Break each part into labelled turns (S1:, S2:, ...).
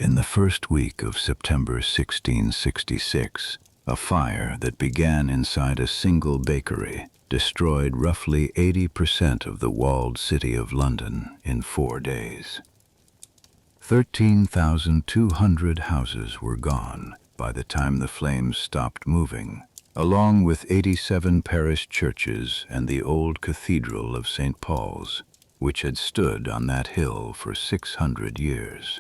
S1: In the first week of September 1666, a fire that began inside a single bakery destroyed roughly 80% of the walled city of London in 4 days. 13,200 houses were gone by the time the flames stopped moving, along with 87 parish churches and the old Cathedral of St. Paul's, which had stood on that hill for 600 years.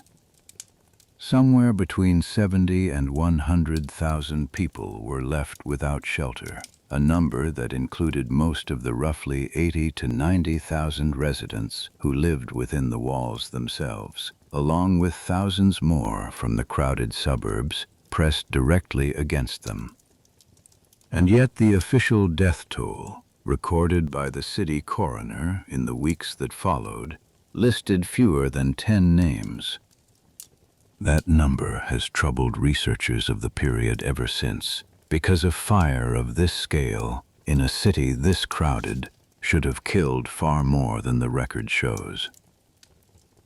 S1: Somewhere between 70 and 100,000 people were left without shelter, a number that included most of the roughly 80 to 90,000 residents who lived within the walls themselves, along with thousands more from the crowded suburbs pressed directly against them. And yet the official death toll, recorded by the city coroner in the weeks that followed, listed fewer than 10 names. That number has troubled researchers of the period ever since, because a fire of this scale, in a city this crowded, should have killed far more than the record shows.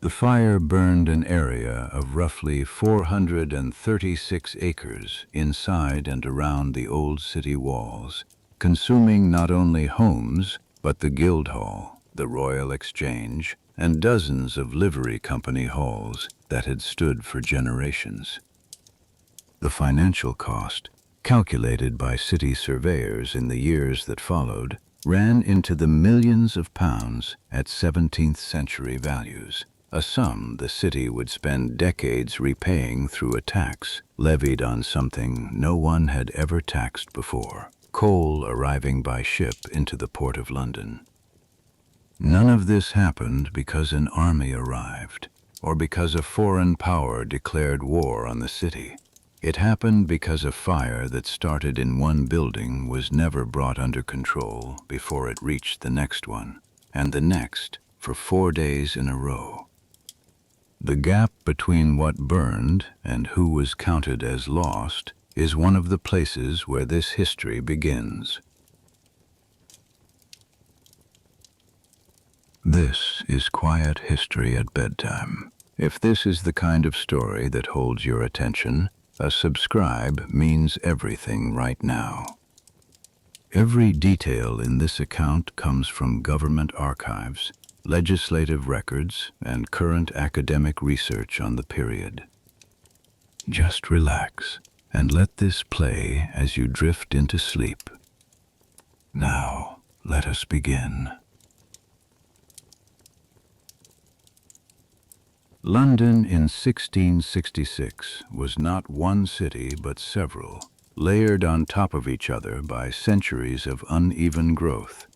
S1: The fire burned an area of roughly 436 acres inside and around the old city walls, consuming not only homes, but the Guildhall, the Royal Exchange, and dozens of livery company halls that had stood for generations. The financial cost, calculated by city surveyors in the years that followed, ran into the millions of pounds at 17th century values, a sum the city would spend decades repaying through a tax levied on something no one had ever taxed before: coal arriving by ship into the Port of London. None of this happened because an army arrived, or because a foreign power declared war on the city. It happened because a fire that started in one building was never brought under control before it reached the next one, and the next, for 4 days in a row. The gap between what burned and who was counted as lost is one of the places where this history begins. This is Quiet History at Bedtime. If this is the kind of story that holds your attention, a subscribe means everything right now. Every detail in this account comes from government archives, legislative records, and current academic research on the period. Just relax and let this play as you drift into sleep. Now, let us begin. London in 1666 was not one city but several, layered on top of each other by centuries of uneven growth.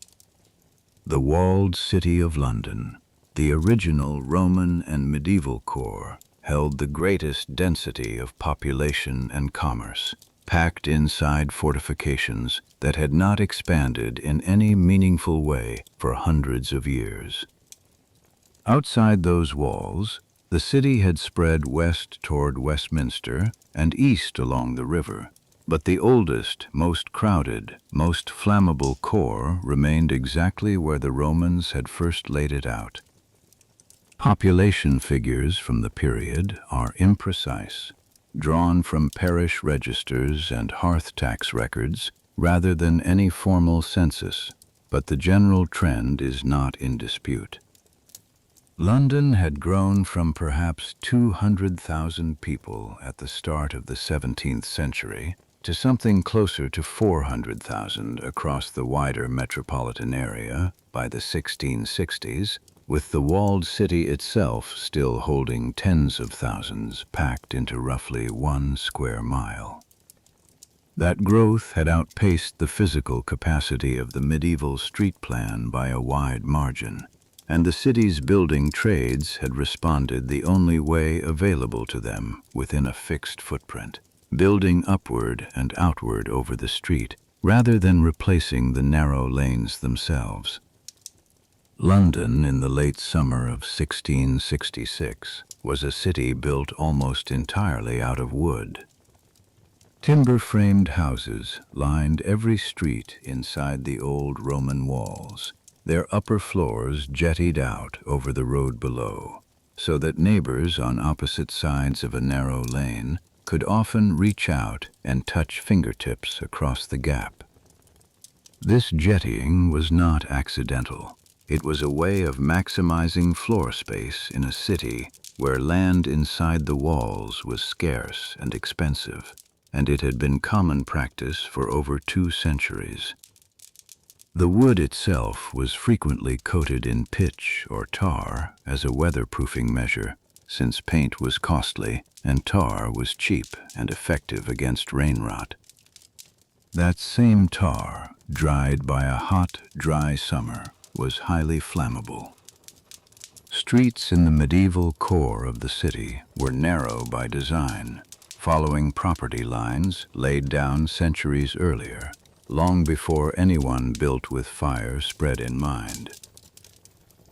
S1: The walled city of London, the original Roman and medieval core, held the greatest density of population and commerce, packed inside fortifications that had not expanded in any meaningful way for hundreds of years. Outside those walls, the city had spread west toward Westminster and east along the river, but the oldest, most crowded, most flammable core remained exactly where the Romans had first laid it out. Population figures from the period are imprecise, drawn from parish registers and hearth tax records rather than any formal census, but the general trend is not in dispute. London had grown from perhaps 200,000 people at the start of the 17th century to something closer to 400,000 across the wider metropolitan area by the 1660s, with the walled city itself still holding tens of thousands packed into roughly 1 square mile. That growth had outpaced the physical capacity of the medieval street plan by a wide margin, and the city's building trades had responded the only way available to them within a fixed footprint, building upward and outward over the street, rather than replacing the narrow lanes themselves. London in the late summer of 1666 was a city built almost entirely out of wood. Timber-framed houses lined every street inside the old Roman walls, their upper floors jettied out over the road below, so that neighbors on opposite sides of a narrow lane could often reach out and touch fingertips across the gap. This jettying was not accidental. It was a way of maximizing floor space in a city where land inside the walls was scarce and expensive, and it had been common practice for over 2 centuries. The wood itself was frequently coated in pitch or tar as a weatherproofing measure, since paint was costly and tar was cheap and effective against rain rot. That same tar, dried by a hot, dry summer, was highly flammable. Streets in the medieval core of the city were narrow by design, following property lines laid down centuries earlier, long before anyone built with fire spread in mind.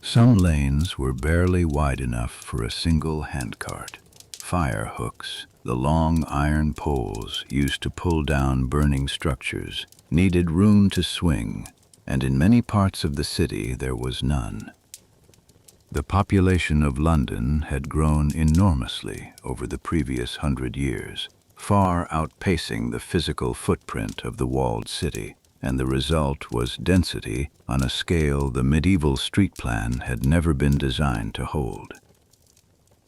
S1: Some lanes were barely wide enough for a single handcart. Fire hooks, the long iron poles used to pull down burning structures, needed room to swing, and in many parts of the city there was none. The population of London had grown enormously over the previous 100 years, far outpacing the physical footprint of the walled city, and the result was density on a scale the medieval street plan had never been designed to hold.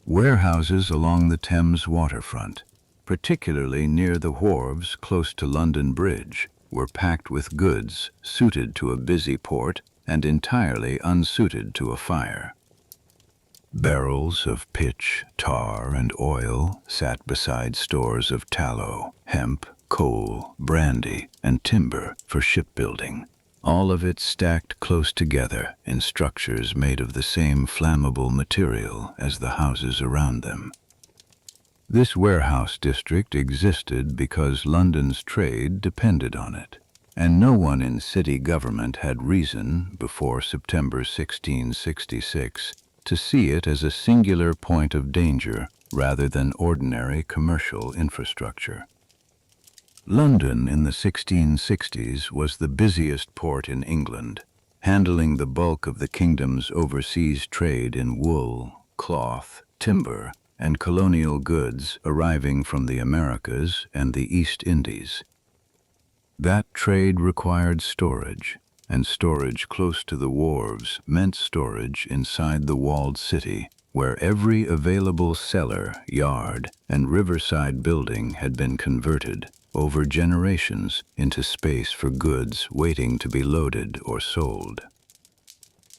S1: Warehouses along the Thames waterfront, particularly near the wharves close to London Bridge, were packed with goods suited to a busy port and entirely unsuited to a fire. Barrels of pitch, tar, and oil sat beside stores of tallow, hemp, coal, brandy, and timber for shipbuilding, all of it stacked close together in structures made of the same flammable material as the houses around them. This warehouse district existed because London's trade depended on it, and no one in city government had reason, before September 1666, to see it as a singular point of danger rather than ordinary commercial infrastructure. London in the 1660s was the busiest port in England, handling the bulk of the kingdom's overseas trade in wool, cloth, timber, and colonial goods arriving from the Americas and the East Indies. That trade required storage, and storage close to the wharves meant storage inside the walled city, where every available cellar, yard, and riverside building had been converted over generations into space for goods waiting to be loaded or sold.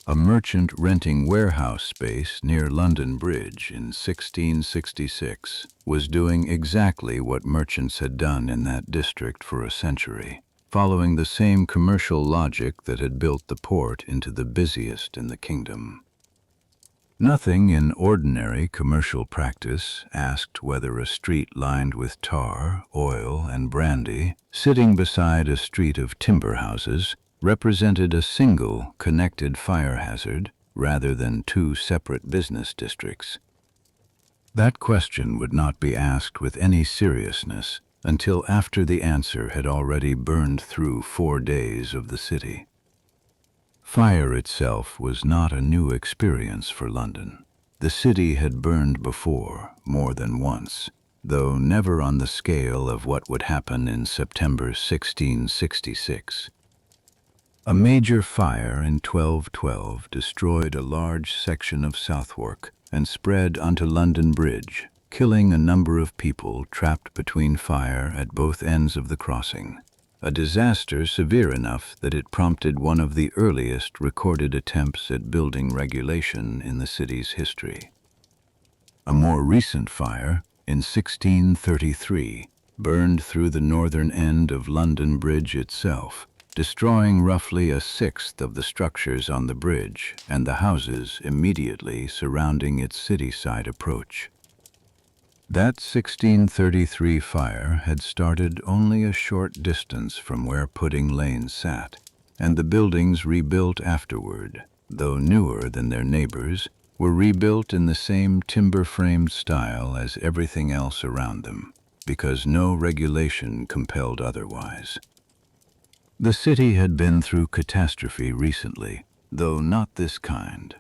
S1: A merchant renting warehouse space near London Bridge in 1666 was doing exactly what merchants had done in that district for a century, following the same commercial logic that had built the port into the busiest in the kingdom. Nothing in ordinary commercial practice asked whether a street lined with tar, oil, and brandy, sitting beside a street of timber houses, represented a single connected fire hazard rather than 2 separate business districts. That question would not be asked with any seriousness until after the answer had already burned through 4 days of the city. Fire itself was not a new experience for London. The city had burned before, more than once, though never on the scale of what would happen in September 1666. A major fire in 1212 destroyed a large section of Southwark and spread onto London Bridge, killing a number of people trapped between fire at both ends of the crossing. A disaster severe enough that it prompted one of the earliest recorded attempts at building regulation in the city's history. A more recent fire, in 1633, burned through the northern end of London Bridge itself, destroying roughly 1/6 of the structures on the bridge and the houses immediately surrounding its city-side approach. That 1633 fire had started only a short distance from where Pudding Lane sat, and the buildings rebuilt afterward, though newer than their neighbors, were rebuilt in the same timber-framed style as everything else around them, because no regulation compelled otherwise. The city had been through catastrophe recently, though not this kind.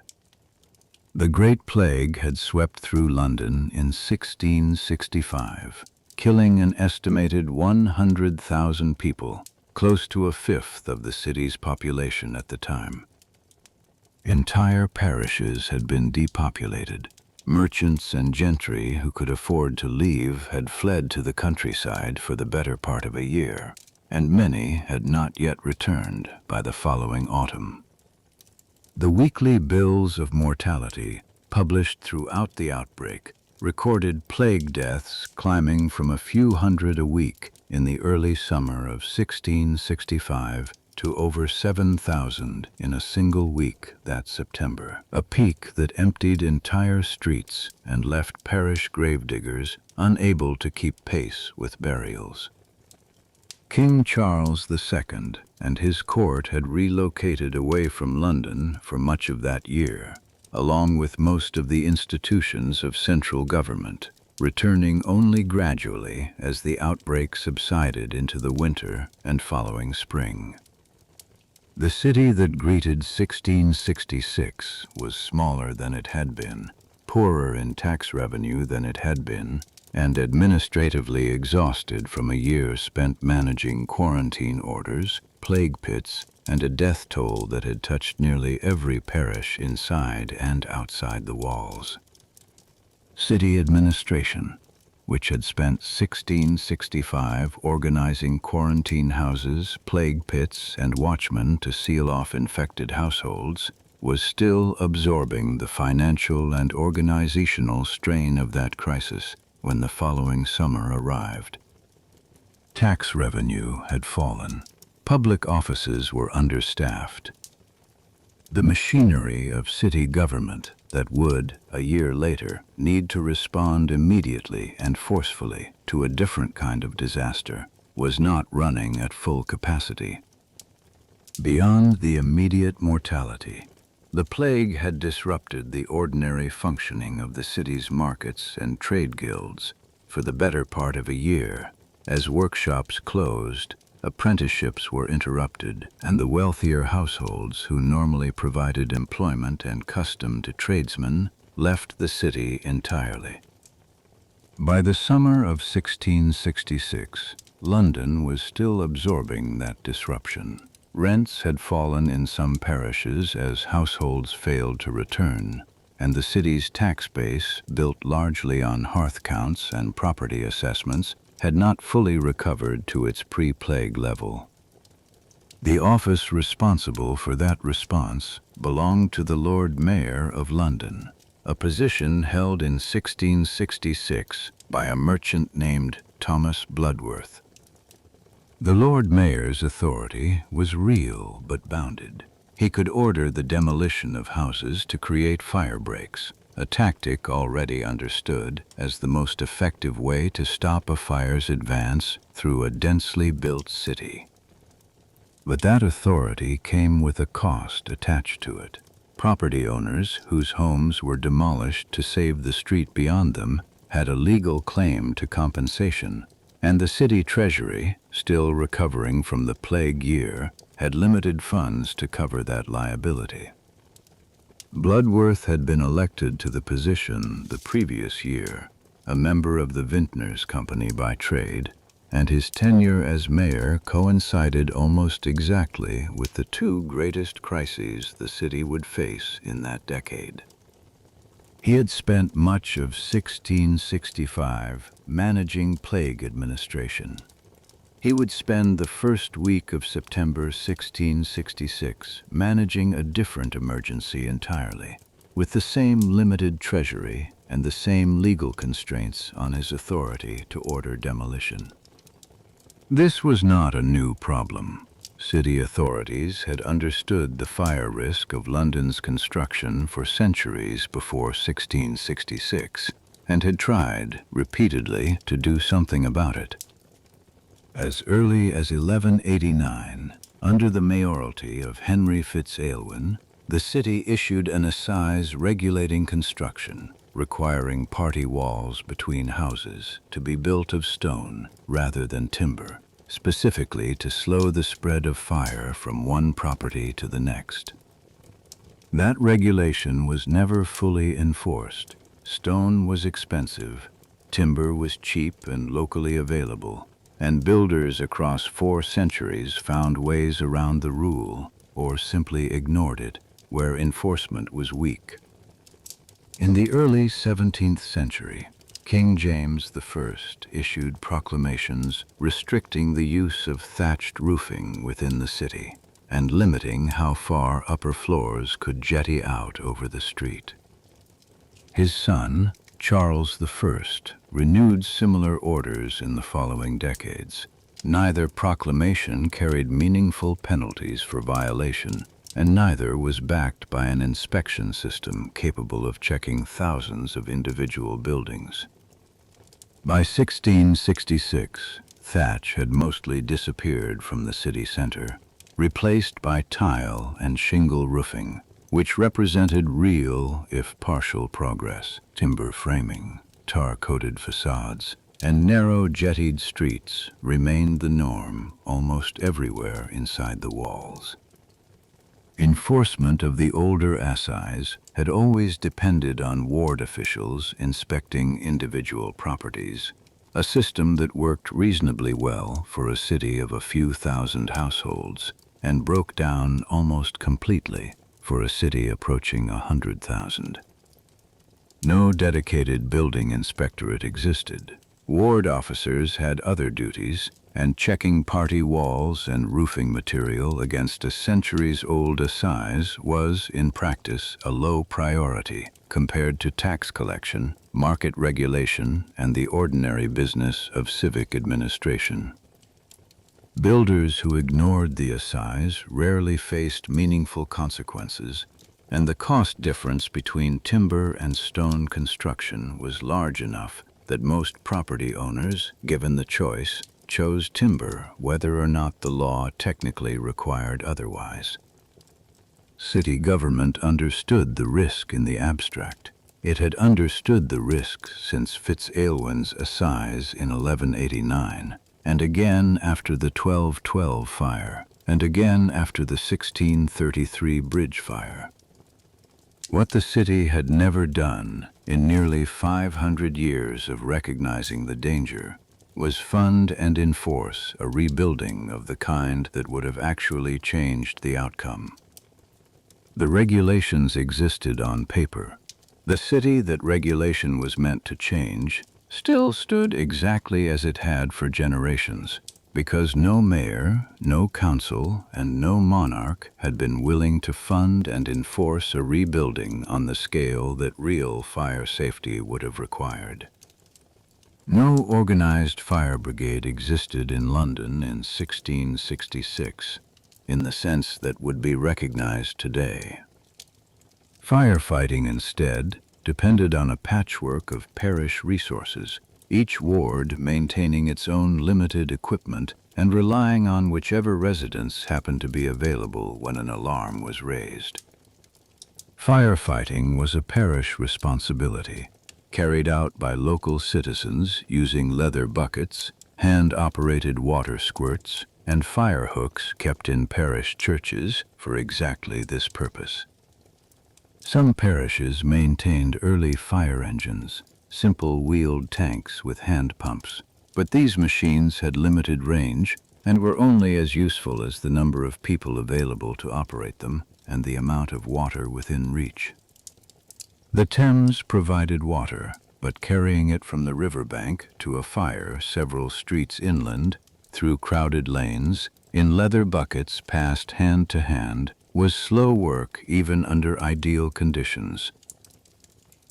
S1: The Great Plague had swept through London in 1665, killing an estimated 100,000 people, close to a fifth of the city's population at the time. Entire parishes had been depopulated. Merchants and gentry who could afford to leave had fled to the countryside for the better part of a year, and many had not yet returned by the following autumn. The weekly bills of mortality, published throughout the outbreak, recorded plague deaths climbing from a few hundred a week in the early summer of 1665 to over 7,000 in a single week that September, a peak that emptied entire streets and left parish gravediggers unable to keep pace with burials. King Charles II and his court had relocated away from London for much of that year, along with most of the institutions of central government, returning only gradually as the outbreak subsided into the winter and following spring. The city that greeted 1666 was smaller than it had been, poorer in tax revenue than it had been, and administratively exhausted from a year spent managing quarantine orders, plague pits, and a death toll that had touched nearly every parish inside and outside the walls. City administration, which had spent 1665 organizing quarantine houses, plague pits, and watchmen to seal off infected households, was still absorbing the financial and organizational strain of that crisis when the following summer arrived. Tax revenue had fallen. Public offices were understaffed. The machinery of city government that would, a year later, need to respond immediately and forcefully to a different kind of disaster was not running at full capacity. Beyond the immediate mortality, the plague had disrupted the ordinary functioning of the city's markets and trade guilds for the better part of a year. As workshops closed, apprenticeships were interrupted, and the wealthier households who normally provided employment and custom to tradesmen left the city entirely. By the summer of 1666, London was still absorbing that disruption. Rents had fallen in some parishes as households failed to return, and the city's tax base, built largely on hearth counts and property assessments, had not fully recovered to its pre-plague level. The office responsible for that response belonged to the Lord Mayor of London, a position held in 1666 by a merchant named Thomas Bloodworth. The Lord Mayor's authority was real but bounded. He could order the demolition of houses to create fire breaks, a tactic already understood as the most effective way to stop a fire's advance through a densely built city. But that authority came with a cost attached to it. Property owners whose homes were demolished to save the street beyond them had a legal claim to compensation, and the city treasury, still recovering from the plague year, had limited funds to cover that liability. Bloodworth had been elected to the position the previous year, a member of the Vintners Company by trade, and his tenure as mayor coincided almost exactly with the two greatest crises the city would face in that decade. He had spent much of 1665 managing plague administration. He would spend the first week of September 1666 managing a different emergency entirely, with the same limited treasury and the same legal constraints on his authority to order demolition. This was not a new problem. City authorities had understood the fire risk of London's construction for centuries before 1666, and had tried, repeatedly, to do something about it. As early as 1189, under the mayoralty of Henry Fitz-Aylwin, the city issued an assize regulating construction, requiring party walls between houses to be built of stone rather than timber, specifically to slow the spread of fire from one property to the next. That regulation was never fully enforced. Stone was expensive, timber was cheap and locally available, and builders across 4 centuries found ways around the rule or simply ignored it where enforcement was weak. In the early 17th century, King James I issued proclamations restricting the use of thatched roofing within the city and limiting how far upper floors could jetty out over the street. His son, Charles I, renewed similar orders in the following decades. Neither proclamation carried meaningful penalties for violation, and neither was backed by an inspection system capable of checking thousands of individual buildings. By 1666, thatch had mostly disappeared from the city center, replaced by tile and shingle roofing, which represented real, if partial, progress. Timber framing, tar-coated facades, and narrow jettied streets remained the norm almost everywhere inside the walls. Enforcement of the older assize had always depended on ward officials inspecting individual properties, a system that worked reasonably well for a city of a few thousand households and broke down almost completely for a city approaching 100,000. No dedicated building inspectorate existed. Ward officers had other duties, and checking party walls and roofing material against a centuries-old assize was, in practice, a low priority compared to tax collection, market regulation, and the ordinary business of civic administration. Builders who ignored the assize rarely faced meaningful consequences, and the cost difference between timber and stone construction was large enough that most property owners, given the choice, chose timber whether or not the law technically required otherwise. City government understood the risk in the abstract. It had understood the risk since Fitz-Aylwin's assize in 1189, and again after the 1212 fire, and again after the 1633 bridge fire. What the city had never done in nearly 500 years of recognizing the danger was fund and enforce a rebuilding of the kind that would have actually changed the outcome. The regulations existed on paper. The city that regulation was meant to change still stood exactly as it had for generations, because no mayor, no council, and no monarch had been willing to fund and enforce a rebuilding on the scale that real fire safety would have required. No organized fire brigade existed in London in 1666, in the sense that would be recognized today. Firefighting instead depended on a patchwork of parish resources, each ward maintaining its own limited equipment and relying on whichever residents happened to be available when an alarm was raised. Firefighting was a parish responsibility, carried out by local citizens using leather buckets, hand-operated water squirts, and fire hooks kept in parish churches for exactly this purpose. Some parishes maintained early fire engines, simple wheeled tanks with hand pumps, but these machines had limited range and were only as useful as the number of people available to operate them and the amount of water within reach. The Thames provided water, but carrying it from the riverbank to a fire several streets inland, through crowded lanes, in leather buckets passed hand to hand, was slow work even under ideal conditions.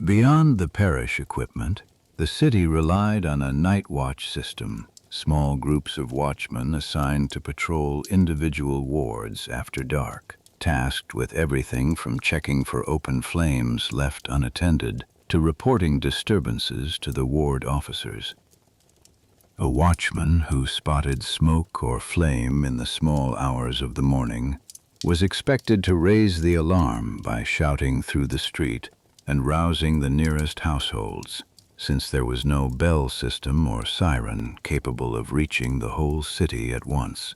S1: Beyond the parish equipment, the city relied on a night watch system, small groups of watchmen assigned to patrol individual wards after dark, tasked with everything from checking for open flames left unattended to reporting disturbances to the ward officers. A watchman who spotted smoke or flame in the small hours of the morning was expected to raise the alarm by shouting through the street and rousing the nearest households, since there was no bell system or siren capable of reaching the whole city at once.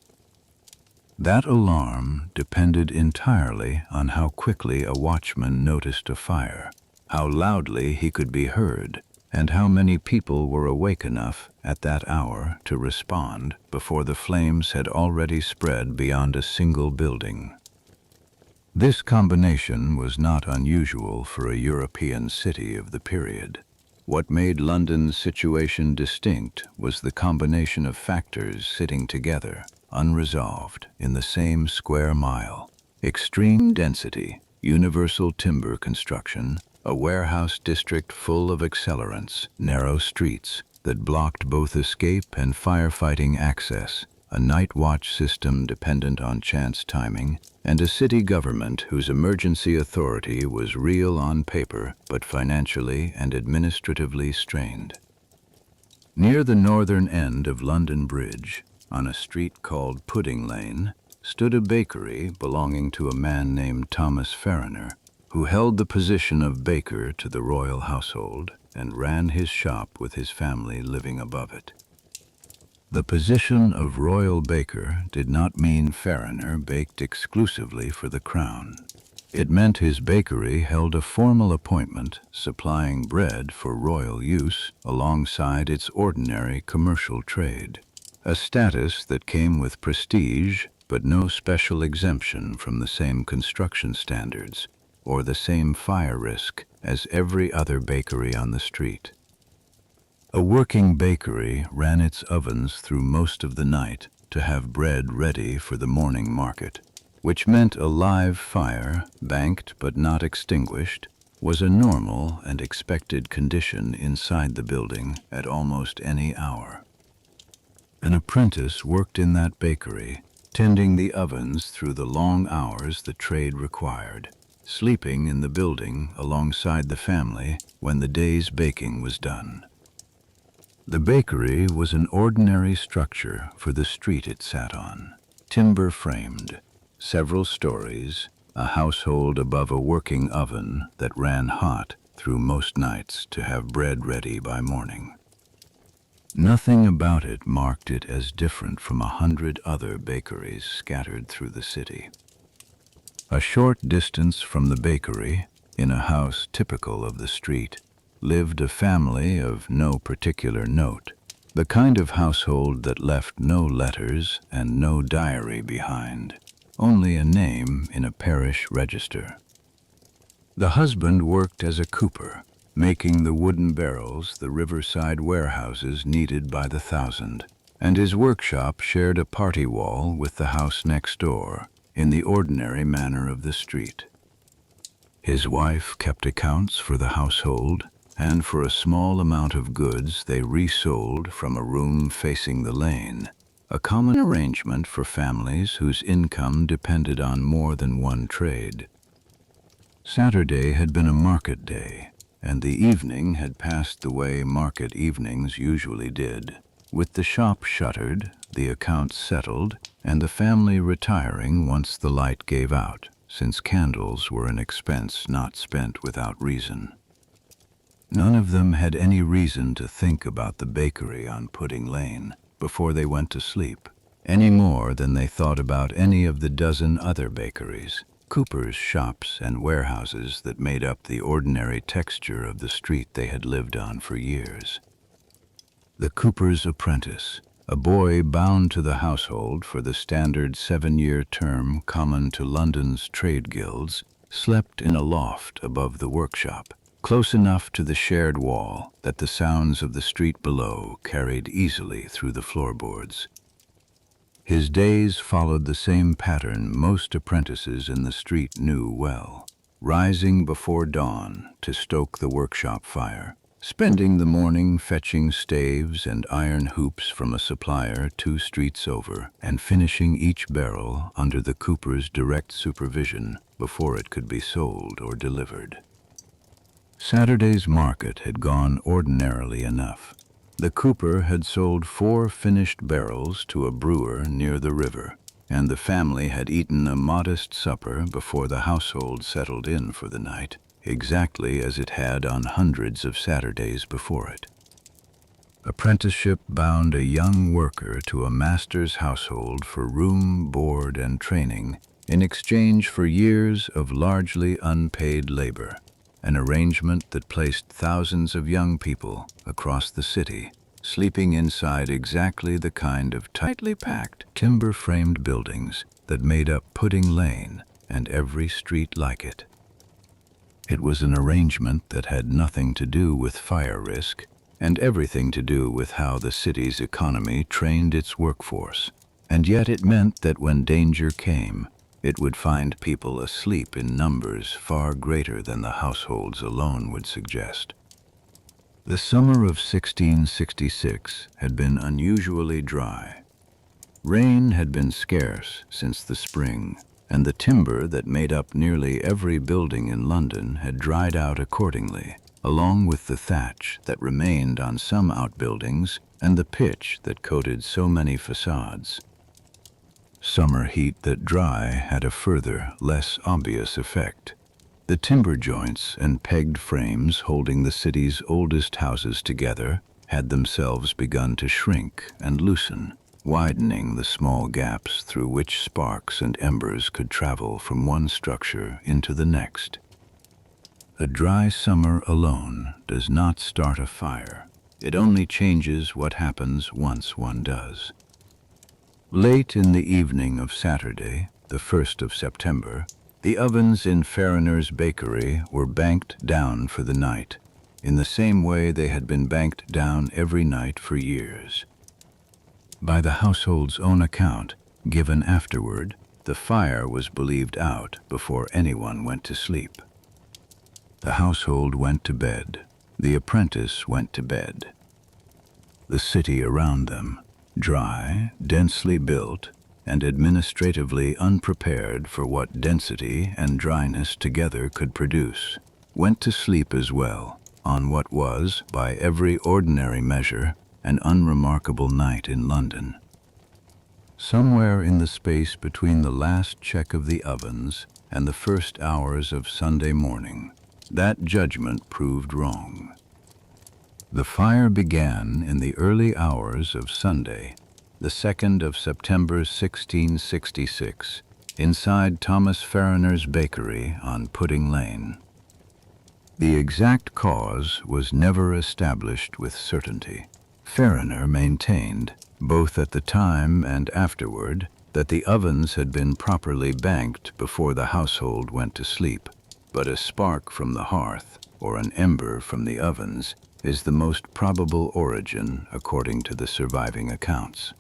S1: That alarm depended entirely on how quickly a watchman noticed a fire, how loudly he could be heard, and how many people were awake enough at that hour to respond before the flames had already spread beyond a single building. This combination was not unusual for a European city of the period. What made London's situation distinct was the combination of factors sitting together, unresolved, in the same square mile: extreme density, universal timber construction, a warehouse district full of accelerants, narrow streets that blocked both escape and firefighting access, a night watch system dependent on chance timing, and a city government whose emergency authority was real on paper but financially and administratively strained. Near the northern end of London Bridge, on a street called Pudding Lane, stood a bakery belonging to a man named Thomas Farriner, who held the position of baker to the royal household and ran his shop with his family living above it. The position of royal baker did not mean Farriner baked exclusively for the crown. It meant his bakery held a formal appointment supplying bread for royal use alongside its ordinary commercial trade, a status that came with prestige but no special exemption from the same construction standards or the same fire risk as every other bakery on the street. A working bakery ran its ovens through most of the night to have bread ready for the morning market, which meant a live fire, banked but not extinguished, was a normal and expected condition inside the building at almost any hour. An apprentice worked in that bakery, tending the ovens through the long hours the trade required, sleeping in the building alongside the family when the day's baking was done. The bakery was an ordinary structure for the street it sat on, timber-framed, several stories, a household above a working oven that ran hot through most nights to have bread ready by morning. Nothing about it marked it as different from 100 other bakeries scattered through the city. A short distance from the bakery, in a house typical of the street, lived a family of no particular note, the kind of household that left no letters and no diary behind, only a name in a parish register. The husband worked as a cooper, making the wooden barrels the riverside warehouses needed by the thousand, and his workshop shared a party wall with the house next door, in the ordinary manner of the street. His wife kept accounts for the household, and for a small amount of goods they resold from a room facing the lane, a common arrangement for families whose income depended on more than one trade. Saturday had been a market day, and the evening had passed the way market evenings usually did, with the shop shuttered, the accounts settled, and the family retiring once the light gave out, since candles were an expense not spent without reason. None of them had any reason to think about the bakery on Pudding Lane before they went to sleep, any more than they thought about any of the dozen other bakeries, coopers' shops, and warehouses that made up the ordinary texture of the street they had lived on for years. The cooper's apprentice, a boy bound to the household for the standard 7-year term common to London's trade guilds, slept in a loft above the workshop, close enough to the shared wall that the sounds of the street below carried easily through the floorboards. His days followed the same pattern most apprentices in the street knew well: rising before dawn to stoke the workshop fire, spending the morning fetching staves and iron hoops from a supplier 2 streets over, and finishing each barrel under the cooper's direct supervision before it could be sold or delivered. Saturday's market had gone ordinarily enough. The cooper had sold 4 finished barrels to a brewer near the river, and the family had eaten a modest supper before the household settled in for the night, exactly as it had on hundreds of Saturdays before it. Apprenticeship bound a young worker to a master's household for room, board, and training in exchange for years of largely unpaid labor, an arrangement that placed thousands of young people across the city sleeping inside exactly the kind of tightly packed, timber-framed buildings that made up Pudding Lane and every street like it. It was an arrangement that had nothing to do with fire risk and everything to do with how the city's economy trained its workforce. And yet it meant that when danger came, it would find people asleep in numbers far greater than the households alone would suggest. The summer of 1666 had been unusually dry. Rain had been scarce since the spring, and the timber that made up nearly every building in London had dried out accordingly, along with the thatch that remained on some outbuildings and the pitch that coated so many facades. Summer heat that dry had a further, less obvious effect. The timber joints and pegged frames holding the city's oldest houses together had themselves begun to shrink and loosen, widening the small gaps through which sparks and embers could travel from one structure into the next. A dry summer alone does not start a fire. It only changes what happens once one does. Late in the evening of Saturday, the 1st of September, the ovens in Farriner's bakery were banked down for the night, in the same way they had been banked down every night for years. By the household's own account, given afterward, the fire was believed out before anyone went to sleep. The household went to bed. The apprentice went to bed. The city around them, dry, densely built, and administratively unprepared for what density and dryness together could produce, went to sleep as well on what was, by every ordinary measure, an unremarkable night in London. Somewhere in the space between the last check of the ovens and the first hours of Sunday morning, that judgment proved wrong. The fire began in the early hours of Sunday, the 2nd of September 1666, inside Thomas Farriner's bakery on Pudding Lane. The exact cause was never established with certainty. Farriner maintained, both at the time and afterward, that the ovens had been properly banked before the household went to sleep, but a spark from the hearth, or an ember from the ovens, is the most probable origin according to the surviving accounts.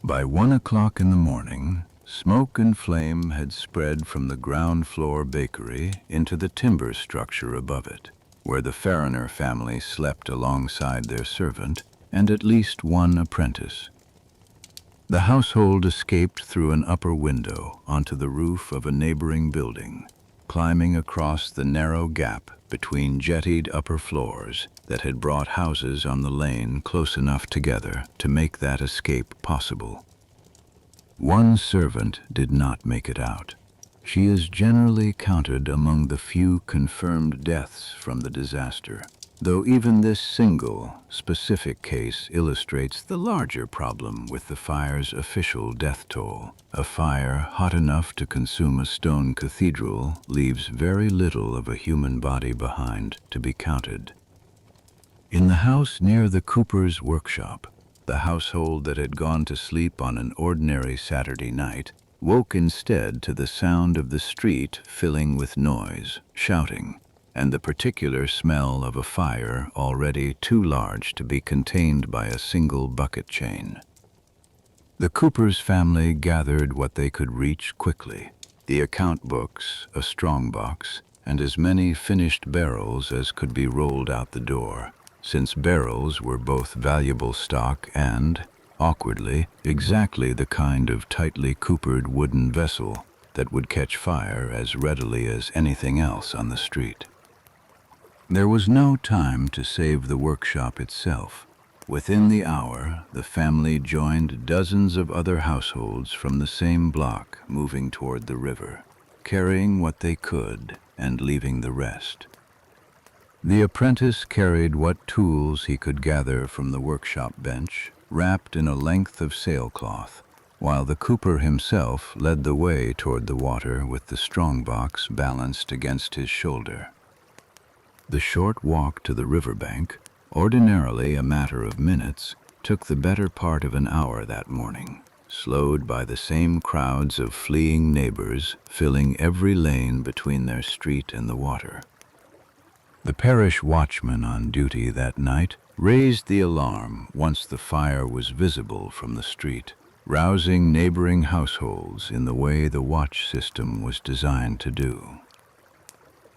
S1: By 1 o'clock in the morning, smoke and flame had spread from the ground floor bakery into the timber structure above it, where the Farriner family slept alongside their servant and at least one apprentice. The household escaped through an upper window onto the roof of a neighboring building, climbing across the narrow gap between jettied upper floors that had brought houses on the lane close enough together to make that escape possible. One servant did not make it out. She is generally counted among the few confirmed deaths from the disaster, though even this single, specific case illustrates the larger problem with the fire's official death toll. A fire hot enough to consume a stone cathedral leaves very little of a human body behind to be counted. In the house near the cooper's workshop, the household that had gone to sleep on an ordinary Saturday night woke instead to the sound of the street filling with noise, shouting, and the particular smell of a fire already too large to be contained by a single bucket chain. The Cooper's family gathered what they could reach quickly: the account books, a strongbox, and as many finished barrels as could be rolled out the door, since barrels were both valuable stock and, awkwardly, exactly the kind of tightly coopered wooden vessel that would catch fire as readily as anything else on the street. There was no time to save the workshop itself. Within the hour, the family joined dozens of other households from the same block moving toward the river, carrying what they could and leaving the rest. The apprentice carried what tools he could gather from the workshop bench, wrapped in a length of sailcloth, while the cooper himself led the way toward the water with the strongbox balanced against his shoulder. The short walk to the riverbank, ordinarily a matter of minutes, took the better part of an hour that morning, slowed by the same crowds of fleeing neighbors filling every lane between their street and the water. The parish watchman on duty that night raised the alarm once the fire was visible from the street, rousing neighboring households in the way the watch system was designed to do.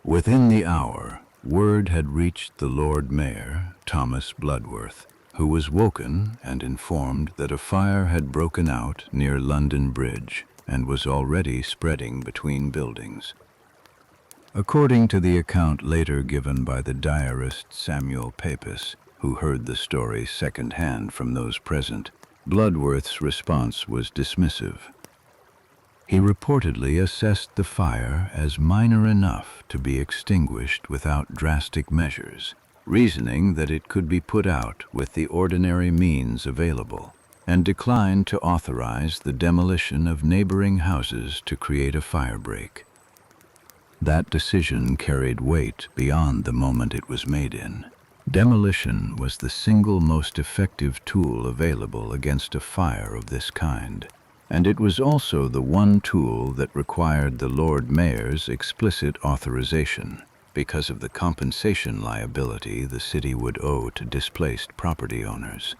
S1: Within the hour, word had reached the Lord Mayor, Thomas Bloodworth, who was woken and informed that a fire had broken out near London Bridge and was already spreading between buildings. According to the account later given by the diarist Samuel Pepys, who heard the story second-hand from those present, Bloodworth's response was dismissive. He reportedly assessed the fire as minor enough to be extinguished without drastic measures, reasoning that it could be put out with the ordinary means available, and declined to authorize the demolition of neighboring houses to create a firebreak. That decision carried weight beyond the moment it was made in. Demolition was the single most effective tool available against a fire of this kind, and it was also the one tool that required the Lord Mayor's explicit authorization because of the compensation liability the city would owe to displaced property owners.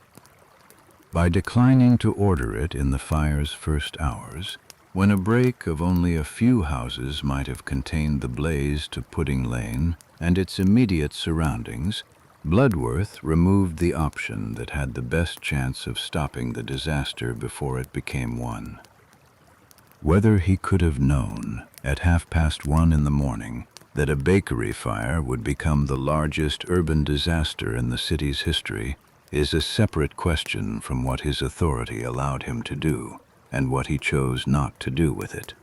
S1: By declining to order it in the fire's first hours, when a break of only a few houses might have contained the blaze to Pudding Lane and its immediate surroundings, Bloodworth removed the option that had the best chance of stopping the disaster before it became one. Whether he could have known, at 1:30 in the morning, that a bakery fire would become the largest urban disaster in the city's history is a separate question from what his authority allowed him to do and what he chose not to do with it.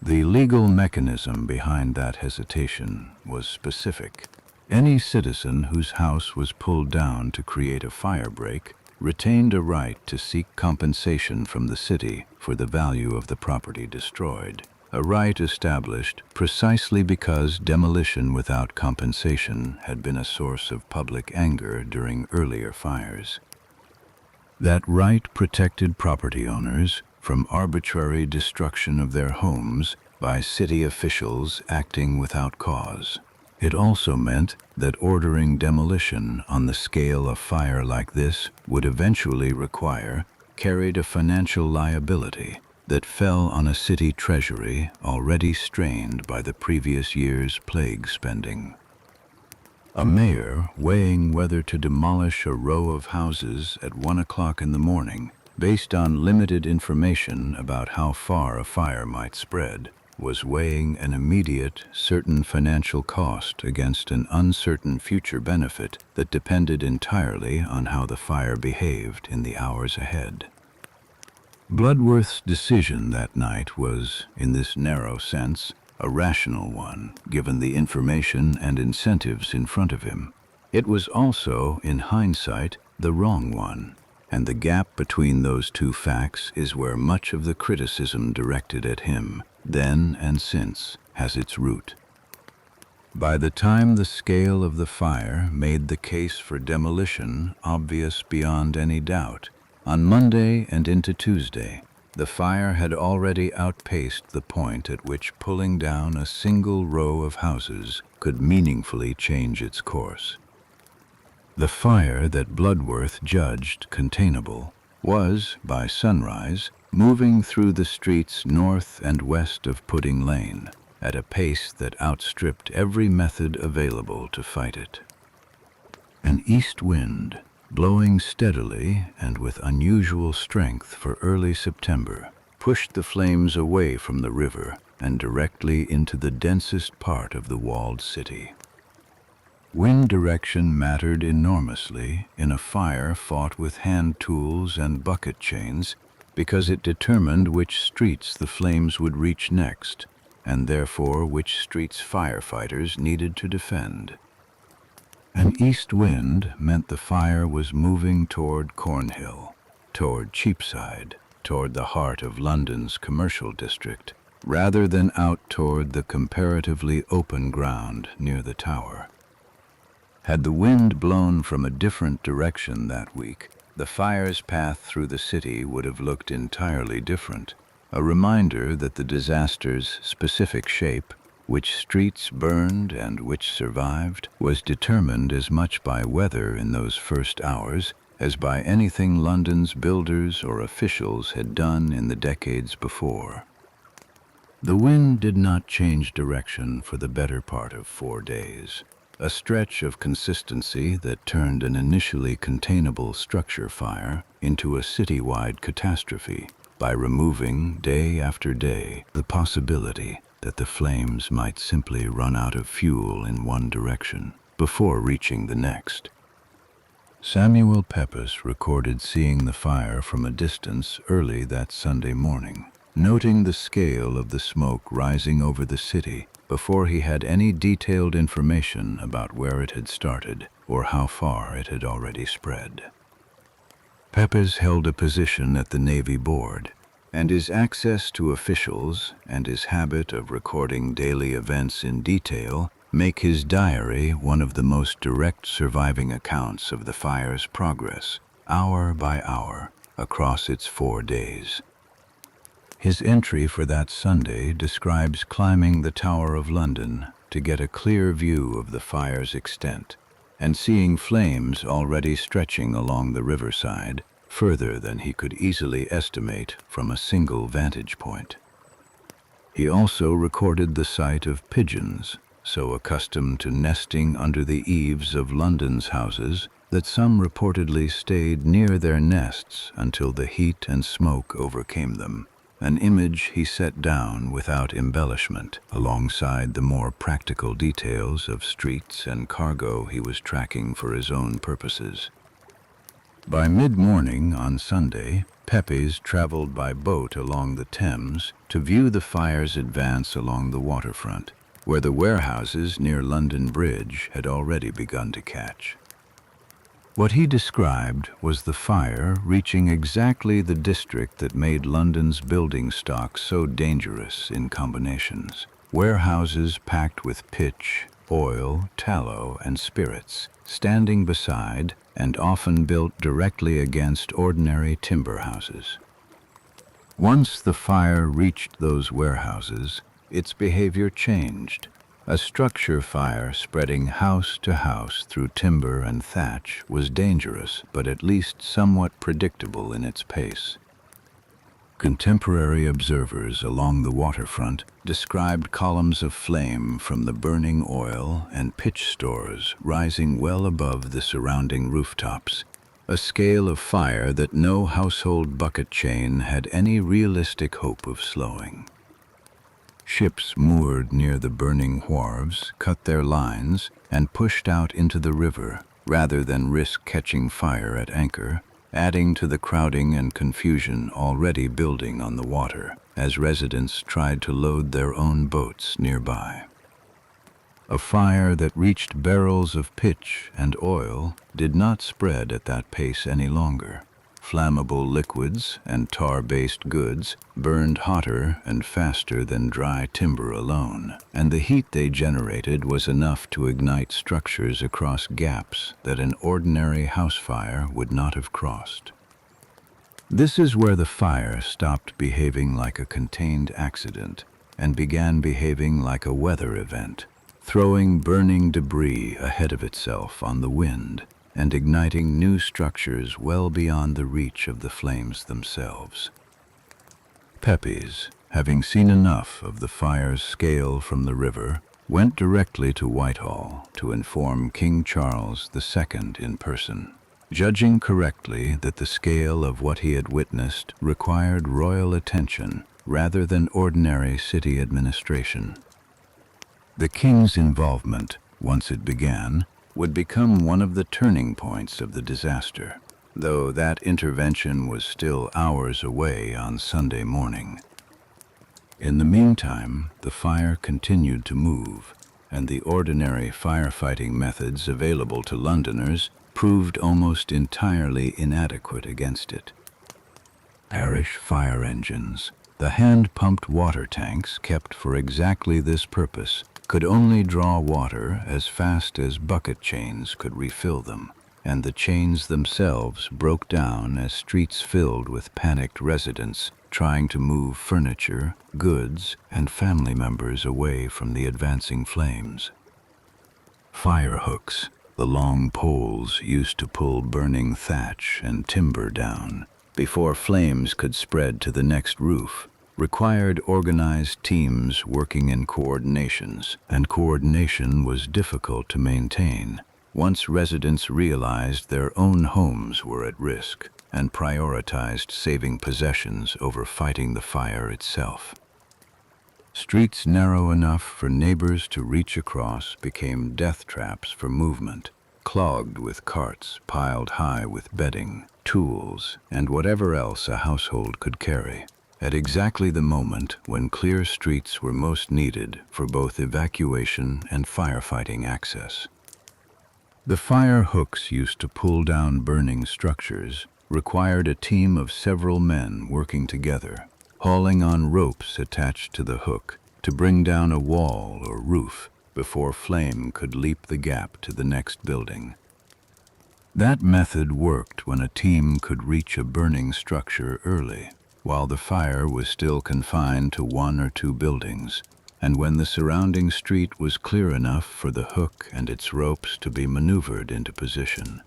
S1: The legal mechanism behind that hesitation was specific. Any citizen whose house was pulled down to create a firebreak retained a right to seek compensation from the city for the value of the property destroyed, a right established precisely because demolition without compensation had been a source of public anger during earlier fires. That right protected property owners from arbitrary destruction of their homes by city officials acting without cause. It also meant that ordering demolition on the scale a fire like this would eventually require carried a financial liability that fell on a city treasury already strained by the previous year's plague spending. A mayor weighing whether to demolish a row of houses at 1 o'clock in the morning, based on limited information about how far a fire might spread, was weighing an immediate, certain financial cost against an uncertain future benefit that depended entirely on how the fire behaved in the hours ahead. Bloodworth's decision that night was, in this narrow sense, a rational one, given the information and incentives in front of him. It was also, in hindsight, the wrong one, and the gap between those two facts is where much of the criticism directed at him, then and since, has its root. By the time the scale of the fire made the case for demolition obvious beyond any doubt, on Monday and into Tuesday, the fire had already outpaced the point at which pulling down a single row of houses could meaningfully change its course. The fire that Bloodworth judged containable was, by sunrise, moving through the streets north and west of Pudding Lane at a pace that outstripped every method available to fight it. An east wind, blowing steadily and with unusual strength for early September, pushed the flames away from the river and directly into the densest part of the walled city. Wind direction mattered enormously in a fire fought with hand tools and bucket chains because it determined which streets the flames would reach next, and therefore which streets firefighters needed to defend. An east wind meant the fire was moving toward Cornhill, toward Cheapside, toward the heart of London's commercial district, rather than out toward the comparatively open ground near the Tower. Had the wind blown from a different direction that week, the fire's path through the city would have looked entirely different, a reminder that the disaster's specific shape, which streets burned and which survived, was determined as much by weather in those first hours as by anything London's builders or officials had done in the decades before. The wind did not change direction for the better part of 4 days, a stretch of consistency that turned an initially containable structure fire into a citywide catastrophe by removing, day after day, the possibility that the flames might simply run out of fuel in one direction before reaching the next. Samuel Pepys recorded seeing the fire from a distance early that Sunday morning, noting the scale of the smoke rising over the city before he had any detailed information about where it had started or how far it had already spread. Pepys held a position at the Navy Board, and his access to officials and his habit of recording daily events in detail make his diary one of the most direct surviving accounts of the fire's progress, hour by hour, across its 4 days. His entry for that Sunday describes climbing the Tower of London to get a clear view of the fire's extent, and seeing flames already stretching along the riverside further than he could easily estimate from a single vantage point. He also recorded the sight of pigeons, so accustomed to nesting under the eaves of London's houses that some reportedly stayed near their nests until the heat and smoke overcame them, an image he set down without embellishment, alongside the more practical details of streets and cargo he was tracking for his own purposes. By mid-morning on Sunday, Pepys traveled by boat along the Thames to view the fire's advance along the waterfront, where the warehouses near London Bridge had already begun to catch. What he described was the fire reaching exactly the district that made London's building stock so dangerous in combinations. Warehouses packed with pitch, oil, tallow, and spirits, standing beside and often built directly against ordinary timber houses. Once the fire reached those warehouses, its behavior changed. A structure fire spreading house to house through timber and thatch was dangerous, but at least somewhat predictable in its pace. Contemporary observers along the waterfront described columns of flame from the burning oil and pitch stores rising well above the surrounding rooftops, a scale of fire that no household bucket chain had any realistic hope of slowing. Ships moored near the burning wharves cut their lines and pushed out into the river rather than risk catching fire at anchor, adding to the crowding and confusion already building on the water as residents tried to load their own boats nearby. A fire that reached barrels of pitch and oil did not spread at that pace any longer. Flammable liquids and tar-based goods burned hotter and faster than dry timber alone, and the heat they generated was enough to ignite structures across gaps that an ordinary house fire would not have crossed. This is where the fire stopped behaving like a contained accident and began behaving like a weather event, throwing burning debris ahead of itself on the wind and igniting new structures well beyond the reach of the flames themselves. Pepys, having seen enough of the fire's scale from the river, went directly to Whitehall to inform King Charles II in person, judging correctly that the scale of what he had witnessed required royal attention rather than ordinary city administration. The king's involvement, once it began, would become one of the turning points of the disaster, though that intervention was still hours away on Sunday morning. In the meantime, the fire continued to move, and the ordinary firefighting methods available to Londoners proved almost entirely inadequate against it. Parish fire engines, the hand-pumped water tanks kept for exactly this purpose, could only draw water as fast as bucket chains could refill them, and the chains themselves broke down as streets filled with panicked residents trying to move furniture, goods, and family members away from the advancing flames. Fire hooks, the long poles used to pull burning thatch and timber down before flames could spread to the next roof, required organized teams working in coordinations, and coordination was difficult to maintain once residents realized their own homes were at risk and prioritized saving possessions over fighting the fire itself. Streets narrow enough for neighbors to reach across became death traps for movement, clogged with carts piled high with bedding, tools, and whatever else a household could carry, at exactly the moment when clear streets were most needed for both evacuation and firefighting access. The fire hooks used to pull down burning structures required a team of several men working together, hauling on ropes attached to the hook to bring down a wall or roof before flame could leap the gap to the next building. That method worked when a team could reach a burning structure early, while the fire was still confined to one or two buildings, and when the surrounding street was clear enough for the hook and its ropes to be maneuvered into position.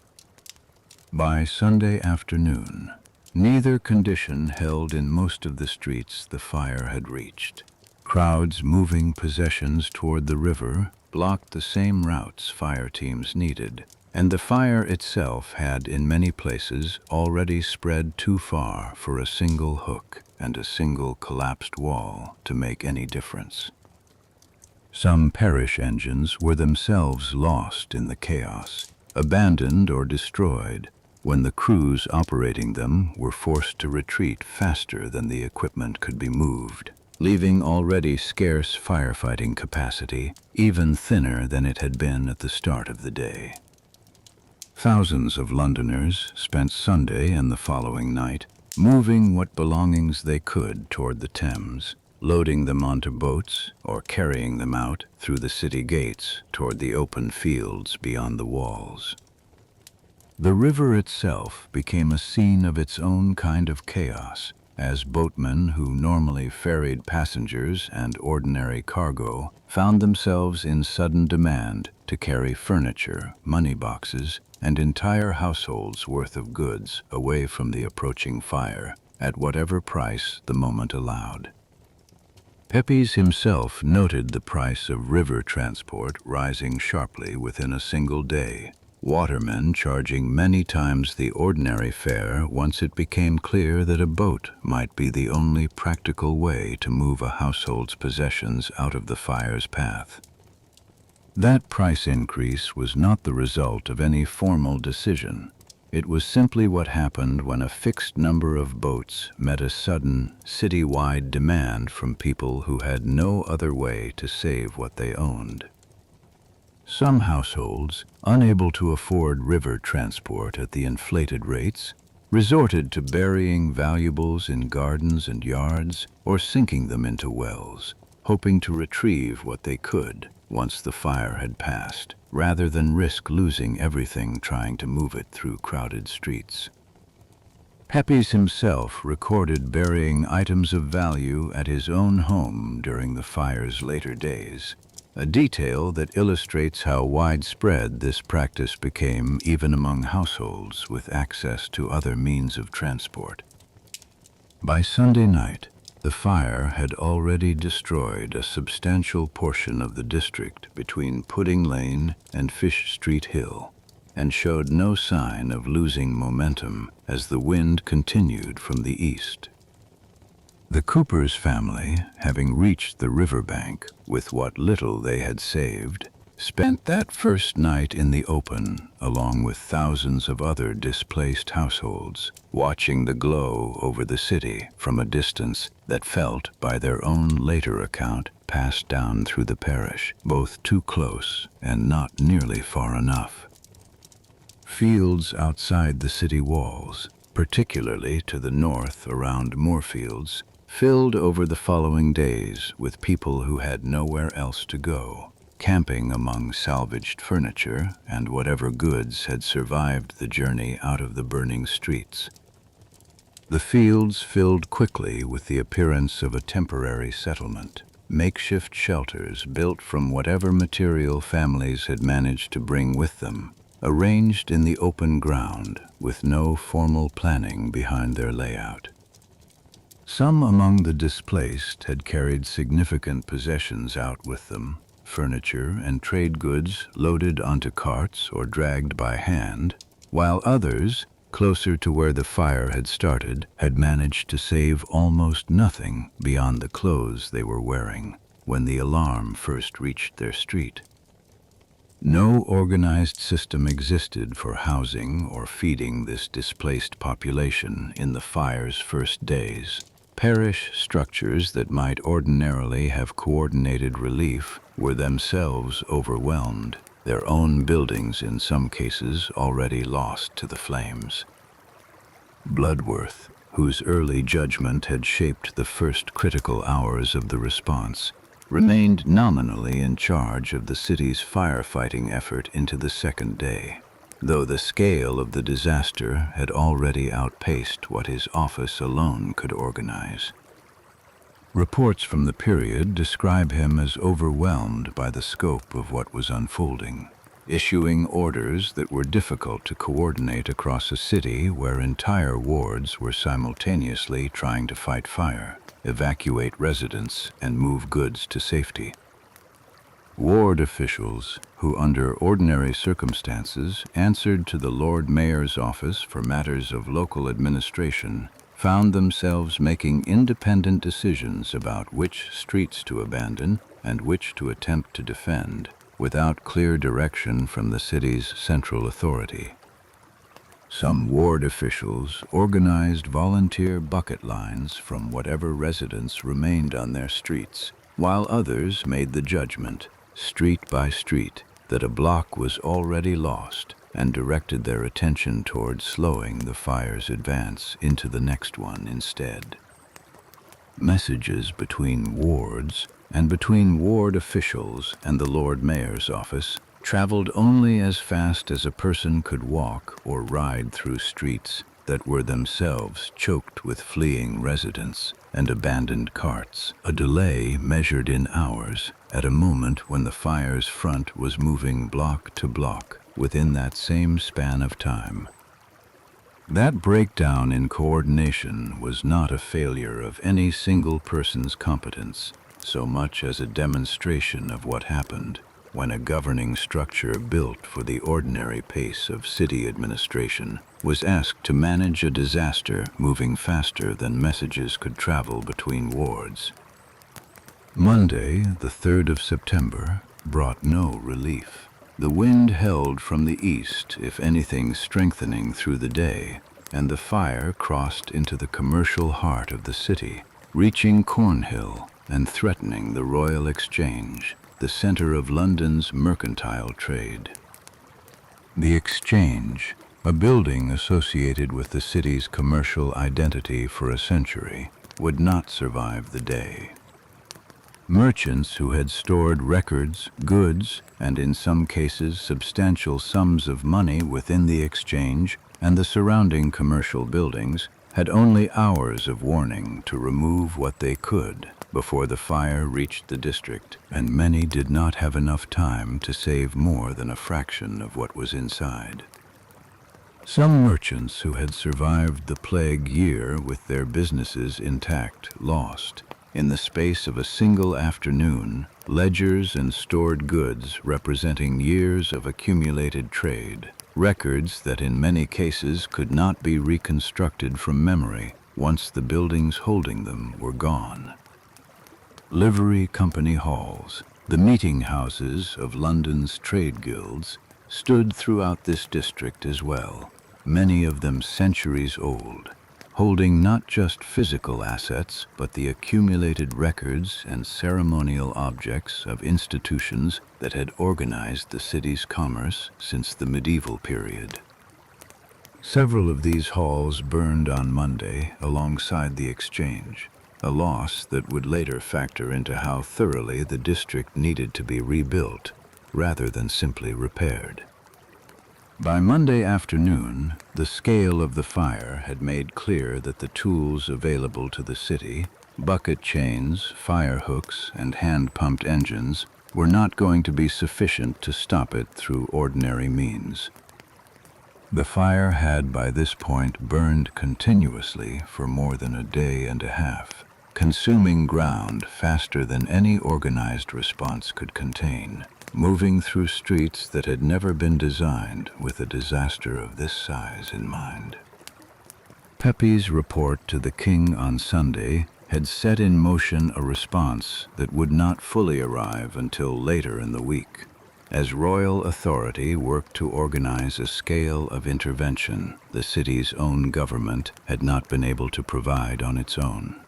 S1: By Sunday afternoon, neither condition held in most of the streets the fire had reached. Crowds moving possessions toward the river blocked the same routes fire teams needed, and the fire itself had in many places already spread too far for a single hook and a single collapsed wall to make any difference. Some parish engines were themselves lost in the chaos, abandoned or destroyed, when the crews operating them were forced to retreat faster than the equipment could be moved, leaving already scarce firefighting capacity even thinner than it had been at the start of the day. Thousands of Londoners spent Sunday and the following night moving what belongings they could toward the Thames, loading them onto boats or carrying them out through the city gates toward the open fields beyond the walls. The river itself became a scene of its own kind of chaos, as boatmen who normally ferried passengers and ordinary cargo found themselves in sudden demand to carry furniture, money boxes, and entire households worth of goods away from the approaching fire at whatever price the moment allowed. Pepys himself noted the price of river transport rising sharply within a single day, watermen charging many times the ordinary fare once it became clear that a boat might be the only practical way to move a household's possessions out of the fire's path. That price increase was not the result of any formal decision. It was simply what happened when a fixed number of boats met a sudden, city-wide demand from people who had no other way to save what they owned. Some households, unable to afford river transport at the inflated rates, resorted to burying valuables in gardens and yards or sinking them into wells, hoping to retrieve what they could once the fire had passed, rather than risk losing everything trying to move it through crowded streets. Pepys himself recorded burying items of value at his own home during the fire's later days, a detail that illustrates how widespread this practice became even among households with access to other means of transport. By Sunday night, the fire had already destroyed a substantial portion of the district between Pudding Lane and Fish Street Hill, and showed no sign of losing momentum as the wind continued from the east. The Coopers family, having reached the riverbank with what little they had saved, spent that first night in the open, along with thousands of other displaced households, watching the glow over the city from a distance that felt, by their own later account, passed down through the parish, both too close and not nearly far enough. Fields outside the city walls, particularly to the north around Moorfields, filled over the following days with people who had nowhere else to go, camping among salvaged furniture and whatever goods had survived the journey out of the burning streets. The fields filled quickly with the appearance of a temporary settlement, makeshift shelters built from whatever material families had managed to bring with them, arranged in the open ground with no formal planning behind their layout. Some among the displaced had carried significant possessions out with them, furniture and trade goods loaded onto carts or dragged by hand, while others, closer to where the fire had started, had managed to save almost nothing beyond the clothes they were wearing when the alarm first reached their street. No organized system existed for housing or feeding this displaced population in the fire's first days. Parish structures that might ordinarily have coordinated relief were themselves overwhelmed, their own buildings in some cases already lost to the flames. Bloodworth, whose early judgment had shaped the first critical hours of the response, remained nominally in charge of the city's firefighting effort into the second day, though the scale of the disaster had already outpaced what his office alone could organize. Reports from the period describe him as overwhelmed by the scope of what was unfolding, issuing orders that were difficult to coordinate across a city where entire wards were simultaneously trying to fight fire, evacuate residents, and move goods to safety. Ward officials, who under ordinary circumstances answered to the Lord Mayor's office for matters of local administration, found themselves making independent decisions about which streets to abandon and which to attempt to defend, without clear direction from the city's central authority. Some ward officials organized volunteer bucket lines from whatever residents remained on their streets, while others made the judgment, street by street, that a block was already lost and directed their attention toward slowing the fire's advance into the next one instead. Messages between wards and between ward officials and the Lord Mayor's office traveled only as fast as a person could walk or ride through streets that were themselves choked with fleeing residents and abandoned carts, a delay measured in hours at a moment when the fire's front was moving block to block within that same span of time. That breakdown in coordination was not a failure of any single person's competence, so much as a demonstration of what happened when a governing structure built for the ordinary pace of city administration was asked to manage a disaster moving faster than messages could travel between wards. Monday, the 3rd of September, brought no relief. The wind held from the east, if anything strengthening through the day, and the fire crossed into the commercial heart of the city, reaching Cornhill and threatening the Royal Exchange, the center of London's mercantile trade. The Exchange, a building associated with the city's commercial identity for a century, would not survive the day. Merchants who had stored records, goods, and in some cases substantial sums of money within the Exchange and the surrounding commercial buildings had only hours of warning to remove what they could before the fire reached the district, and many did not have enough time to save more than a fraction of what was inside. Some merchants who had survived the plague year with their businesses intact lost, in the space of a single afternoon, ledgers and stored goods representing years of accumulated trade, records that in many cases could not be reconstructed from memory once the buildings holding them were gone. Livery company halls, the meeting houses of London's trade guilds, stood throughout this district as well, many of them centuries old, holding not just physical assets, but the accumulated records and ceremonial objects of institutions that had organized the city's commerce since the medieval period. Several of these halls burned on Monday alongside the exchange, a loss that would later factor into how thoroughly the district needed to be rebuilt rather than simply repaired. By Monday afternoon, the scale of the fire had made clear that the tools available to the city, bucket chains, fire hooks, and hand-pumped engines, were not going to be sufficient to stop it through ordinary means. The fire had by this point burned continuously for more than a day and a half, consuming ground faster than any organized response could contain, moving through streets that had never been designed with a disaster of this size in mind. Pepe's report to the king on Sunday had set in motion a response that would not fully arrive until later in the week, as royal authority worked to organize a scale of intervention the city's own government had not been able to provide on its own.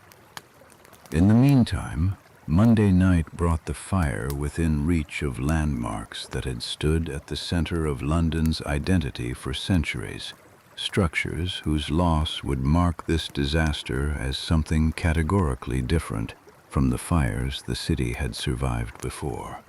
S1: In the meantime, Monday night brought the fire within reach of landmarks that had stood at the center of London's identity for centuries, structures whose loss would mark this disaster as something categorically different from the fires the city had survived before.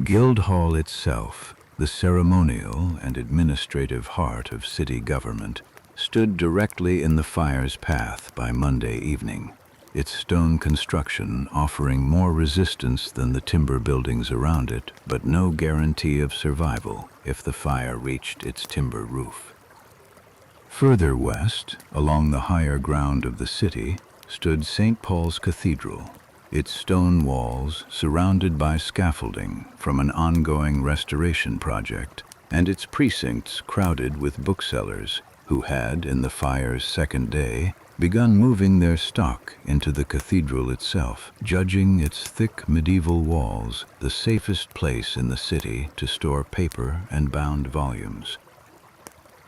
S1: Guildhall itself, the ceremonial and administrative heart of city government, stood directly in the fire's path by Monday evening, its stone construction offering more resistance than the timber buildings around it, but no guarantee of survival if the fire reached its timber roof. Further west, along the higher ground of the city, stood St. Paul's Cathedral, its stone walls surrounded by scaffolding from an ongoing restoration project, and its precincts crowded with booksellers who had, in the fire's second day, begun moving their stock into the cathedral itself, judging its thick medieval walls the safest place in the city to store paper and bound volumes.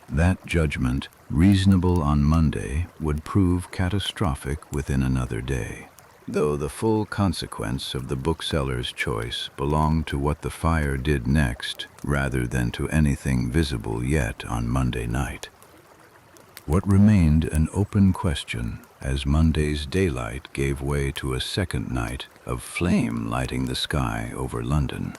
S1: That judgment, reasonable on Monday, would prove catastrophic within another day, though the full consequence of the bookseller's choice belonged to what the fire did next rather than to anything visible yet on Monday night. What remained an open question as Monday's daylight gave way to a second night of flame lighting the sky over London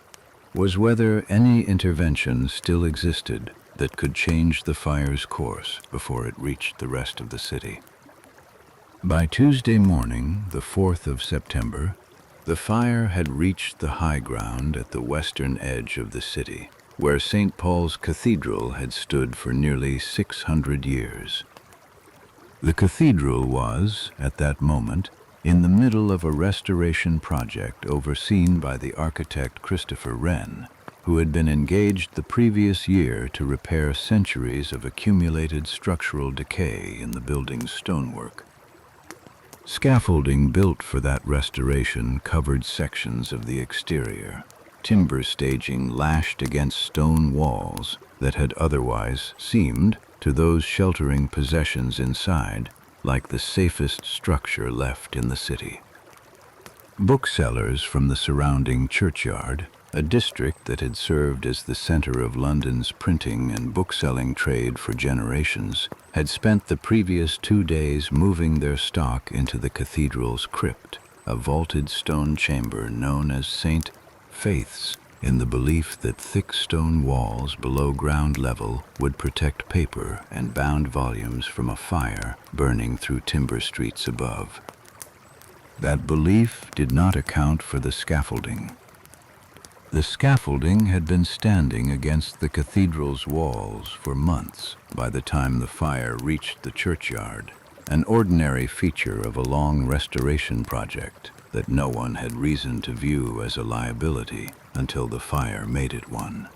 S1: was whether any intervention still existed that could change the fire's course before it reached the rest of the city. By Tuesday morning, the 4th of September, the fire had reached the high ground at the western edge of the city, where St. Paul's Cathedral had stood for nearly 600 years. The cathedral was, at that moment, in the middle of a restoration project overseen by the architect Christopher Wren, who had been engaged the previous year to repair centuries of accumulated structural decay in the building's stonework. Scaffolding built for that restoration covered sections of the exterior, timber staging lashed against stone walls that had otherwise seemed, to those sheltering possessions inside, like the safest structure left in the city. Booksellers from the surrounding churchyard, a district that had served as the center of London's printing and bookselling trade for generations, had spent the previous 2 days moving their stock into the cathedral's crypt, a vaulted stone chamber known as St. Faith's, in the belief that thick stone walls below ground level would protect paper and bound volumes from a fire burning through timber streets above. That belief did not account for the scaffolding. The scaffolding had been standing against the cathedral's walls for months by the time the fire reached the churchyard, an ordinary feature of a long restoration project that no one had reason to view as a liability until the fire made it one.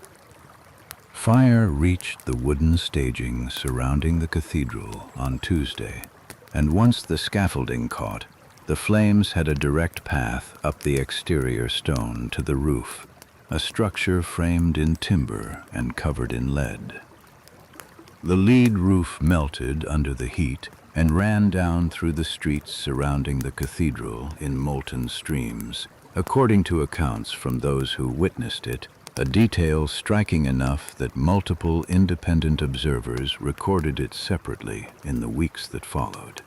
S1: Fire reached the wooden staging surrounding the cathedral on Tuesday, and once the scaffolding caught, the flames had a direct path up the exterior stone to the roof, a structure framed in timber and covered in lead. The lead roof melted under the heat, and ran down through the streets surrounding the cathedral in molten streams. According to accounts from those who witnessed it, a detail striking enough that multiple independent observers recorded it separately in the weeks that followed.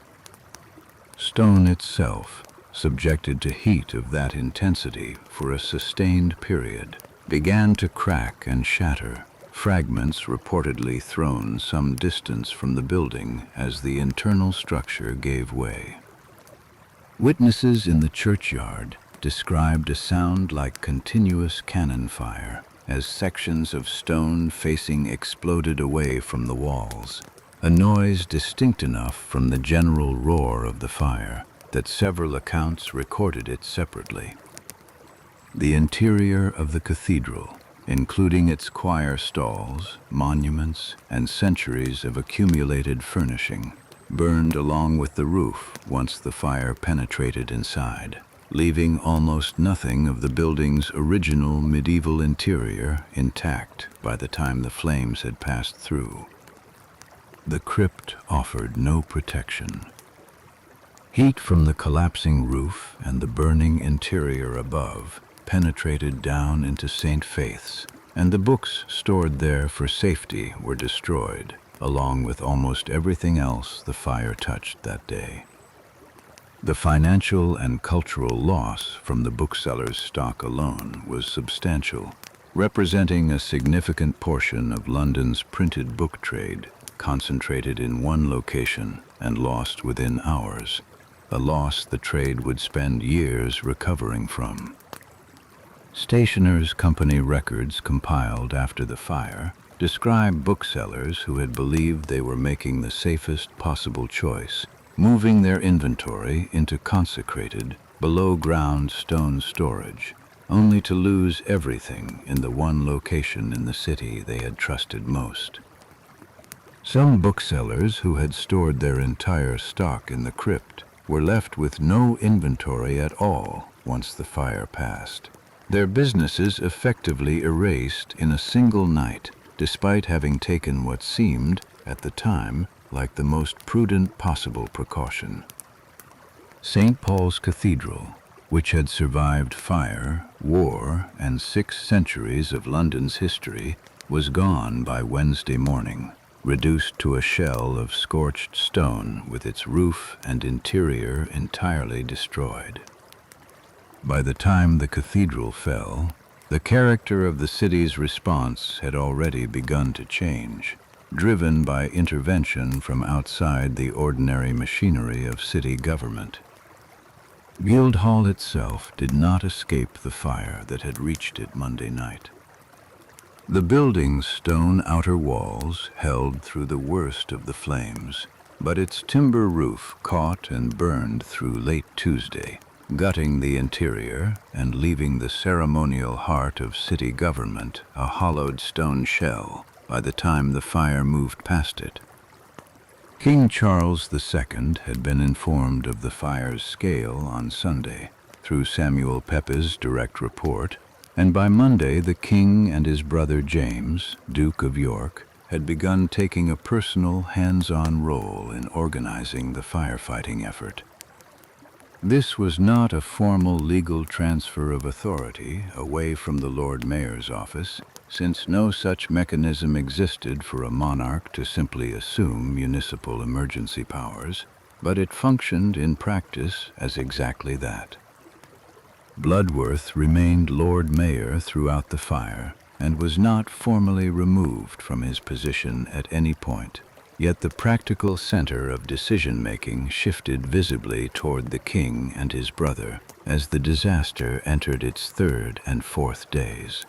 S1: Stone itself, subjected to heat of that intensity for a sustained period, began to crack and shatter, fragments reportedly thrown some distance from the building as the internal structure gave way. Witnesses in the churchyard described a sound like continuous cannon fire as sections of stone facing exploded away from the walls, a noise distinct enough from the general roar of the fire that several accounts recorded it separately. The interior of the cathedral, including its choir stalls, monuments, and centuries of accumulated furnishing, burned along with the roof once the fire penetrated inside, leaving almost nothing of the building's original medieval interior intact by the time the flames had passed through. The crypt offered no protection. Heat from the collapsing roof and the burning interior above penetrated down into St. Faith's, and the books stored there for safety were destroyed, along with almost everything else the fire touched that day. The financial and cultural loss from the bookseller's stock alone was substantial, representing a significant portion of London's printed book trade concentrated in one location and lost within hours, a loss the trade would spend years recovering from. Stationers' Company records compiled after the fire describe booksellers who had believed they were making the safest possible choice, moving their inventory into consecrated, below-ground stone storage, only to lose everything in the one location in the city they had trusted most. Some booksellers who had stored their entire stock in the crypt were left with no inventory at all once the fire passed. Their businesses effectively erased in a single night, despite having taken what seemed, at the time, like the most prudent possible precaution. St. Paul's Cathedral, which had survived fire, war, and 6 centuries of London's history, was gone by Wednesday morning, reduced to a shell of scorched stone with its roof and interior entirely destroyed. By the time the cathedral fell, the character of the city's response had already begun to change, driven by intervention from outside the ordinary machinery of city government. Guildhall itself did not escape the fire that had reached it Monday night. The building's stone outer walls held through the worst of the flames, but its timber roof caught and burned through late Tuesday, gutting the interior and leaving the ceremonial heart of city government a hollowed stone shell by the time the fire moved past it. King Charles II had been informed of the fire's scale on Sunday through Samuel Pepys' direct report, and by Monday the king and his brother James, Duke of York, had begun taking a personal, hands-on role in organizing the firefighting effort. This was not a formal legal transfer of authority away from the Lord Mayor's office, since no such mechanism existed for a monarch to simply assume municipal emergency powers, but it functioned in practice as exactly that. Bloodworth remained Lord Mayor throughout the fire and was not formally removed from his position at any point. Yet the practical center of decision-making shifted visibly toward the king and his brother as the disaster entered its 3rd and 4th days.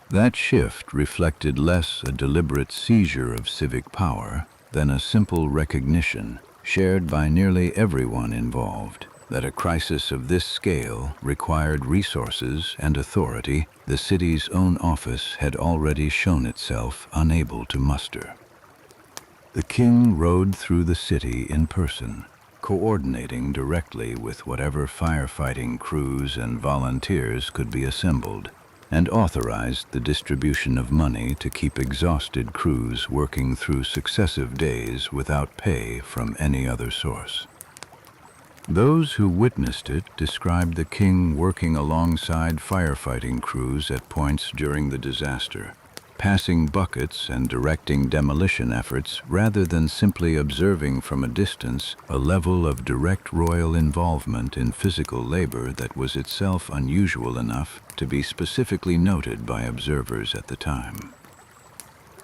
S1: That shift reflected less a deliberate seizure of civic power than a simple recognition, shared by nearly everyone involved, that a crisis of this scale required resources and authority the city's own office had already shown itself unable to muster. The king rode through the city in person, coordinating directly with whatever firefighting crews and volunteers could be assembled, and authorized the distribution of money to keep exhausted crews working through successive days without pay from any other source. Those who witnessed it described the king working alongside firefighting crews at points during the disaster, passing buckets and directing demolition efforts rather than simply observing from a distance, a level of direct royal involvement in physical labor that was itself unusual enough to be specifically noted by observers at the time.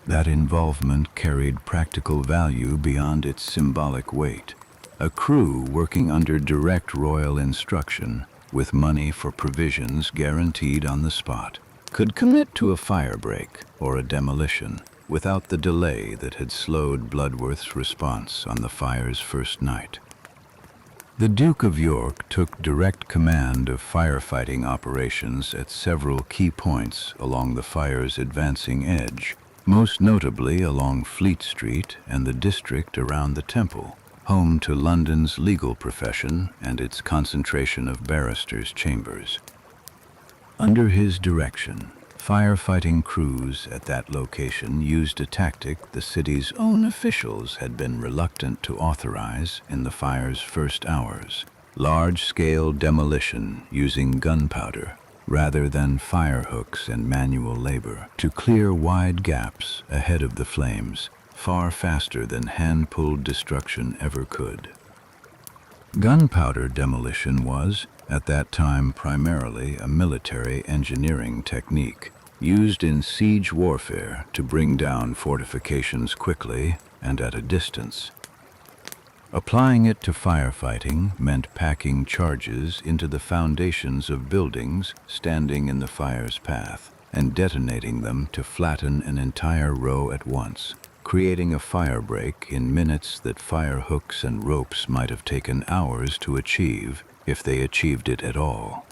S1: That involvement carried practical value beyond its symbolic weight. A crew working under direct royal instruction, with money for provisions guaranteed on the spot, could commit to a firebreak or a demolition without the delay that had slowed Bloodworth's response on the fire's first night. The Duke of York took direct command of firefighting operations at several key points along the fire's advancing edge, most notably along Fleet Street and the district around the Temple, home to London's legal profession and its concentration of barristers' chambers. Under his direction, firefighting crews at that location used a tactic the city's own officials had been reluctant to authorize in the fire's first hours: large-scale demolition using gunpowder rather than fire hooks and manual labor to clear wide gaps ahead of the flames, far faster than hand-pulled destruction ever could. Gunpowder demolition was, at that time, primarily a military engineering technique used in siege warfare to bring down fortifications quickly and at a distance. Applying it to firefighting meant packing charges into the foundations of buildings standing in the fire's path and detonating them to flatten an entire row at once, creating a firebreak in minutes that fire hooks and ropes might have taken hours to achieve, if they achieved it at all.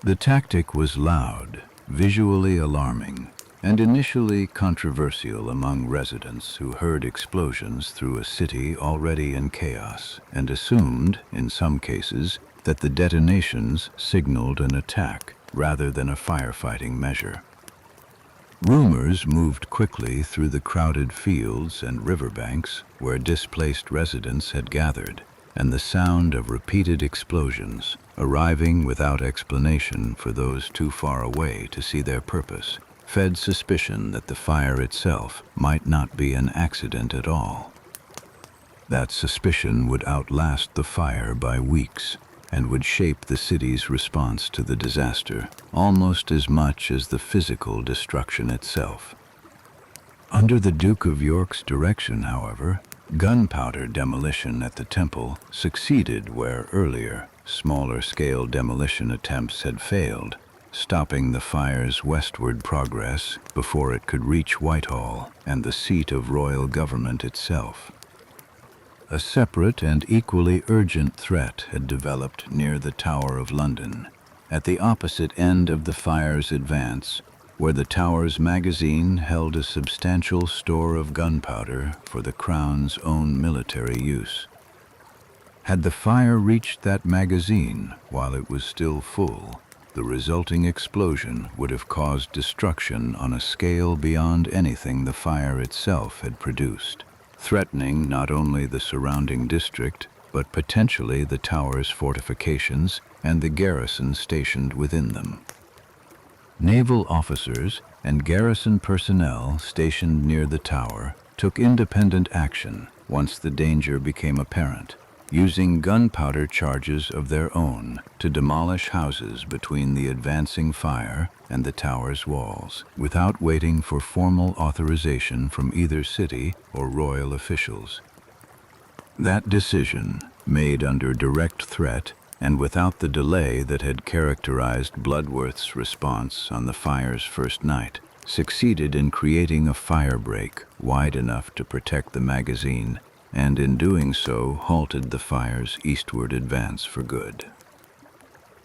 S1: The tactic was loud, visually alarming, and initially controversial among residents who heard explosions through a city already in chaos and assumed, in some cases, that the detonations signaled an attack rather than a firefighting measure. Rumors moved quickly through the crowded fields and riverbanks where displaced residents had gathered, and the sound of repeated explosions, arriving without explanation for those too far away to see their purpose, fed suspicion that the fire itself might not be an accident at all. That suspicion would outlast the fire by weeks, and would shape the city's response to the disaster almost as much as the physical destruction itself. Under the Duke of York's direction, however, gunpowder demolition at the Temple succeeded where earlier, smaller-scale demolition attempts had failed, stopping the fire's westward progress before it could reach Whitehall and the seat of royal government itself. A separate and equally urgent threat had developed near the Tower of London, at the opposite end of the fire's advance, where the tower's magazine held a substantial store of gunpowder for the Crown's own military use. Had the fire reached that magazine while it was still full, the resulting explosion would have caused destruction on a scale beyond anything the fire itself had produced, threatening not only the surrounding district, but potentially the tower's fortifications and the garrison stationed within them. Naval officers and garrison personnel stationed near the tower took independent action once the danger became apparent, using gunpowder charges of their own to demolish houses between the advancing fire and the tower's walls, without waiting for formal authorization from either city or royal officials. That decision, made under direct threat and without the delay that had characterized Bloodworth's response on the fire's first night, succeeded in creating a firebreak wide enough to protect the magazine, and in doing so halted the fire's eastward advance for good.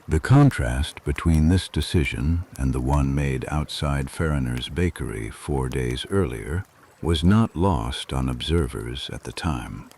S1: The contrast between this decision and the one made outside Farriner's bakery 4 days earlier was not lost on observers at the time.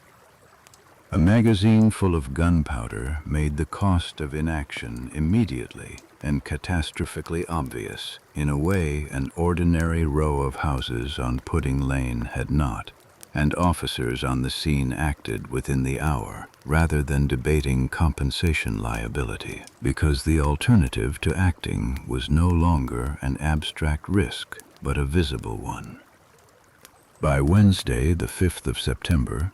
S1: A magazine full of gunpowder made the cost of inaction immediately and catastrophically obvious, in a way an ordinary row of houses on Pudding Lane had not, and officers on the scene acted within the hour, rather than debating compensation liability, because the alternative to acting was no longer an abstract risk, but a visible one. By Wednesday, the 5th of September,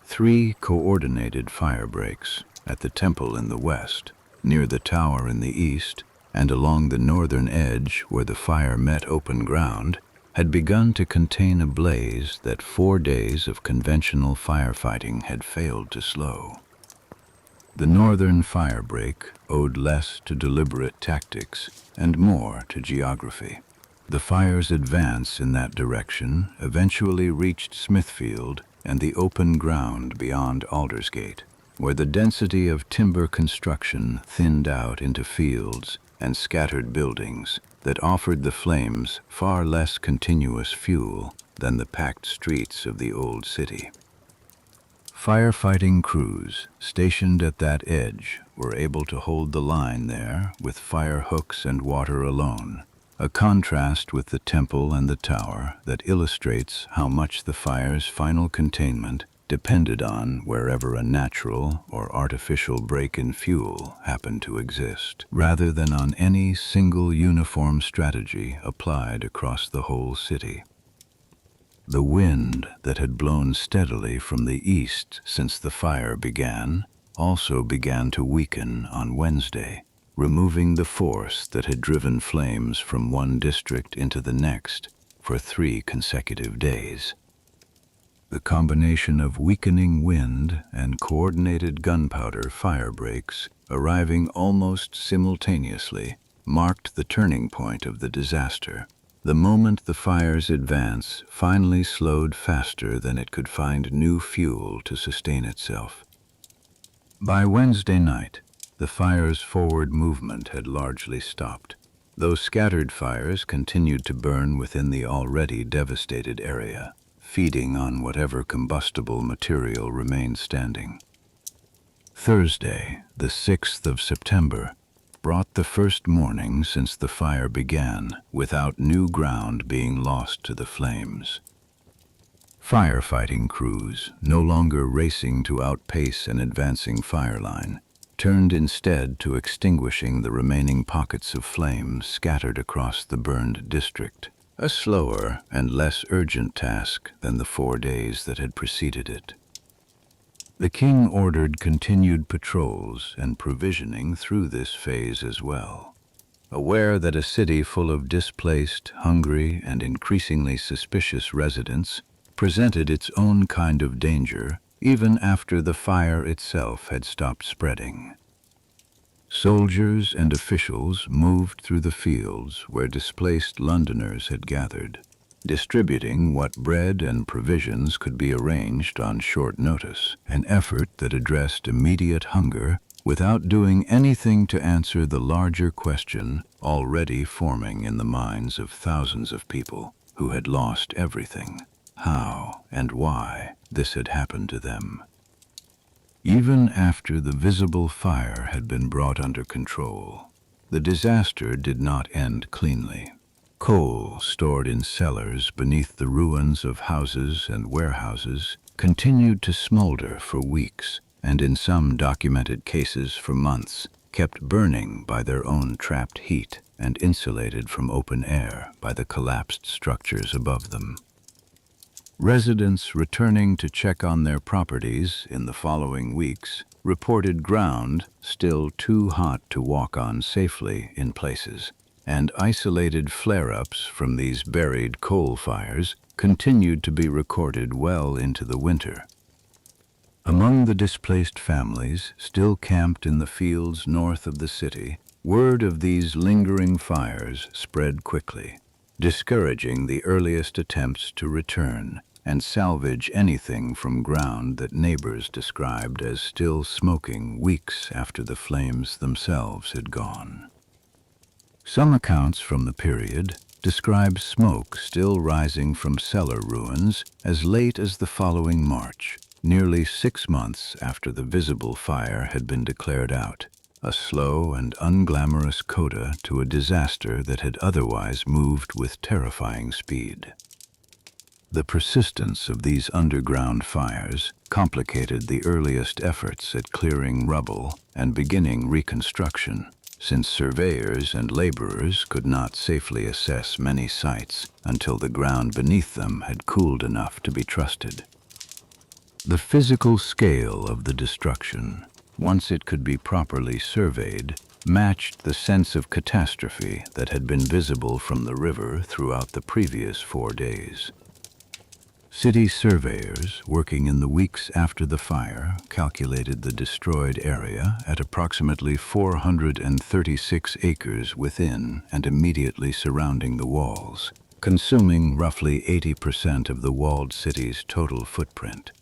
S1: 3 coordinated fire breaks at the temple in the west, near the tower in the east, and along the northern edge where the fire met open ground, had begun to contain a blaze that 4 days of conventional firefighting had failed to slow. The northern firebreak owed less to deliberate tactics and more to geography. The fire's advance in that direction eventually reached Smithfield and the open ground beyond Aldersgate, where the density of timber construction thinned out into fields and scattered buildings that offered the flames far less continuous fuel than the packed streets of the old city. Firefighting crews stationed at that edge were able to hold the line there with fire hooks and water alone, a contrast with the temple and the tower that illustrates how much the fire's final containment depended on wherever a natural or artificial break in fuel happened to exist, rather than on any single uniform strategy applied across the whole city. The wind that had blown steadily from the east since the fire began also began to weaken on Wednesday, removing the force that had driven flames from one district into the next for 3 consecutive days. The combination of weakening wind and coordinated gunpowder fire breaks, arriving almost simultaneously, marked the turning point of the disaster. The moment the fire's advance finally slowed faster than it could find new fuel to sustain itself. By Wednesday night, the fire's forward movement had largely stopped, though scattered fires continued to burn within the already devastated area, feeding on whatever combustible material remained standing. Thursday, the 6th of September, brought the first morning since the fire began without new ground being lost to the flames. Firefighting crews, no longer racing to outpace an advancing fire line, turned instead to extinguishing the remaining pockets of flames scattered across the burned district, a slower and less urgent task than the 4 days that had preceded it. The king ordered continued patrols and provisioning through this phase as well. Aware that a city full of displaced, hungry, and increasingly suspicious residents presented its own kind of danger even after the fire itself had stopped spreading. Soldiers and officials moved through the fields where displaced Londoners had gathered, distributing what bread and provisions could be arranged on short notice, an effort that addressed immediate hunger without doing anything to answer the larger question already forming in the minds of thousands of people who had lost everything: how and why this had happened to them. Even after the visible fire had been brought under control, the disaster did not end cleanly. Coal stored in cellars beneath the ruins of houses and warehouses continued to smolder for weeks, and in some documented cases for months, kept burning by their own trapped heat and insulated from open air by the collapsed structures above them. Residents returning to check on their properties in the following weeks reported ground still too hot to walk on safely in places, and isolated flare-ups from these buried coal fires continued to be recorded well into the winter. Among the displaced families still camped in the fields north of the city, word of these lingering fires spread quickly, discouraging the earliest attempts to return and salvage anything from ground that neighbors described as still smoking weeks after the flames themselves had gone. Some accounts from the period describe smoke still rising from cellar ruins as late as the following March, nearly 6 months after the visible fire had been declared out, a slow and unglamorous coda to a disaster that had otherwise moved with terrifying speed. The persistence of these underground fires complicated the earliest efforts at clearing rubble and beginning reconstruction, since surveyors and laborers could not safely assess many sites until the ground beneath them had cooled enough to be trusted. The physical scale of the destruction, once it could be properly surveyed, matched the sense of catastrophe that had been visible from the river throughout the previous 4 days. City surveyors, working in the weeks after the fire, calculated the destroyed area at approximately 436 acres within and immediately surrounding the walls, consuming roughly 80% of the walled city's total footprint.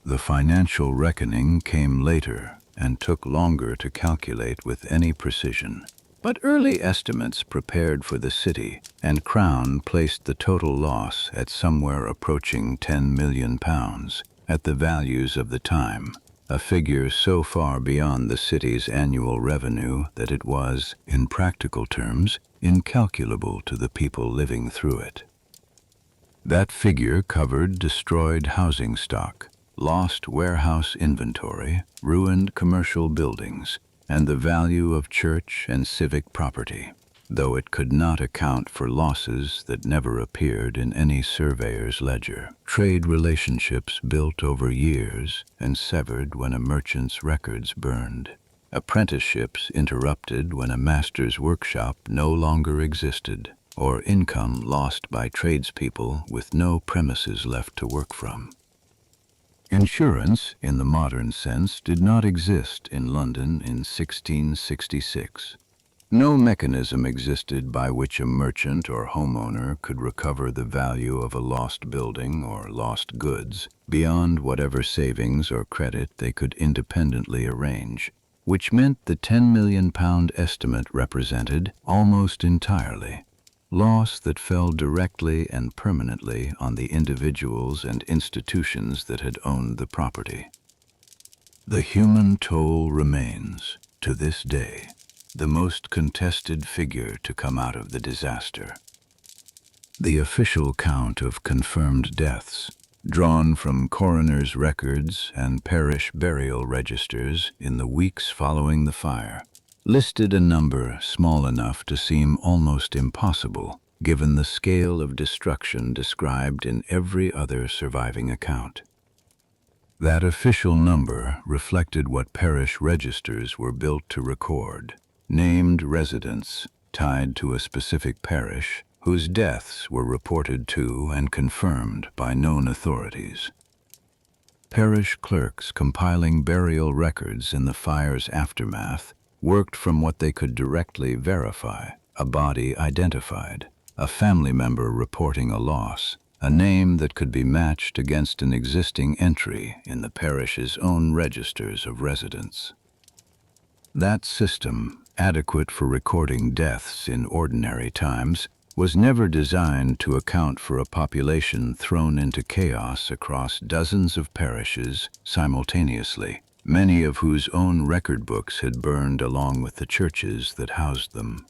S1: The financial reckoning came later and took longer to calculate with any precision. But early estimates prepared for the city, and Crown placed the total loss at somewhere approaching £10 million at the values of the time, a figure so far beyond the city's annual revenue that it was, in practical terms, incalculable to the people living through it. That figure covered destroyed housing stock, lost warehouse inventory, ruined commercial buildings, and the value of church and civic property, though it could not account for losses that never appeared in any surveyor's ledger. Trade relationships built over years and severed when a merchant's records burned. Apprenticeships interrupted when a master's workshop no longer existed, or income lost by tradespeople with no premises left to work from. Insurance, in the modern sense, did not exist in London in 1666. No mechanism existed by which a merchant or homeowner could recover the value of a lost building or lost goods beyond whatever savings or credit they could independently arrange, which meant the £10 million estimate represented, almost entirely, loss that fell directly and permanently on the individuals and institutions that had owned the property. The human toll remains, to this day, the most contested figure to come out of the disaster. The official count of confirmed deaths, drawn from coroners' records and parish burial registers in the weeks following the fire, listed a number small enough to seem almost impossible, given the scale of destruction described in every other surviving account. That official number reflected what parish registers were built to record: named residents tied to a specific parish whose deaths were reported to and confirmed by known authorities. Parish clerks compiling burial records in the fire's aftermath worked from what they could directly verify: a body identified, a family member reporting a loss, a name that could be matched against an existing entry in the parish's own registers of residence. That system, adequate for recording deaths in ordinary times, was never designed to account for a population thrown into chaos across dozens of parishes simultaneously, many of whose own record books had burned along with the churches that housed them.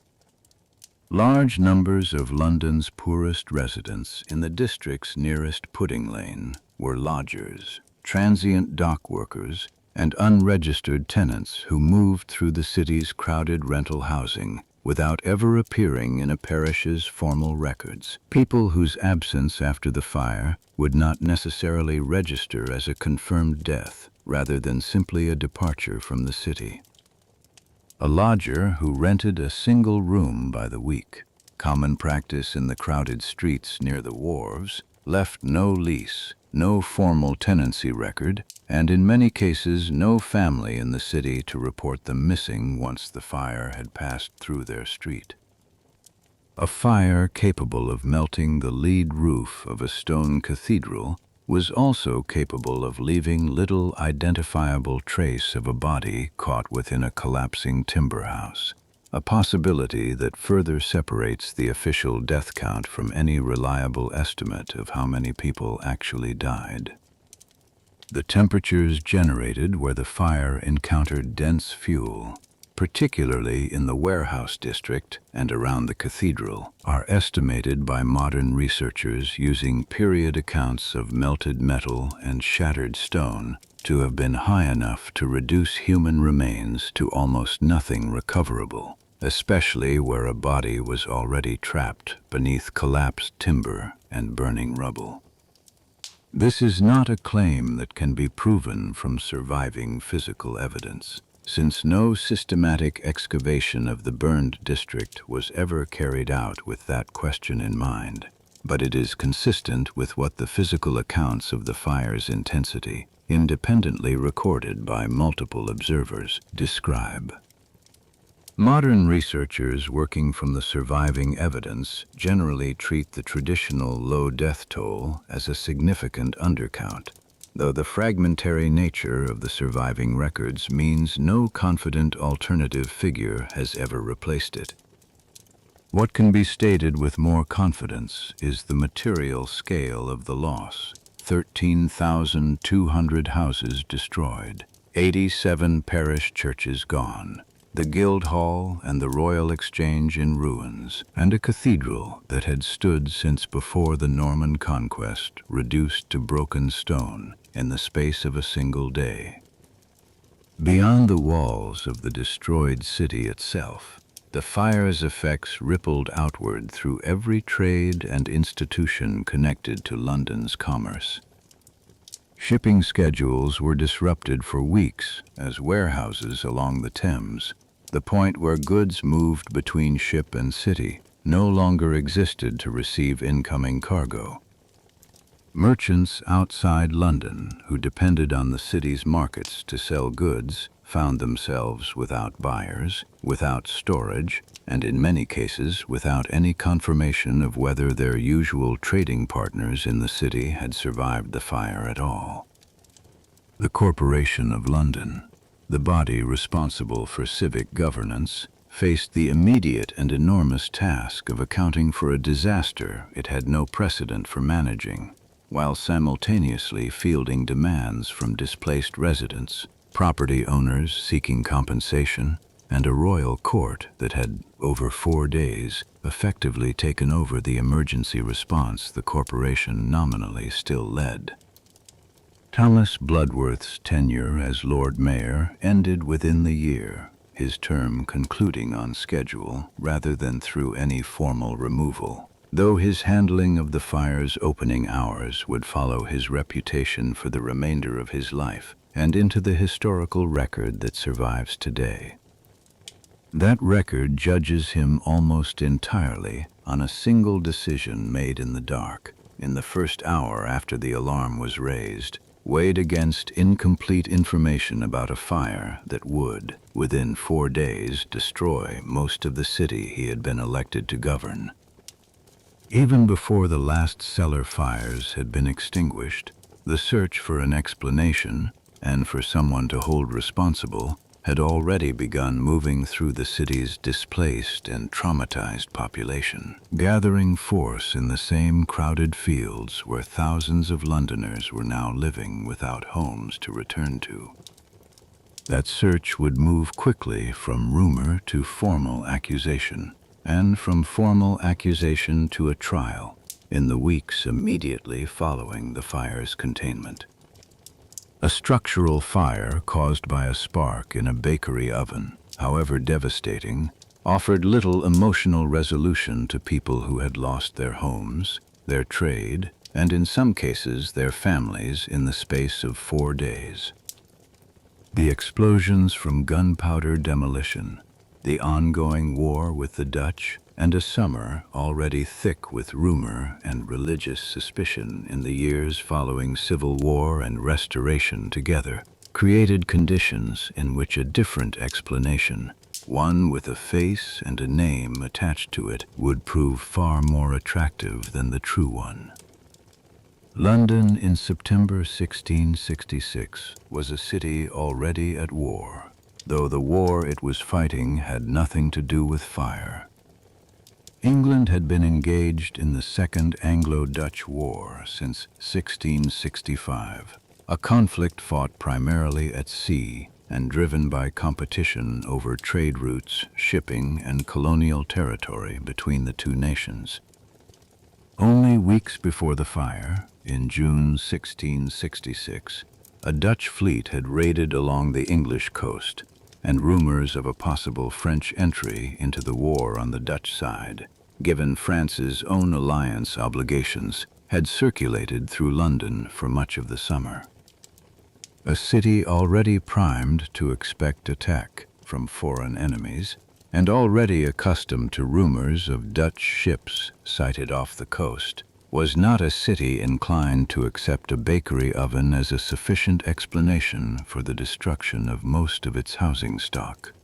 S1: Large numbers of London's poorest residents in the districts nearest Pudding Lane were lodgers, transient dock workers, and unregistered tenants who moved through the city's crowded rental housing without ever appearing in a parish's formal records. People whose absence after the fire would not necessarily register as a confirmed death, rather than simply a departure from the city. A lodger who rented a single room by the week, common practice in the crowded streets near the wharves, left no lease, no formal tenancy record, and in many cases no family in the city to report them missing once the fire had passed through their street. A fire capable of melting the lead roof of a stone cathedral was also capable of leaving little identifiable trace of a body caught within a collapsing timber house, a possibility that further separates the official death count from any reliable estimate of how many people actually died. The temperatures generated where the fire encountered dense fuel, particularly in the warehouse district and around the cathedral, are estimated by modern researchers using period accounts of melted metal and shattered stone to have been high enough to reduce human remains to almost nothing recoverable, especially where a body was already trapped beneath collapsed timber and burning rubble. This is not a claim that can be proven from surviving physical evidence, since no systematic excavation of the burned district was ever carried out with that question in mind. But it is consistent with what the physical accounts of the fire's intensity, independently recorded by multiple observers, describe. Modern researchers working from the surviving evidence generally treat the traditional low death toll as a significant undercount, though the fragmentary nature of the surviving records means no confident alternative figure has ever replaced it. What can be stated with more confidence is the material scale of the loss: 13,200 houses destroyed, 87 parish churches gone, the Guildhall and the Royal Exchange in ruins, and a cathedral that had stood since before the Norman conquest reduced to broken stone in the space of a single day. Beyond the walls of the destroyed city itself, the fire's effects rippled outward through every trade and institution connected to London's commerce. Shipping schedules were disrupted for weeks as warehouses along the Thames, the point where goods moved between ship and city, no longer existed to receive incoming cargo. Merchants outside London, who depended on the city's markets to sell goods, found themselves without buyers, without storage, and in many cases without any confirmation of whether their usual trading partners in the city had survived the fire at all. The Corporation of London, the body responsible for civic governance, faced the immediate and enormous task of accounting for a disaster it had no precedent for managing, while simultaneously fielding demands from displaced residents, property owners seeking compensation, and a royal court that had, over 4 days, effectively taken over the emergency response the corporation nominally still led. Thomas Bloodworth's tenure as Lord Mayor ended within the year, his term concluding on schedule rather than through any formal removal, though his handling of the fire's opening hours would follow his reputation for the remainder of his life and into the historical record that survives today. That record judges him almost entirely on a single decision made in the dark, in the first hour after the alarm was raised, weighed against incomplete information about a fire that would, within 4 days, destroy most of the city he had been elected to govern. Even before the last cellar fires had been extinguished, the search for an explanation, and for someone to hold responsible, had already begun moving through the city's displaced and traumatized population, gathering force in the same crowded fields where thousands of Londoners were now living without homes to return to. That search would move quickly from rumor to formal accusation, and from formal accusation to a trial in the weeks immediately following the fire's containment. A structural fire caused by a spark in a bakery oven, however devastating, offered little emotional resolution to people who had lost their homes, their trade, and in some cases their families in the space of 4 days. The explosions from gunpowder demolition, the ongoing war with the Dutch, and a summer already thick with rumor and religious suspicion in the years following Civil War and Restoration together, created conditions in which a different explanation, one with a face and a name attached to it, would prove far more attractive than the true one. London in September 1666 was a city already at war, though the war it was fighting had nothing to do with fire. England had been engaged in the Second Anglo-Dutch War since 1665, a conflict fought primarily at sea and driven by competition over trade routes, shipping, and colonial territory between the two nations. Only weeks before the fire, in June 1666, a Dutch fleet had raided along the English coast, and rumors of a possible French entry into the war on the Dutch side, given France's own alliance obligations, had circulated through London for much of the summer. A city already primed to expect attack from foreign enemies, and already accustomed to rumors of Dutch ships sighted off the coast, was not a city inclined to accept a bakery oven as a sufficient explanation for the destruction of most of its housing stock.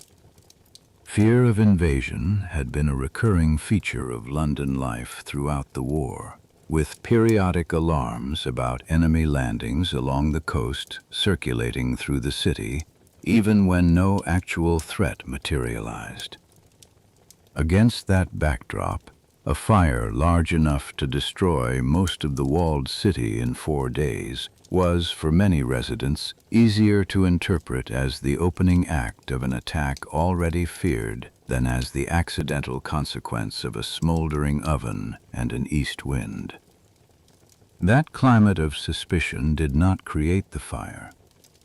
S1: Fear of invasion had been a recurring feature of London life throughout the war, with periodic alarms about enemy landings along the coast circulating through the city, even when no actual threat materialized. Against that backdrop, a fire large enough to destroy most of the walled city in 4 days was, for many residents, easier to interpret as the opening act of an attack already feared than as the accidental consequence of a smoldering oven and an east wind. That climate of suspicion did not create the fire.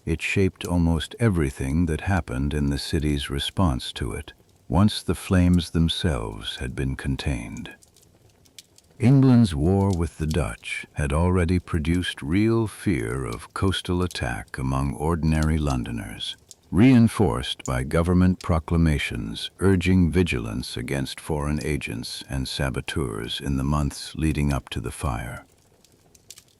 S1: It shaped almost everything that happened in the city's response to it, once the flames themselves had been contained. England's war with the Dutch had already produced real fear of coastal attack among ordinary Londoners, reinforced by government proclamations urging vigilance against foreign agents and saboteurs in the months leading up to the fire.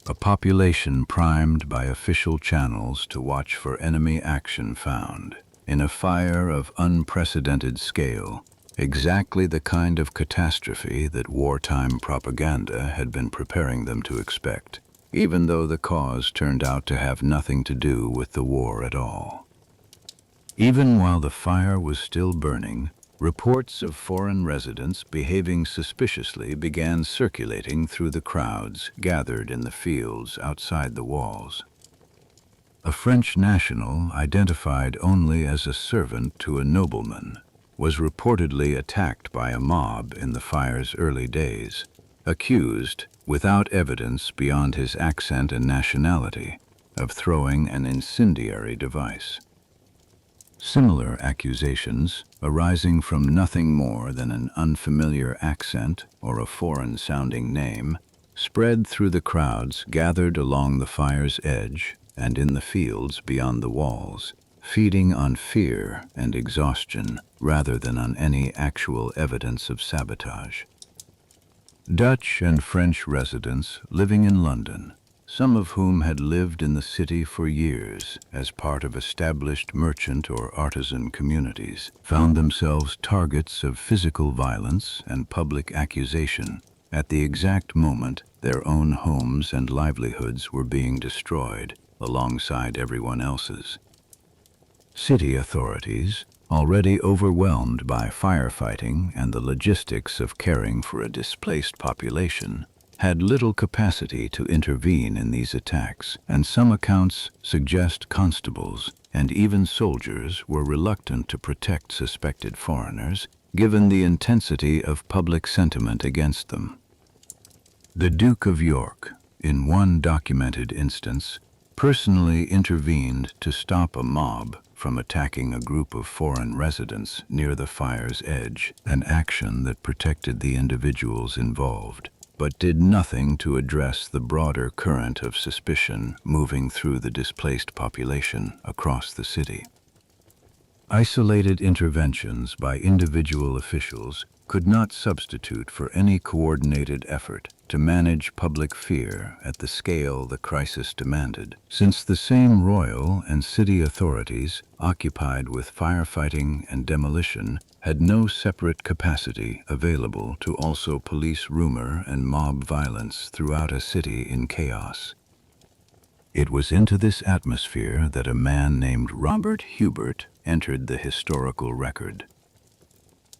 S1: A population primed by official channels to watch for enemy action found, in a fire of unprecedented scale, exactly the kind of catastrophe that wartime propaganda had been preparing them to expect, even though the cause turned out to have nothing to do with the war at all. Even while the fire was still burning, reports of foreign residents behaving suspiciously began circulating through the crowds gathered in the fields outside the walls. A French national, identified only as a servant to a nobleman, was reportedly attacked by a mob in the fire's early days, accused, without evidence beyond his accent and nationality, of throwing an incendiary device. Similar accusations, arising from nothing more than an unfamiliar accent or a foreign-sounding name, spread through the crowds gathered along the fire's edge and in the fields beyond the walls, feeding on fear and exhaustion rather than on any actual evidence of sabotage. Dutch and French residents living in London, some of whom had lived in the city for years as part of established merchant or artisan communities, found themselves targets of physical violence and public accusation at the exact moment their own homes and livelihoods were being destroyed alongside everyone else's. City authorities, already overwhelmed by firefighting and the logistics of caring for a displaced population, had little capacity to intervene in these attacks, and some accounts suggest constables and even soldiers were reluctant to protect suspected foreigners, given the intensity of public sentiment against them. The Duke of York, in one documented instance, personally intervened to stop a mob from attacking a group of foreign residents near the fire's edge, an action that protected the individuals involved, but did nothing to address the broader current of suspicion moving through the displaced population across the city. Isolated interventions by individual officials could not substitute for any coordinated effort to manage public fear at the scale the crisis demanded, since the same royal and city authorities, occupied with firefighting and demolition, had no separate capacity available to also police rumor and mob violence throughout a city in chaos. It was into this atmosphere that a man named Robert Hubert entered the historical record.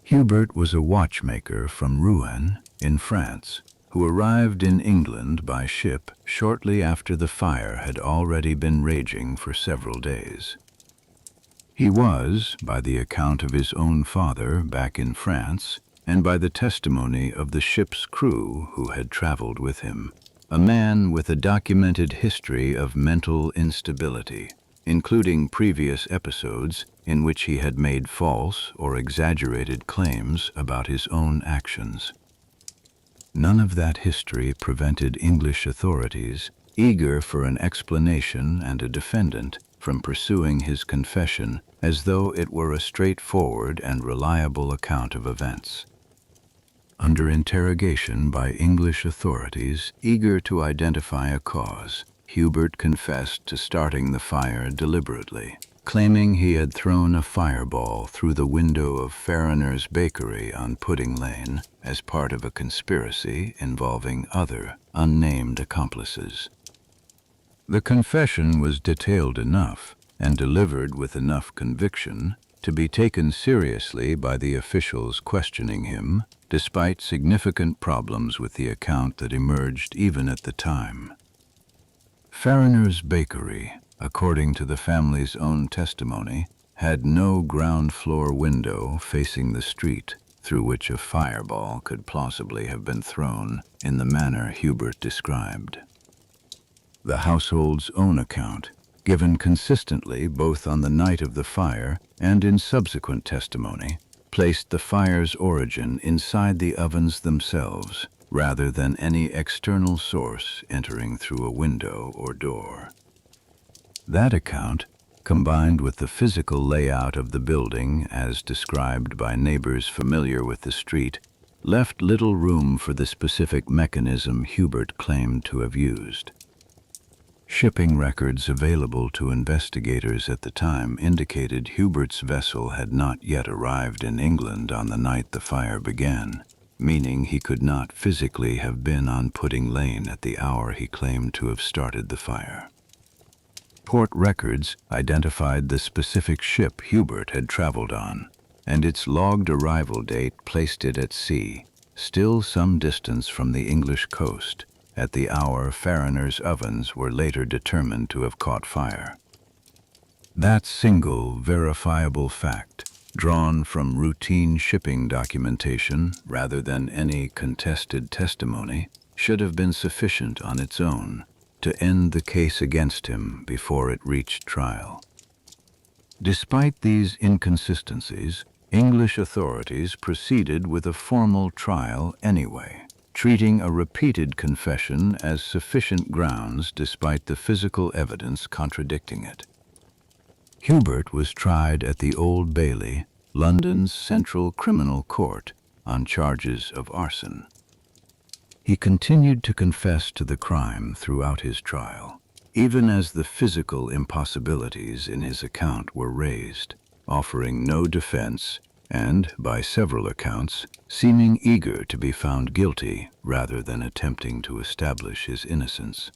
S1: Hubert was a watchmaker from Rouen, in France, who arrived in England by ship shortly after the fire had already been raging for several days. He was, by the account of his own father back in France, and by the testimony of the ship's crew who had traveled with him, a man with a documented history of mental instability, including previous episodes in which he had made false or exaggerated claims about his own actions. None of that history prevented English authorities, eager for an explanation and a defendant, from pursuing his confession as though it were a straightforward and reliable account of events. Under interrogation by English authorities eager to identify a cause, Hubert confessed to starting the fire deliberately, claiming he had thrown a fireball through the window of Farriner's bakery on Pudding Lane as part of a conspiracy involving other, unnamed accomplices. The confession was detailed enough and delivered with enough conviction to be taken seriously by the officials questioning him, despite significant problems with the account that emerged even at the time. Farriner's bakery, according to the family's own testimony, had no ground floor window facing the street through which a fireball could plausibly have been thrown in the manner Hubert described. The household's own account, given consistently both on the night of the fire and in subsequent testimony, placed the fire's origin inside the ovens themselves, rather than any external source entering through a window or door. That account, combined with the physical layout of the building as described by neighbors familiar with the street, left little room for the specific mechanism Hubert claimed to have used. Shipping records available to investigators at the time indicated Hubert's vessel had not yet arrived in England on the night the fire began, meaning he could not physically have been on Pudding Lane at the hour he claimed to have started the fire. Port records identified the specific ship Hubert had traveled on, and its logged arrival date placed it at sea, still some distance from the English coast, at the hour Farriner's ovens were later determined to have caught fire. That single verifiable fact, drawn from routine shipping documentation rather than any contested testimony, should have been sufficient on its own to end the case against him before it reached trial. Despite these inconsistencies, English authorities proceeded with a formal trial anyway, treating a repeated confession as sufficient grounds despite the physical evidence contradicting it. Hubert was tried at the Old Bailey, London's Central Criminal Court, on charges of arson. He continued to confess to the crime throughout his trial, even as the physical impossibilities in his account were raised, offering no defense and, by several accounts, seeming eager to be found guilty rather than attempting to establish his innocence.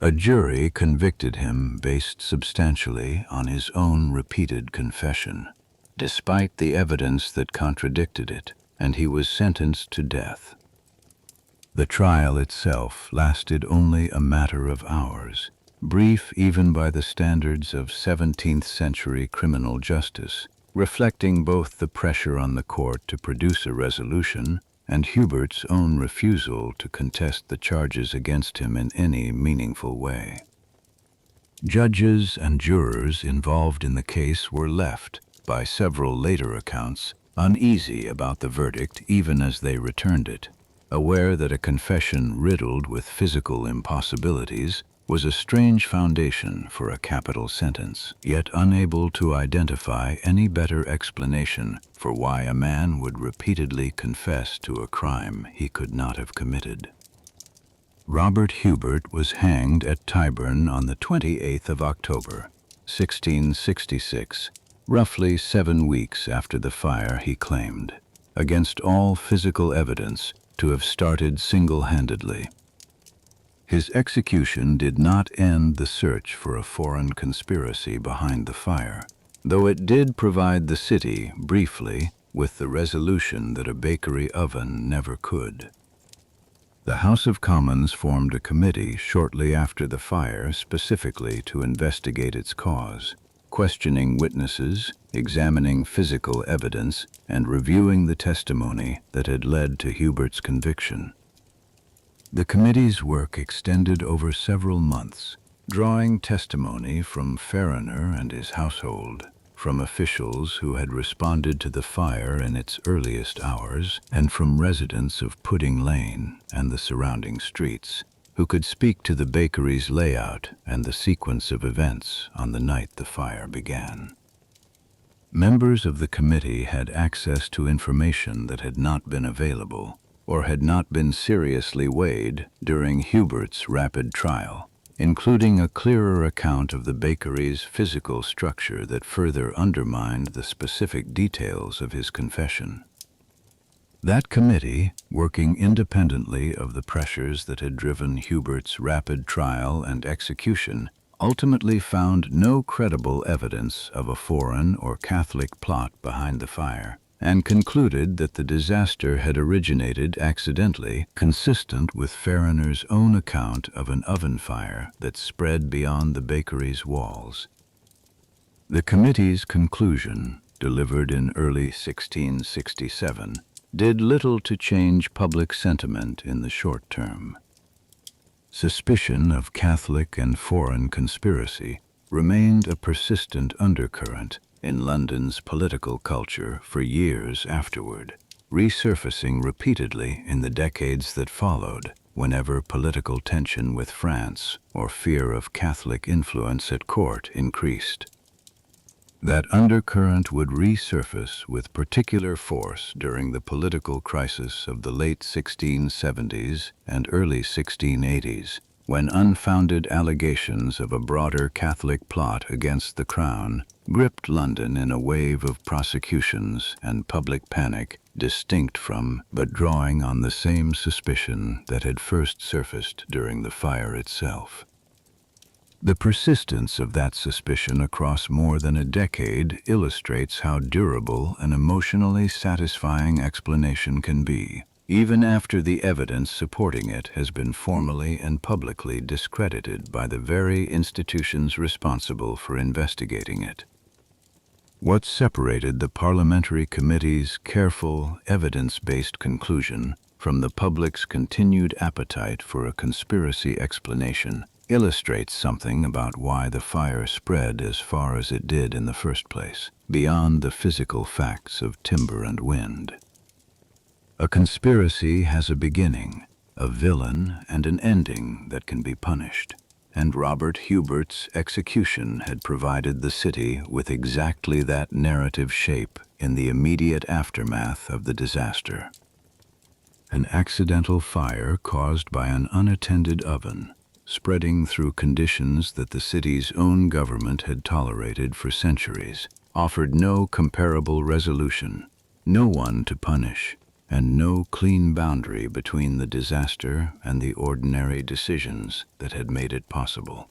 S1: A jury convicted him based substantially on his own repeated confession, despite the evidence that contradicted it, and he was sentenced to death. The trial itself lasted only a matter of hours, brief even by the standards of 17th-century criminal justice, reflecting both the pressure on the court to produce a resolution and Hubert's own refusal to contest the charges against him in any meaningful way. Judges and jurors involved in the case were left, by several later accounts, uneasy about the verdict even as they returned it, aware that a confession riddled with physical impossibilities was a strange foundation for a capital sentence, yet unable to identify any better explanation for why a man would repeatedly confess to a crime he could not have committed. Robert Hubert was hanged at Tyburn on the 28th of October, 1666, roughly 7 weeks after the fire he claimed, against all physical evidence, to have started single-handedly. His execution did not end the search for a foreign conspiracy behind the fire, though it did provide the city, briefly, with the resolution that a bakery oven never could. The House of Commons formed a committee shortly after the fire specifically to investigate its cause, questioning witnesses, examining physical evidence, and reviewing the testimony that had led to Hubert's conviction. The committee's work extended over several months, drawing testimony from Fariner and his household, from officials who had responded to the fire in its earliest hours, and from residents of Pudding Lane and the surrounding streets, who could speak to the bakery's layout and the sequence of events on the night the fire began. Members of the committee had access to information that had not been available or had not been seriously weighed during Hubert's rapid trial, including a clearer account of the bakery's physical structure that further undermined the specific details of his confession. That committee, working independently of the pressures that had driven Hubert's rapid trial and execution, ultimately found no credible evidence of a foreign or Catholic plot behind the fire, and concluded that the disaster had originated accidentally, consistent with Fariner's own account of an oven fire that spread beyond the bakery's walls. The committee's conclusion, delivered in early 1667, did little to change public sentiment in the short term. Suspicion of Catholic and foreign conspiracy remained a persistent undercurrent in London's political culture for years afterward, resurfacing repeatedly in the decades that followed whenever political tension with France or fear of Catholic influence at court increased. That undercurrent would resurface with particular force during the political crisis of the late 1670s and early 1680s, when unfounded allegations of a broader Catholic plot against the Crown gripped London in a wave of prosecutions and public panic distinct from, but drawing on the same suspicion that had first surfaced during the fire itself. The persistence of that suspicion across more than a decade illustrates how durable an emotionally satisfying explanation can be, even after the evidence supporting it has been formally and publicly discredited by the very institutions responsible for investigating it. What separated the parliamentary committee's careful, evidence-based conclusion from the public's continued appetite for a conspiracy explanation illustrates something about why the fire spread as far as it did in the first place, beyond the physical facts of timber and wind. A conspiracy has a beginning, a villain, and an ending that can be punished, and Robert Hubert's execution had provided the city with exactly that narrative shape in the immediate aftermath of the disaster. An accidental fire caused by an unattended oven, spreading through conditions that the city's own government had tolerated for centuries, offered no comparable resolution, no one to punish, and no clean boundary between the disaster and the ordinary decisions that had made it possible.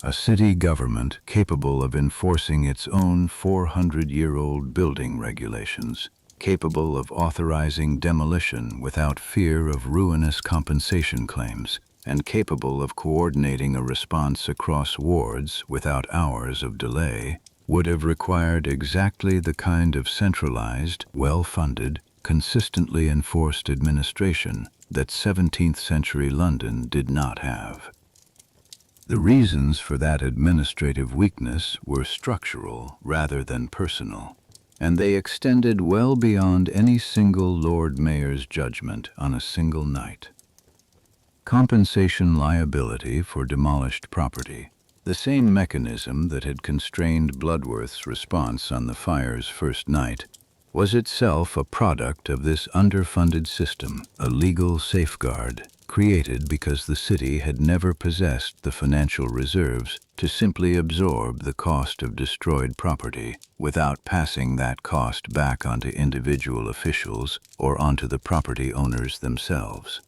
S1: A city government capable of enforcing its own 400-year-old building regulations, capable of authorizing demolition without fear of ruinous compensation claims, and capable of coordinating a response across wards without hours of delay, would have required exactly the kind of centralized, well-funded, consistently enforced administration that 17th-century London did not have. The reasons for that administrative weakness were structural rather than personal, and they extended well beyond any single Lord Mayor's judgment on a single night. Compensation liability for demolished property, the same mechanism that had constrained Bloodworth's response on the fire's first night, was itself a product of this underfunded system, a legal safeguard created because the city had never possessed the financial reserves to simply absorb the cost of destroyed property without passing that cost back onto individual officials or onto the property owners themselves.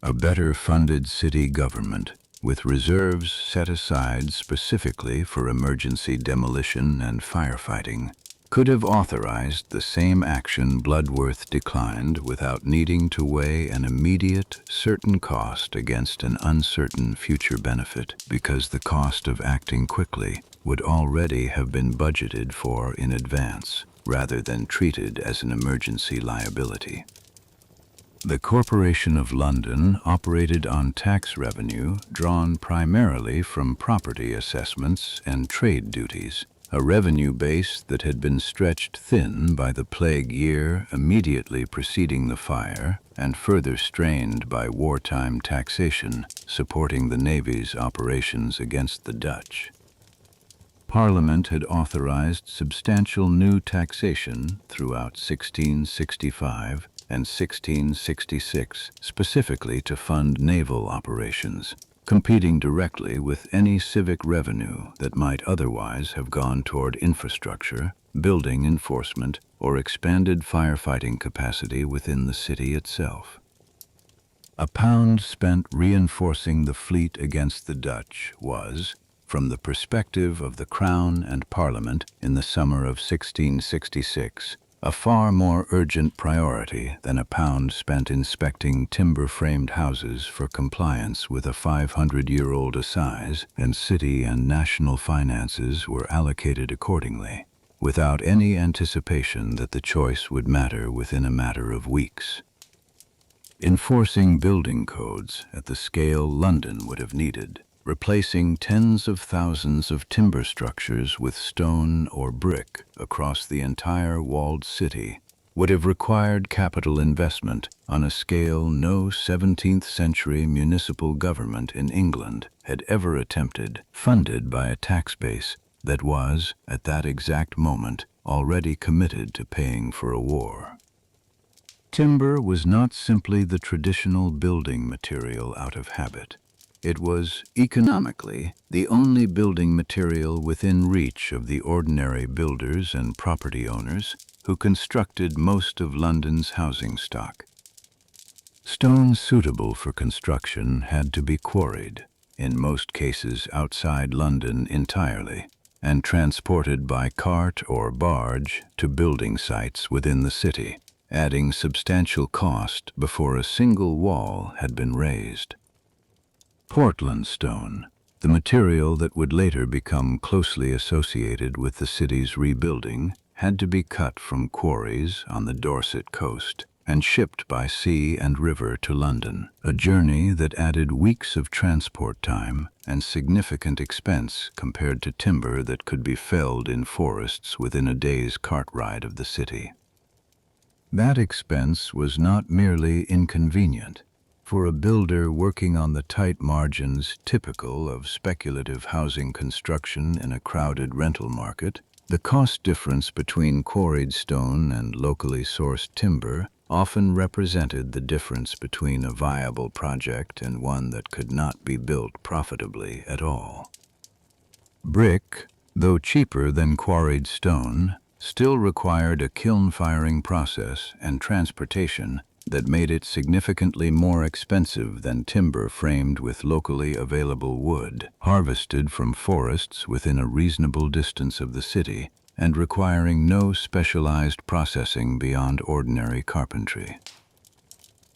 S1: A better funded city government, with reserves set aside specifically for emergency demolition and firefighting, could have authorized the same action Bloodworth declined without needing to weigh an immediate, certain cost against an uncertain future benefit, because the cost of acting quickly would already have been budgeted for in advance, rather than treated as an emergency liability. The Corporation of London operated on tax revenue drawn primarily from property assessments and trade duties, a revenue base that had been stretched thin by the plague year immediately preceding the fire and further strained by wartime taxation supporting the Navy's operations against the Dutch. Parliament had authorized substantial new taxation throughout 1665 and 1666, specifically to fund naval operations, competing directly with any civic revenue that might otherwise have gone toward infrastructure, building enforcement, or expanded firefighting capacity within the city itself. A pound spent reinforcing the fleet against the Dutch was, from the perspective of the Crown and Parliament in the summer of 1666, a far more urgent priority than a pound spent inspecting timber-framed houses for compliance with a 500-year-old assize, and city and national finances were allocated accordingly, without any anticipation that the choice would matter within a matter of weeks. Enforcing building codes at the scale London would have needed, replacing tens of thousands of timber structures with stone or brick across the entire walled city, would have required capital investment on a scale no 17th-century municipal government in England had ever attempted, funded by a tax base that was, at that exact moment, already committed to paying for a war. Timber was not simply the traditional building material out of habit. It was, economically, the only building material within reach of the ordinary builders and property owners who constructed most of London's housing stock. Stone suitable for construction had to be quarried, in most cases outside London entirely, and transported by cart or barge to building sites within the city, adding substantial cost before a single wall had been raised. Portland stone, the material that would later become closely associated with the city's rebuilding, had to be cut from quarries on the Dorset coast and shipped by sea and river to London, a journey that added weeks of transport time and significant expense compared to timber that could be felled in forests within a day's cart ride of the city. That expense was not merely inconvenient. For a builder working on the tight margins typical of speculative housing construction in a crowded rental market, the cost difference between quarried stone and locally sourced timber often represented the difference between a viable project and one that could not be built profitably at all. Brick, though cheaper than quarried stone, still required a kiln firing process and transportation that made it significantly more expensive than timber framed with locally available wood, harvested from forests within a reasonable distance of the city, and requiring no specialized processing beyond ordinary carpentry.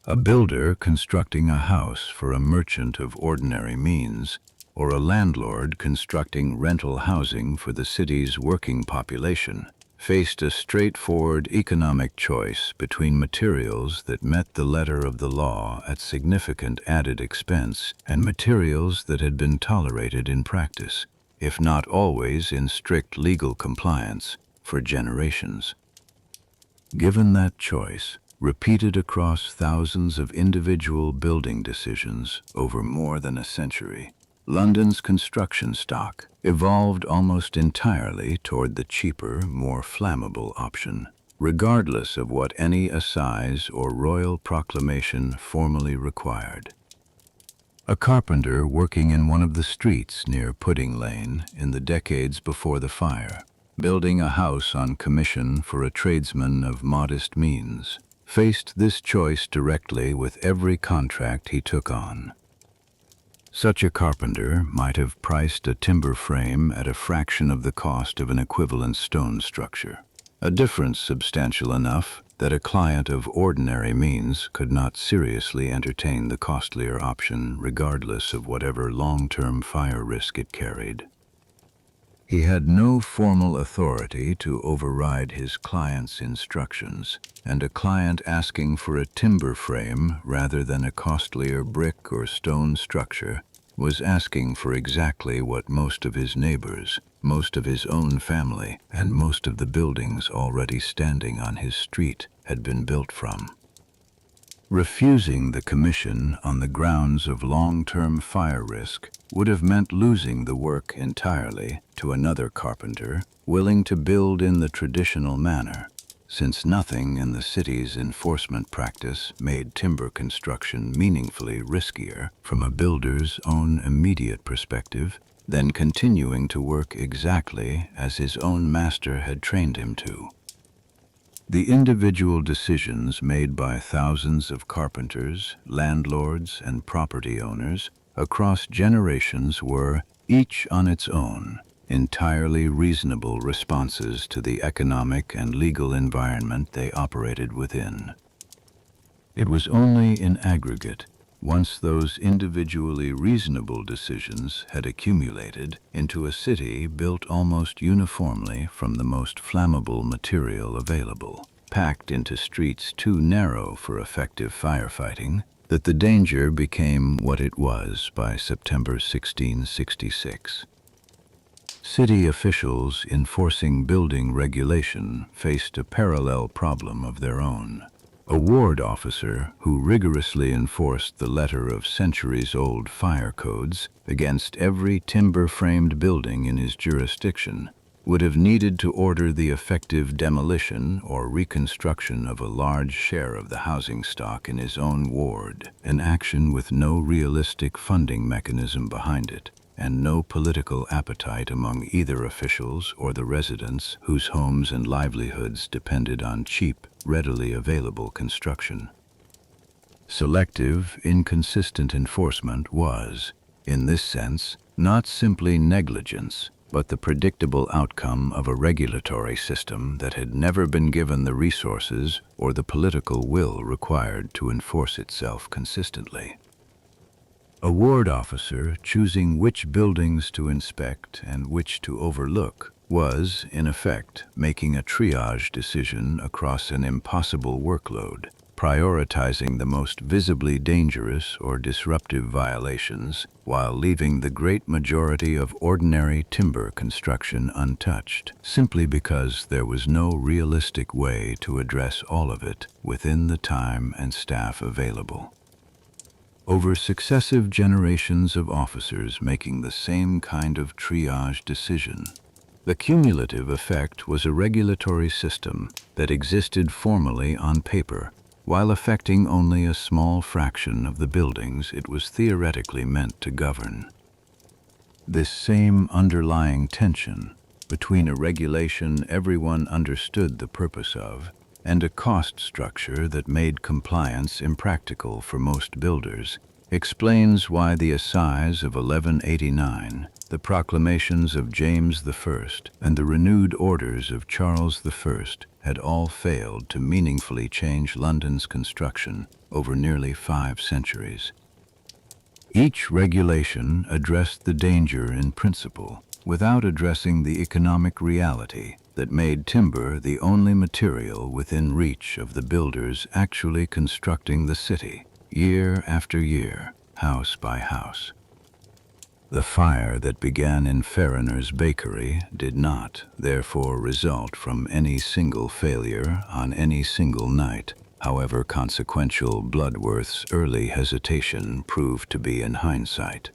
S1: A builder constructing a house for a merchant of ordinary means, or a landlord constructing rental housing for the city's working population, faced a straightforward economic choice between materials that met the letter of the law at significant added expense and materials that had been tolerated in practice, if not always in strict legal compliance, for generations. Given that choice, repeated across thousands of individual building decisions over more than a century, London's construction stock evolved almost entirely toward the cheaper, more flammable option, regardless of what any assize or royal proclamation formally required. A carpenter working in one of the streets near Pudding Lane in the decades before the fire, building a house on commission for a tradesman of modest means, faced this choice directly with every contract he took on. Such a carpenter might have priced a timber frame at a fraction of the cost of an equivalent stone structure. a difference substantial enough that a client of ordinary means could not seriously entertain the costlier option regardless of whatever long-term fire risk it carried. He had no formal authority to override his client's instructions, and a client asking for a timber frame rather than a costlier brick or stone structure was asking for exactly what most of his neighbors, most of his own family, and most of the buildings already standing on his street had been built from. Refusing the commission on the grounds of long-term fire risk would have meant losing the work entirely to another carpenter willing to build in the traditional manner, since nothing in the city's enforcement practice made timber construction meaningfully riskier from a builder's own immediate perspective than continuing to work exactly as his own master had trained him to. The individual decisions made by thousands of carpenters, landlords, and property owners across generations were, each on its own, entirely reasonable responses to the economic and legal environment they operated within. It was only in aggregate, once those individually reasonable decisions had accumulated into a city built almost uniformly from the most flammable material available, packed into streets too narrow for effective firefighting, that the danger became what it was by September 1666. City officials enforcing building regulation faced a parallel problem of their own. A ward officer who rigorously enforced the letter of centuries-old fire codes against every timber-framed building in his jurisdiction would have needed to order the effective demolition or reconstruction of a large share of the housing stock in his own ward, an action with no realistic funding mechanism behind it, and no political appetite among either officials or the residents whose homes and livelihoods depended on cheap, readily available construction. Selective, inconsistent enforcement was, in this sense, not simply negligence, but the predictable outcome of a regulatory system that had never been given the resources or the political will required to enforce itself consistently. A ward officer choosing which buildings to inspect and which to overlook was, in effect, making a triage decision across an impossible workload, prioritizing the most visibly dangerous or disruptive violations while leaving the great majority of ordinary timber construction untouched, simply because there was no realistic way to address all of it within the time and staff available. Over successive generations of officers making the same kind of triage decision, the cumulative effect was a regulatory system that existed formally on paper, while affecting only a small fraction of the buildings it was theoretically meant to govern. This same underlying tension between a regulation everyone understood the purpose of and a cost structure that made compliance impractical for most builders explains why the Assize of 1189, the proclamations of James I, and the renewed orders of Charles I had all failed to meaningfully change London's construction over nearly 5 centuries. Each regulation addressed the danger in principle, without addressing the economic reality that made timber the only material within reach of the builders actually constructing the city, year after year, house by house. The fire that began in Farriner's bakery did not, therefore, result from any single failure on any single night, however consequential Bloodworth's early hesitation proved to be in hindsight.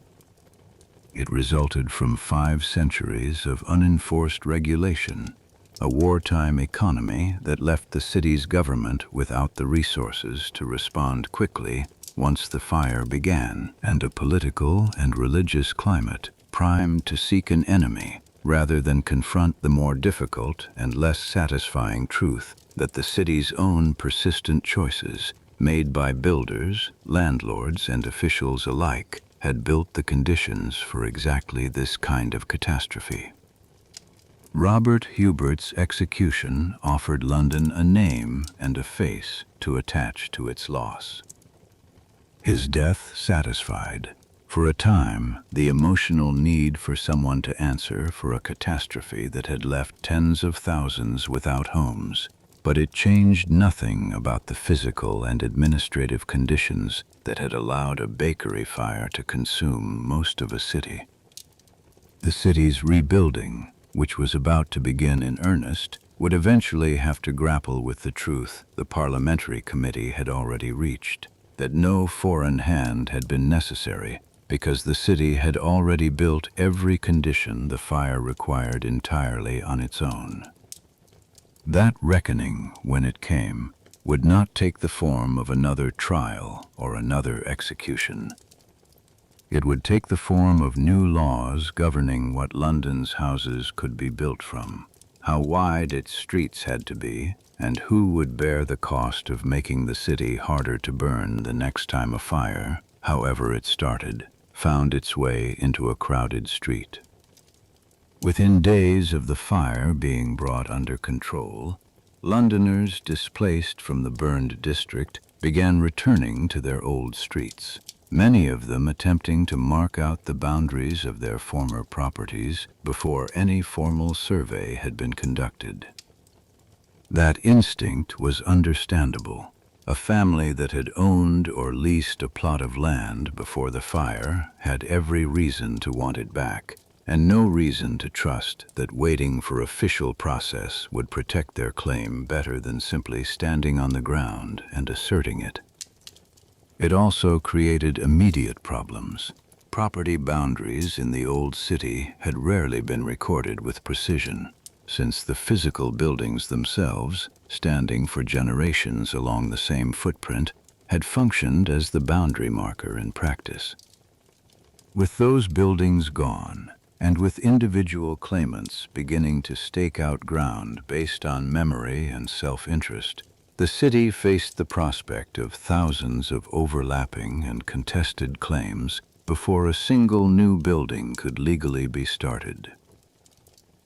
S1: It resulted from 5 centuries of unenforced regulation, a wartime economy that left the city's government without the resources to respond quickly once the fire began, and a political and religious climate primed to seek an enemy rather than confront the more difficult and less satisfying truth that the city's own persistent choices, made by builders, landlords, and officials alike, had built the conditions for exactly this kind of catastrophe. Robert Hubert's execution offered London a name and a face to attach to its loss. His death satisfied, for a time, the emotional need for someone to answer for a catastrophe that had left tens of thousands without homes, but it changed nothing about the physical and administrative conditions that had allowed a bakery fire to consume most of a city. The city's rebuilding, which was about to begin in earnest, would eventually have to grapple with the truth the parliamentary committee had already reached, that no foreign hand had been necessary because the city had already built every condition the fire required entirely on its own. That reckoning, when it came, would not take the form of another trial or another execution. It would take the form of new laws governing what London's houses could be built from, how wide its streets had to be, and who would bear the cost of making the city harder to burn the next time a fire, however it started, found its way into a crowded street. Within days of the fire being brought under control, Londoners displaced from the burned district began returning to their old streets, many of them attempting to mark out the boundaries of their former properties before any formal survey had been conducted. That instinct was understandable. A family that had owned or leased a plot of land before the fire had every reason to want it back, and no reason to trust that waiting for official process would protect their claim better than simply standing on the ground and asserting it. It also created immediate problems. Property boundaries in the old city had rarely been recorded with precision, since the physical buildings themselves, standing for generations along the same footprint, had functioned as the boundary marker in practice. With those buildings gone, and with individual claimants beginning to stake out ground based on memory and self-interest, the city faced the prospect of thousands of overlapping and contested claims before a single new building could legally be started.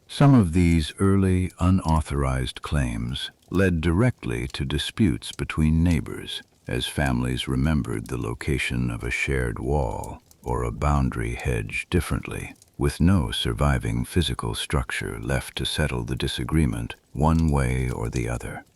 S1: Some of these early, unauthorized claims led directly to disputes between neighbors, as families remembered the location of a shared wall or a boundary hedge differently, with no surviving physical structure left to settle the disagreement one way or the other.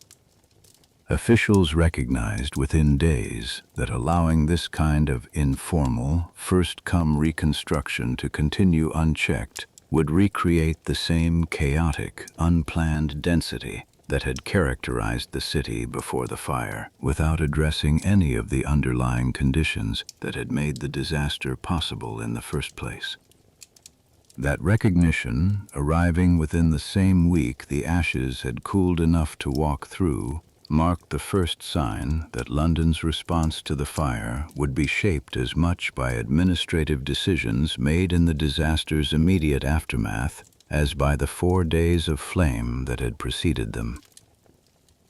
S1: Officials recognized within days that allowing this kind of informal, first-come reconstruction to continue unchecked would recreate the same chaotic, unplanned density that had characterized the city before the fire, without addressing any of the underlying conditions that had made the disaster possible in the first place. That recognition, arriving within the same week the ashes had cooled enough to walk through, marked the first sign that London's response to the fire would be shaped as much by administrative decisions made in the disaster's immediate aftermath as by the 4 days of flame that had preceded them.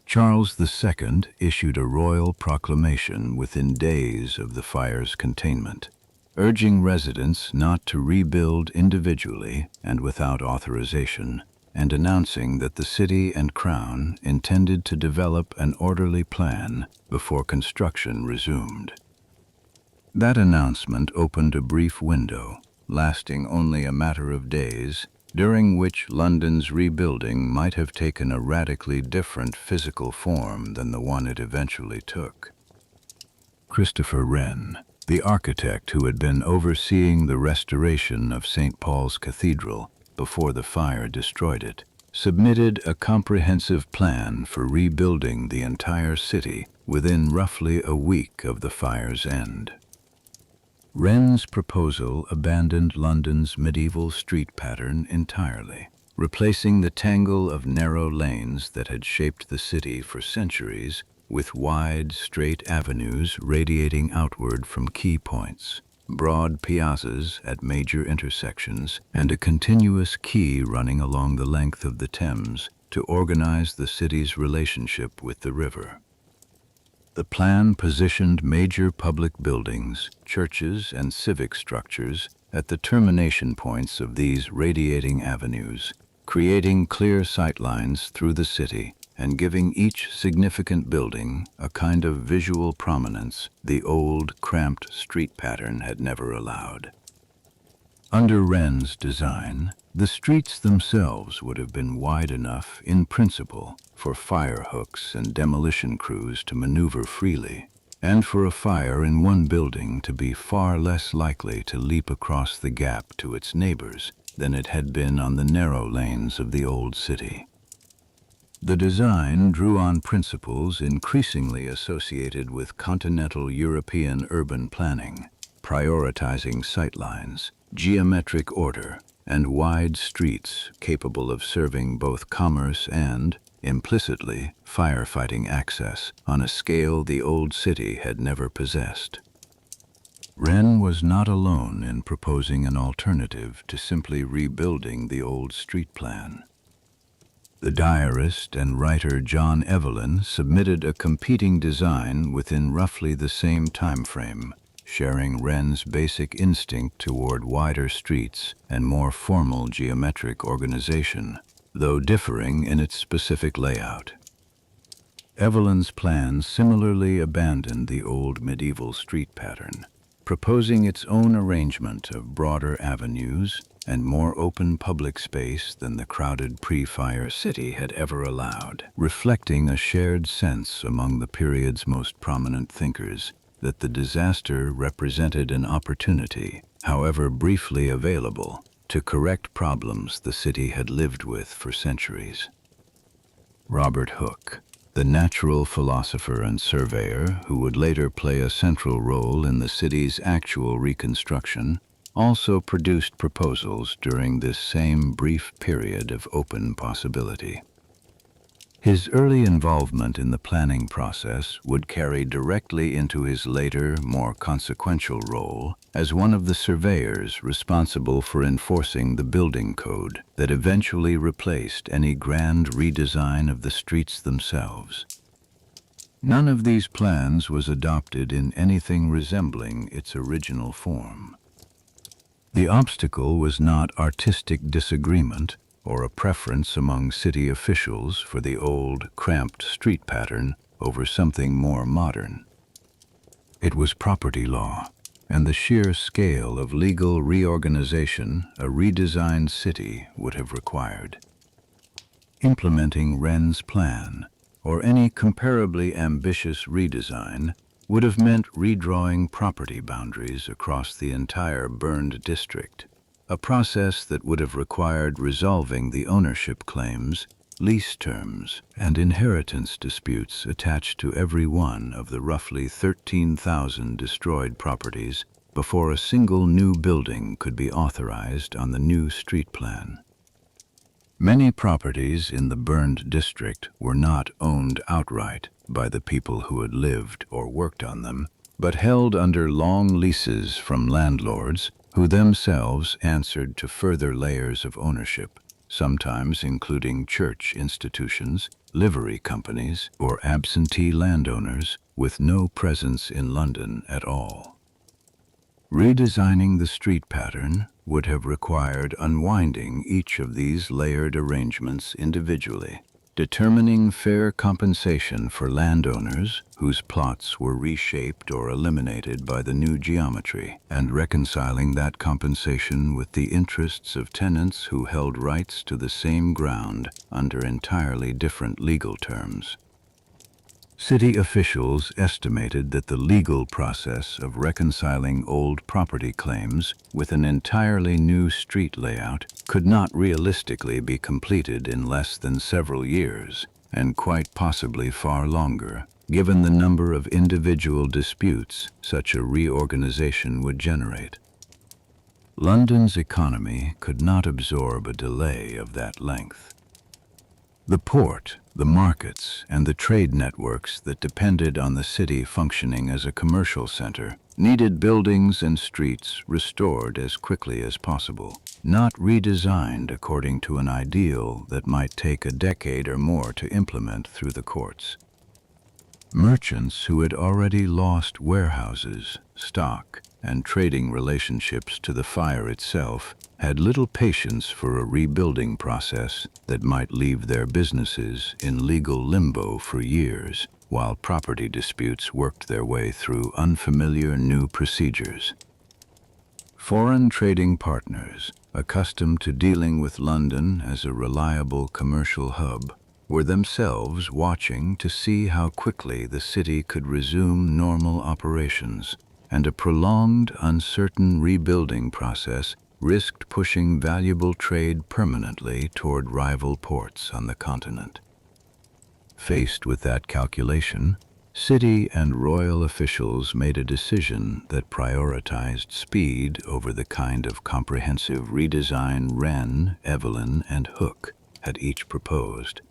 S1: Charles II issued a royal proclamation within days of the fire's containment, urging residents not to rebuild individually and without authorization, and announcing that the city and crown intended to develop an orderly plan before construction resumed. That announcement opened a brief window, lasting only a matter of days, during which London's rebuilding might have taken a radically different physical form than the one it eventually took. Christopher Wren, the architect who had been overseeing the restoration of St. Paul's Cathedral before the fire destroyed it, submitted a comprehensive plan for rebuilding the entire city within roughly a week of the fire's end. Wren's proposal abandoned London's medieval street pattern entirely, replacing the tangle of narrow lanes that had shaped the city for centuries with wide, straight avenues radiating outward from key points, broad piazzas at major intersections, and a continuous quay running along the length of the Thames to organize the city's relationship with the river. The plan positioned major public buildings, churches, and civic structures at the termination points of these radiating avenues, creating clear sightlines through the city and giving each significant building a kind of visual prominence the old, cramped street pattern had never allowed. Under Wren's design, the streets themselves would have been wide enough, in principle, for fire hooks and demolition crews to maneuver freely, and for a fire in one building to be far less likely to leap across the gap to its neighbors than it had been on the narrow lanes of the old city. The design drew on principles increasingly associated with continental European urban planning, prioritizing sightlines, geometric order, and wide streets capable of serving both commerce and, implicitly, firefighting access on a scale the old city had never possessed. Wren was not alone in proposing an alternative to simply rebuilding the old street plan. The diarist and writer John Evelyn submitted a competing design within roughly the same time frame, sharing Wren's basic instinct toward wider streets and more formal geometric organization, though differing in its specific layout. Evelyn's plan similarly abandoned the old medieval street pattern, proposing its own arrangement of broader avenues and more open public space than the crowded pre-fire city had ever allowed, reflecting a shared sense among the period's most prominent thinkers that the disaster represented an opportunity, however briefly available, to correct problems the city had lived with for centuries. Robert Hooke, the natural philosopher and surveyor who would later play a central role in the city's actual reconstruction, also produced proposals during this same brief period of open possibility. His early involvement in the planning process would carry directly into his later, more consequential role as one of the surveyors responsible for enforcing the building code that eventually replaced any grand redesign of the streets themselves. None of these plans was adopted in anything resembling its original form. The obstacle was not artistic disagreement or a preference among city officials for the old, cramped street pattern over something more modern. It was property law and the sheer scale of legal reorganization a redesigned city would have required. Implementing Wren's plan, or any comparably ambitious redesign, would have meant redrawing property boundaries across the entire burned district, a process that would have required resolving the ownership claims, lease terms, and inheritance disputes attached to every one of the roughly 13,000 destroyed properties before a single new building could be authorized on the new street plan. Many properties in the burned district were not owned outright by the people who had lived or worked on them, but held under long leases from landlords who themselves answered to further layers of ownership, sometimes including church institutions, livery companies, or absentee landowners with no presence in London at all. Redesigning the street pattern would have required unwinding each of these layered arrangements individually, determining fair compensation for landowners whose plots were reshaped or eliminated by the new geometry, and reconciling that compensation with the interests of tenants who held rights to the same ground under entirely different legal terms. City officials estimated that the legal process of reconciling old property claims with an entirely new street layout could not realistically be completed in less than several years, and quite possibly far longer, given the number of individual disputes such a reorganization would generate. London's economy could not absorb a delay of that length. The port, the markets, and the trade networks that depended on the city functioning as a commercial center needed buildings and streets restored as quickly as possible, not redesigned according to an ideal that might take a decade or more to implement through the courts. Merchants who had already lost warehouses, stock, and trading relationships to the fire itself, had little patience for a rebuilding process that might leave their businesses in legal limbo for years, while property disputes worked their way through unfamiliar new procedures. Foreign trading partners, accustomed to dealing with London as a reliable commercial hub, were themselves watching to see how quickly the city could resume normal operations, and a prolonged, uncertain rebuilding process risked pushing valuable trade permanently toward rival ports on the continent. Faced with that calculation, city and royal officials made a decision that prioritized speed over the kind of comprehensive redesign Wren, Evelyn, and Hook had each proposed.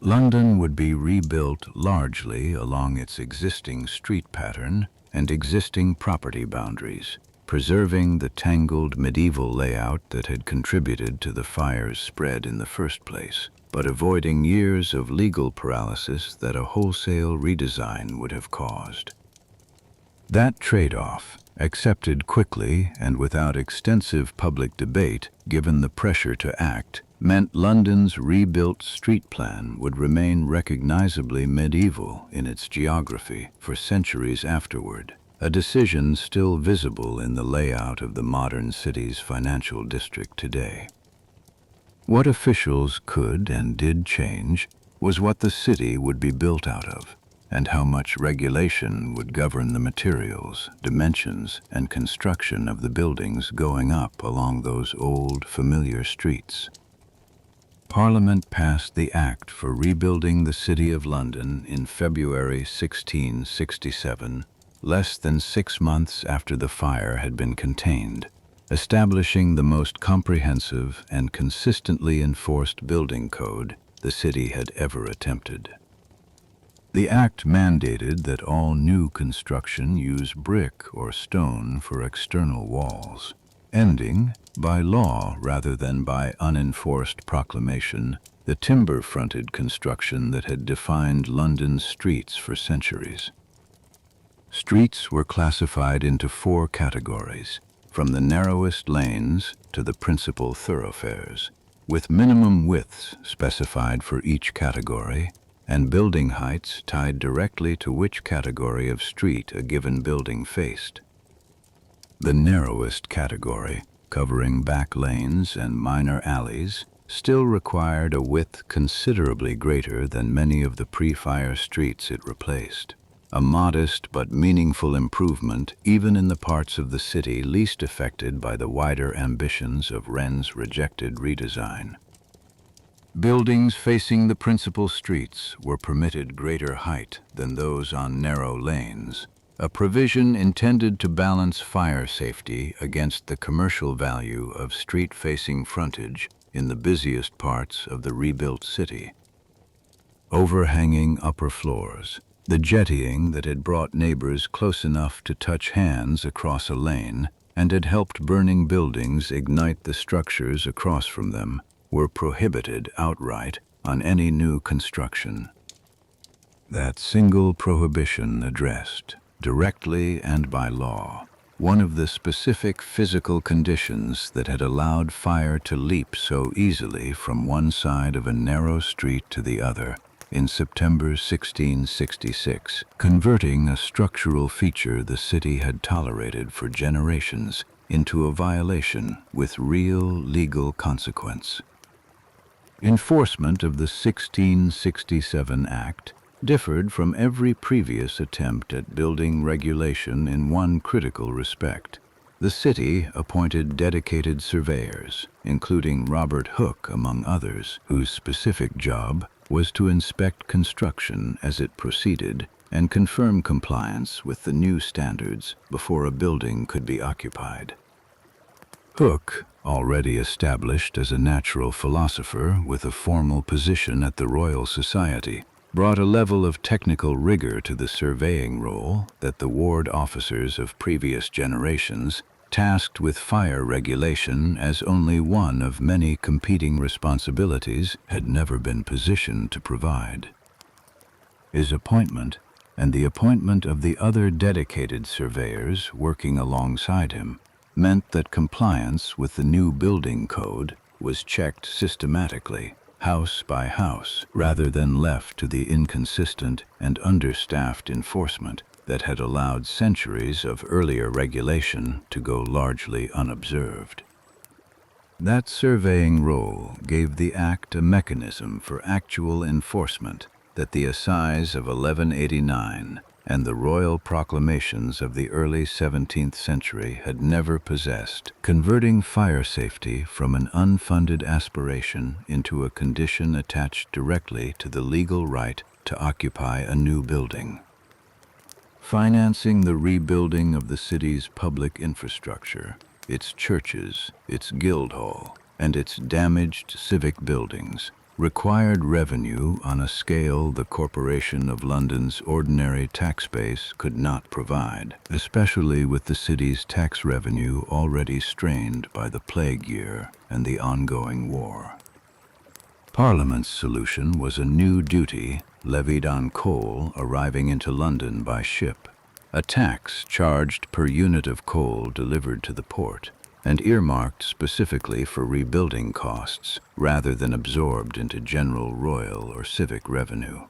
S1: London would be rebuilt largely along its existing street pattern and existing property boundaries, preserving the tangled medieval layout that had contributed to the fire's spread in the first place, but avoiding years of legal paralysis that a wholesale redesign would have caused. That trade-off, accepted quickly and without extensive public debate given the pressure to act, meant London's rebuilt street plan would remain recognizably medieval in its geography for centuries afterward, a decision still visible in the layout of the modern city's financial district today. What officials could and did change was what the city would be built out of, and how much regulation would govern the materials, dimensions, and construction of the buildings going up along those old, familiar streets. Parliament passed the Act for Rebuilding the City of London in February 1667, less than 6 months after the fire had been contained, establishing the most comprehensive and consistently enforced building code the city had ever attempted. The Act mandated that all new construction use brick or stone for external walls, ending, by law rather than by unenforced proclamation, the timber-fronted construction that had defined London's streets for centuries. Streets were classified into 4 categories, from the narrowest lanes to the principal thoroughfares, with minimum widths specified for each category, and building heights tied directly to which category of street a given building faced. The narrowest category, covering back lanes and minor alleys, still required a width considerably greater than many of the pre-fire streets it replaced, a modest but meaningful improvement even in the parts of the city least affected by the wider ambitions of Wren's rejected redesign. Buildings facing the principal streets were permitted greater height than those on narrow lanes, a provision intended to balance fire safety against the commercial value of street-facing frontage in the busiest parts of the rebuilt city. Overhanging upper floors, the jettying that had brought neighbors close enough to touch hands across a lane and had helped burning buildings ignite the structures across from them, were prohibited outright on any new construction. That single prohibition addressed, directly and by law, one of the specific physical conditions that had allowed fire to leap so easily from one side of a narrow street to the other in September 1666, converting a structural feature the city had tolerated for generations into a violation with real legal consequence. Enforcement of the 1667 Act differed from every previous attempt at building regulation in one critical respect. The city appointed dedicated surveyors, including Robert Hooke among others, whose specific job was to inspect construction as it proceeded and confirm compliance with the new standards before a building could be occupied. Hooke, already established as a natural philosopher with a formal position at the Royal Society, brought a level of technical rigor to the surveying role that the ward officers of previous generations, tasked with fire regulation as only one of many competing responsibilities, had never been positioned to provide. His appointment, and the appointment of the other dedicated surveyors working alongside him meant that compliance with the new building code was checked systematically, house by house, rather than left to the inconsistent and understaffed enforcement that had allowed centuries of earlier regulation to go largely unobserved. That surveying role gave the Act a mechanism for actual enforcement that the Assize of 1189 and the royal proclamations of the early 17th century had never possessed, converting fire safety from an unfunded aspiration into a condition attached directly to the legal right to occupy a new building. Financing the rebuilding of the city's public infrastructure, its churches, its guildhall, and its damaged civic buildings, required revenue on a scale the Corporation of London's ordinary tax base could not provide, especially with the city's tax revenue already strained by the plague year and the ongoing war. Parliament's solution was a new duty levied on coal arriving into London by ship, a tax charged per unit of coal delivered to the port, and earmarked specifically for rebuilding costs rather than absorbed into general royal or civic revenue.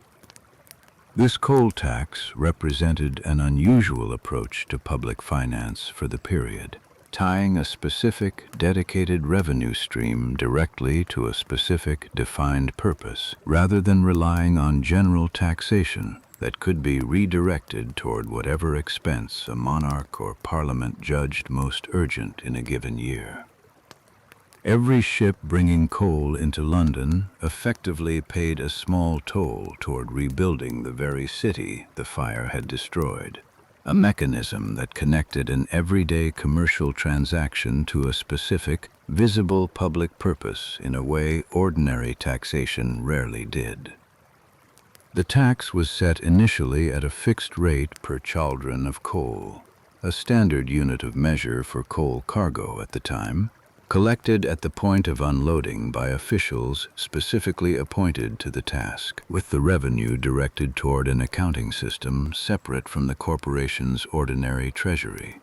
S1: This coal tax represented an unusual approach to public finance for the period, tying a specific, dedicated revenue stream directly to a specific, defined purpose, rather than relying on general taxation that could be redirected toward whatever expense a monarch or parliament judged most urgent in a given year. Every ship bringing coal into London effectively paid a small toll toward rebuilding the very city the fire had destroyed, a mechanism that connected an everyday commercial transaction to a specific, visible public purpose in a way ordinary taxation rarely did. The tax was set initially at a fixed rate per chaldron of coal, a standard unit of measure for coal cargo at the time, collected at the point of unloading by officials specifically appointed to the task, with the revenue directed toward an accounting system separate from the corporation's ordinary treasury.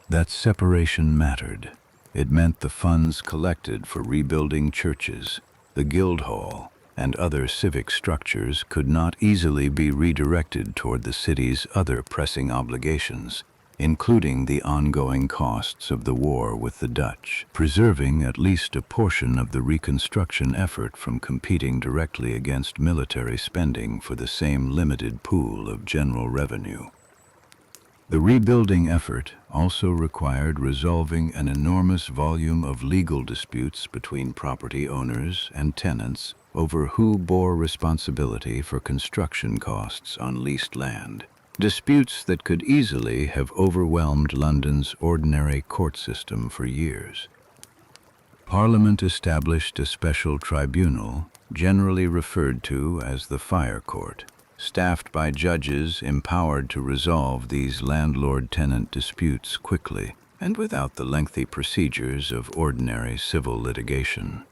S1: That separation mattered. It meant the funds collected for rebuilding churches, the Guildhall, and other civic structures could not easily be redirected toward the city's other pressing obligations, including the ongoing costs of the war with the Dutch, preserving at least a portion of the reconstruction effort from competing directly against military spending for the same limited pool of general revenue. The rebuilding effort also required resolving an enormous volume of legal disputes between property owners and tenants over who bore responsibility for construction costs on leased land, disputes that could easily have overwhelmed London's ordinary court system for years. Parliament established a special tribunal, generally referred to as the Fire Court, staffed by judges empowered to resolve these landlord-tenant disputes quickly and without the lengthy procedures of ordinary civil litigation.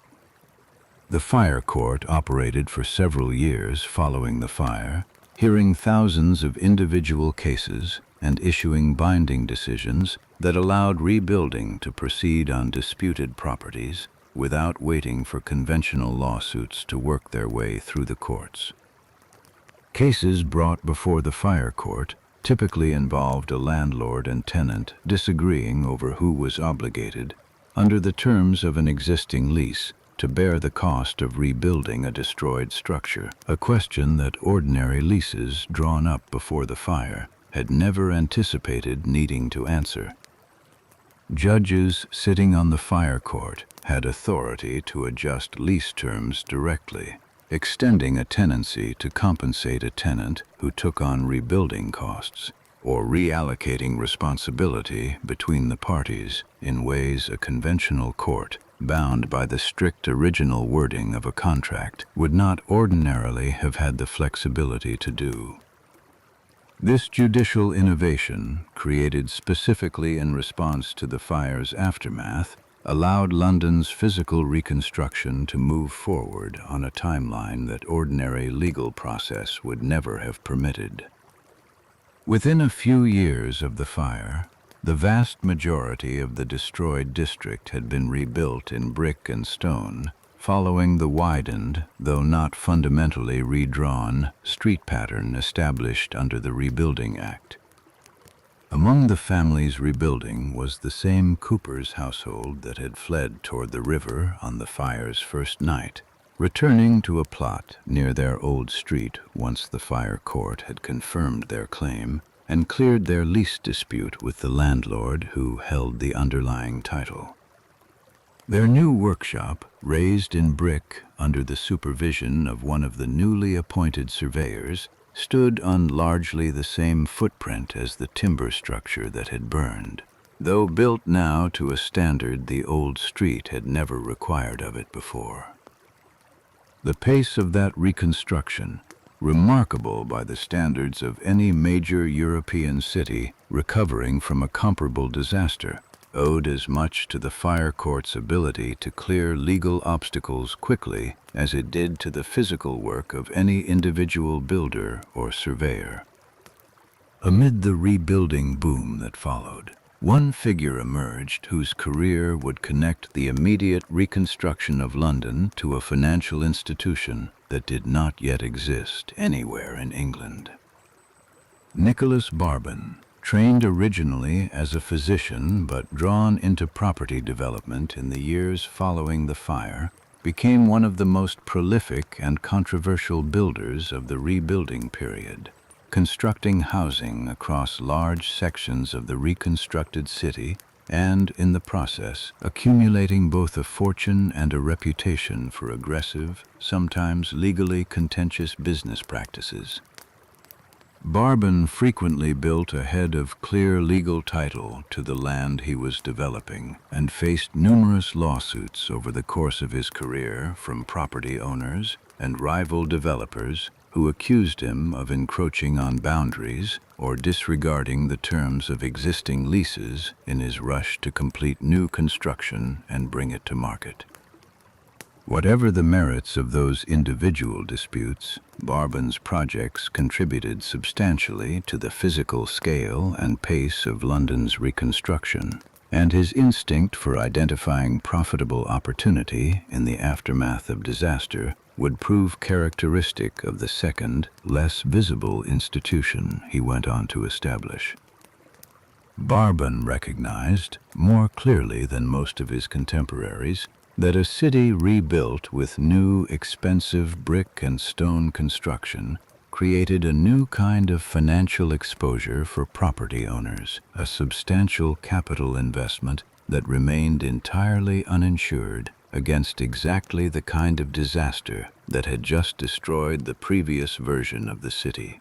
S1: The Fire Court operated for several years following the fire, hearing thousands of individual cases and issuing binding decisions that allowed rebuilding to proceed on disputed properties without waiting for conventional lawsuits to work their way through the courts. Cases brought before the Fire Court typically involved a landlord and tenant disagreeing over who was obligated, under the terms of an existing lease, to bear the cost of rebuilding a destroyed structure, a question that ordinary leases drawn up before the fire had never anticipated needing to answer. Judges sitting on the Fire Court had authority to adjust lease terms directly, extending a tenancy to compensate a tenant who took on rebuilding costs, or reallocating responsibility between the parties in ways a conventional court, bound by the strict original wording of a contract, would not ordinarily have had the flexibility to do. This judicial innovation, created specifically in response to the fire's aftermath, allowed London's physical reconstruction to move forward on a timeline that ordinary legal process would never have permitted. Within a few years of the fire, the vast majority of the destroyed district had been rebuilt in brick and stone, following the widened, though not fundamentally redrawn, street pattern established under the Rebuilding Act. Among the families rebuilding was the same Cooper's household that had fled toward the river on the fire's first night, returning to a plot near their old street once the fire court had confirmed their claim and cleared their lease dispute with the landlord who held the underlying title. Their new workshop, raised in brick under the supervision of one of the newly appointed surveyors, stood on largely the same footprint as the timber structure that had burned, though built now to a standard the old street had never required of it before. The pace of that reconstruction, remarkable by the standards of any major European city recovering from a comparable disaster, owed as much to the fire court's ability to clear legal obstacles quickly as it did to the physical work of any individual builder or surveyor. Amid the rebuilding boom that followed, one figure emerged whose career would connect the immediate reconstruction of London to a financial institution that did not yet exist anywhere in England. Nicholas Barbon, trained originally as a physician but drawn into property development in the years following the fire, became one of the most prolific and controversial builders of the rebuilding period, constructing housing across large sections of the reconstructed city and, in the process, accumulating both a fortune and a reputation for aggressive, sometimes legally contentious business practices. Barbon frequently built ahead of clear legal title to the land he was developing and faced numerous lawsuits over the course of his career from property owners and rival developers who accused him of encroaching on boundaries or disregarding the terms of existing leases in his rush to complete new construction and bring it to market. Whatever the merits of those individual disputes, Barbon's projects contributed substantially to the physical scale and pace of London's reconstruction, and his instinct for identifying profitable opportunity in the aftermath of disaster would prove characteristic of the second, less visible institution he went on to establish. Barbon recognized, more clearly than most of his contemporaries, that a city rebuilt with new, expensive brick and stone construction created a new kind of financial exposure for property owners, a substantial capital investment that remained entirely uninsured against exactly the kind of disaster that had just destroyed the previous version of the city.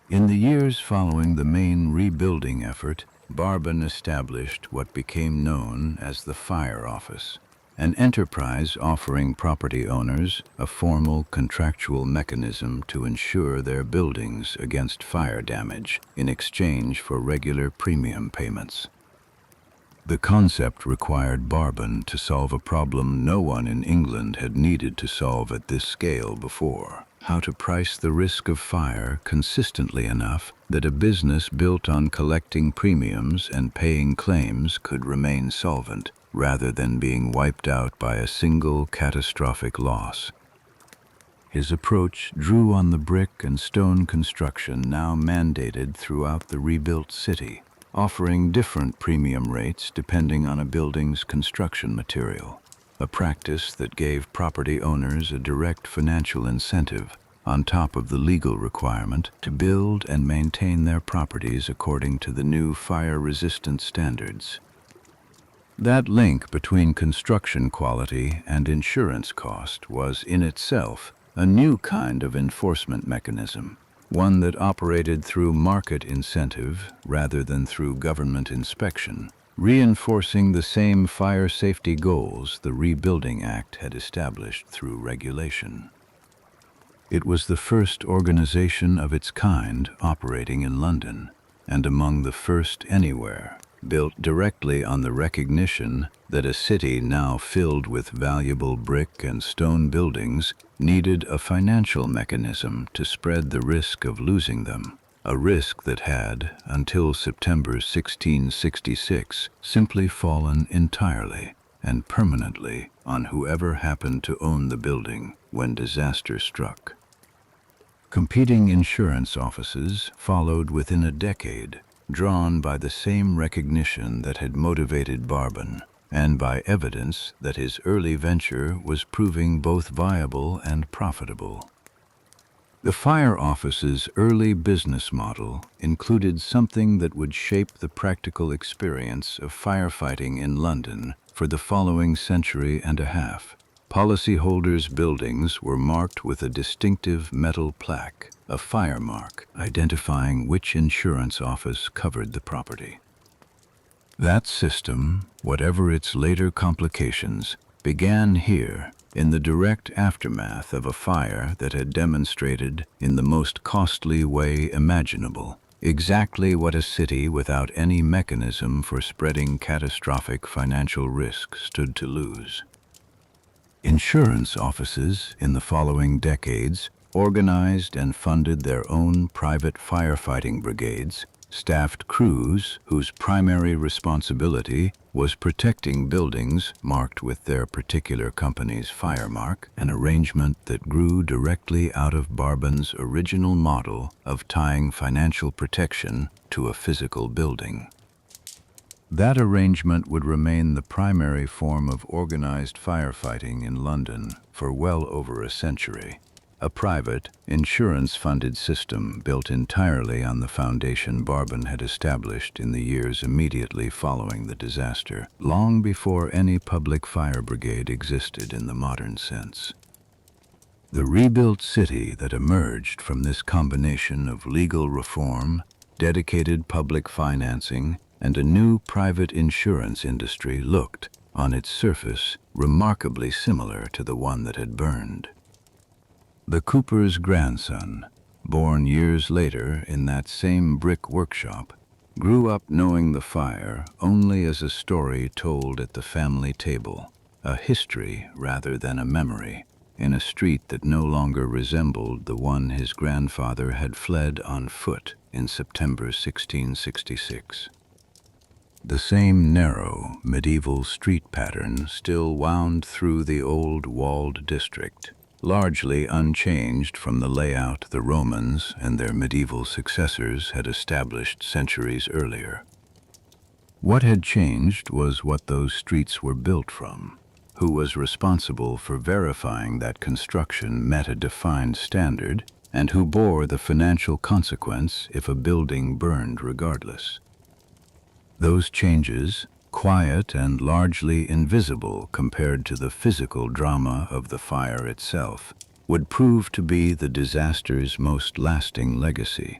S1: In the years following the main rebuilding effort, Barbon established what became known as the Fire Office, an enterprise offering property owners a formal contractual mechanism to insure their buildings against fire damage in exchange for regular premium payments. The concept required Barbon to solve a problem no one in England had needed to solve at this scale before: how to price the risk of fire consistently enough that a business built on collecting premiums and paying claims could remain solvent, rather than being wiped out by a single catastrophic loss. His approach drew on the brick and stone construction now mandated throughout the rebuilt city, offering different premium rates depending on a building's construction material, a practice that gave property owners a direct financial incentive on top of the legal requirement to build and maintain their properties according to the new fire-resistant standards. That link between construction quality and insurance cost was in itself a new kind of enforcement mechanism, one that operated through market incentive rather than through government inspection, reinforcing the same fire safety goals the Rebuilding Act had established through regulation. It was the first organization of its kind operating in London, and among the first anywhere, built directly on the recognition that a city now filled with valuable brick and stone buildings needed a financial mechanism to spread the risk of losing them, a risk that had, until September 1666, simply fallen entirely and permanently on whoever happened to own the building when disaster struck. Competing insurance offices followed within a decade, drawn by the same recognition that had motivated Barban, and by evidence that his early venture was proving both viable and profitable. The fire office's early business model included something that would shape the practical experience of firefighting in London for the following century and a half. Policyholders' buildings were marked with a distinctive metal plaque, a fire mark, identifying which insurance office covered the property. That system, whatever its later complications, began here in the direct aftermath of a fire that had demonstrated, in the most costly way imaginable, exactly what a city without any mechanism for spreading catastrophic financial risk stood to lose. Insurance offices in the following decades organized and funded their own private firefighting brigades, staffed crews whose primary responsibility was protecting buildings marked with their particular company's fire mark, an arrangement that grew directly out of Barban's original model of tying financial protection to a physical building. That arrangement would remain the primary form of organized firefighting in London for well over a century. A private, insurance-funded system built entirely on the foundation Barban had established in the years immediately following the disaster, long before any public fire brigade existed in the modern sense. The rebuilt city that emerged from this combination of legal reform, dedicated public financing, and a new private insurance industry looked, on its surface, remarkably similar to the one that had burned. The cooper's grandson, born years later in that same brick workshop, grew up knowing the fire only as a story told at the family table, a history rather than a memory, in a street that no longer resembled the one his grandfather had fled on foot in September 1666. The same narrow, medieval street pattern still wound through the old walled district, largely unchanged from the layout the Romans and their medieval successors had established centuries earlier. What had changed was what those streets were built from, who was responsible for verifying that construction met a defined standard, and who bore the financial consequence if a building burned regardless. Those changes, quiet and largely invisible compared to the physical drama of the fire itself, would prove to be the disaster's most lasting legacy.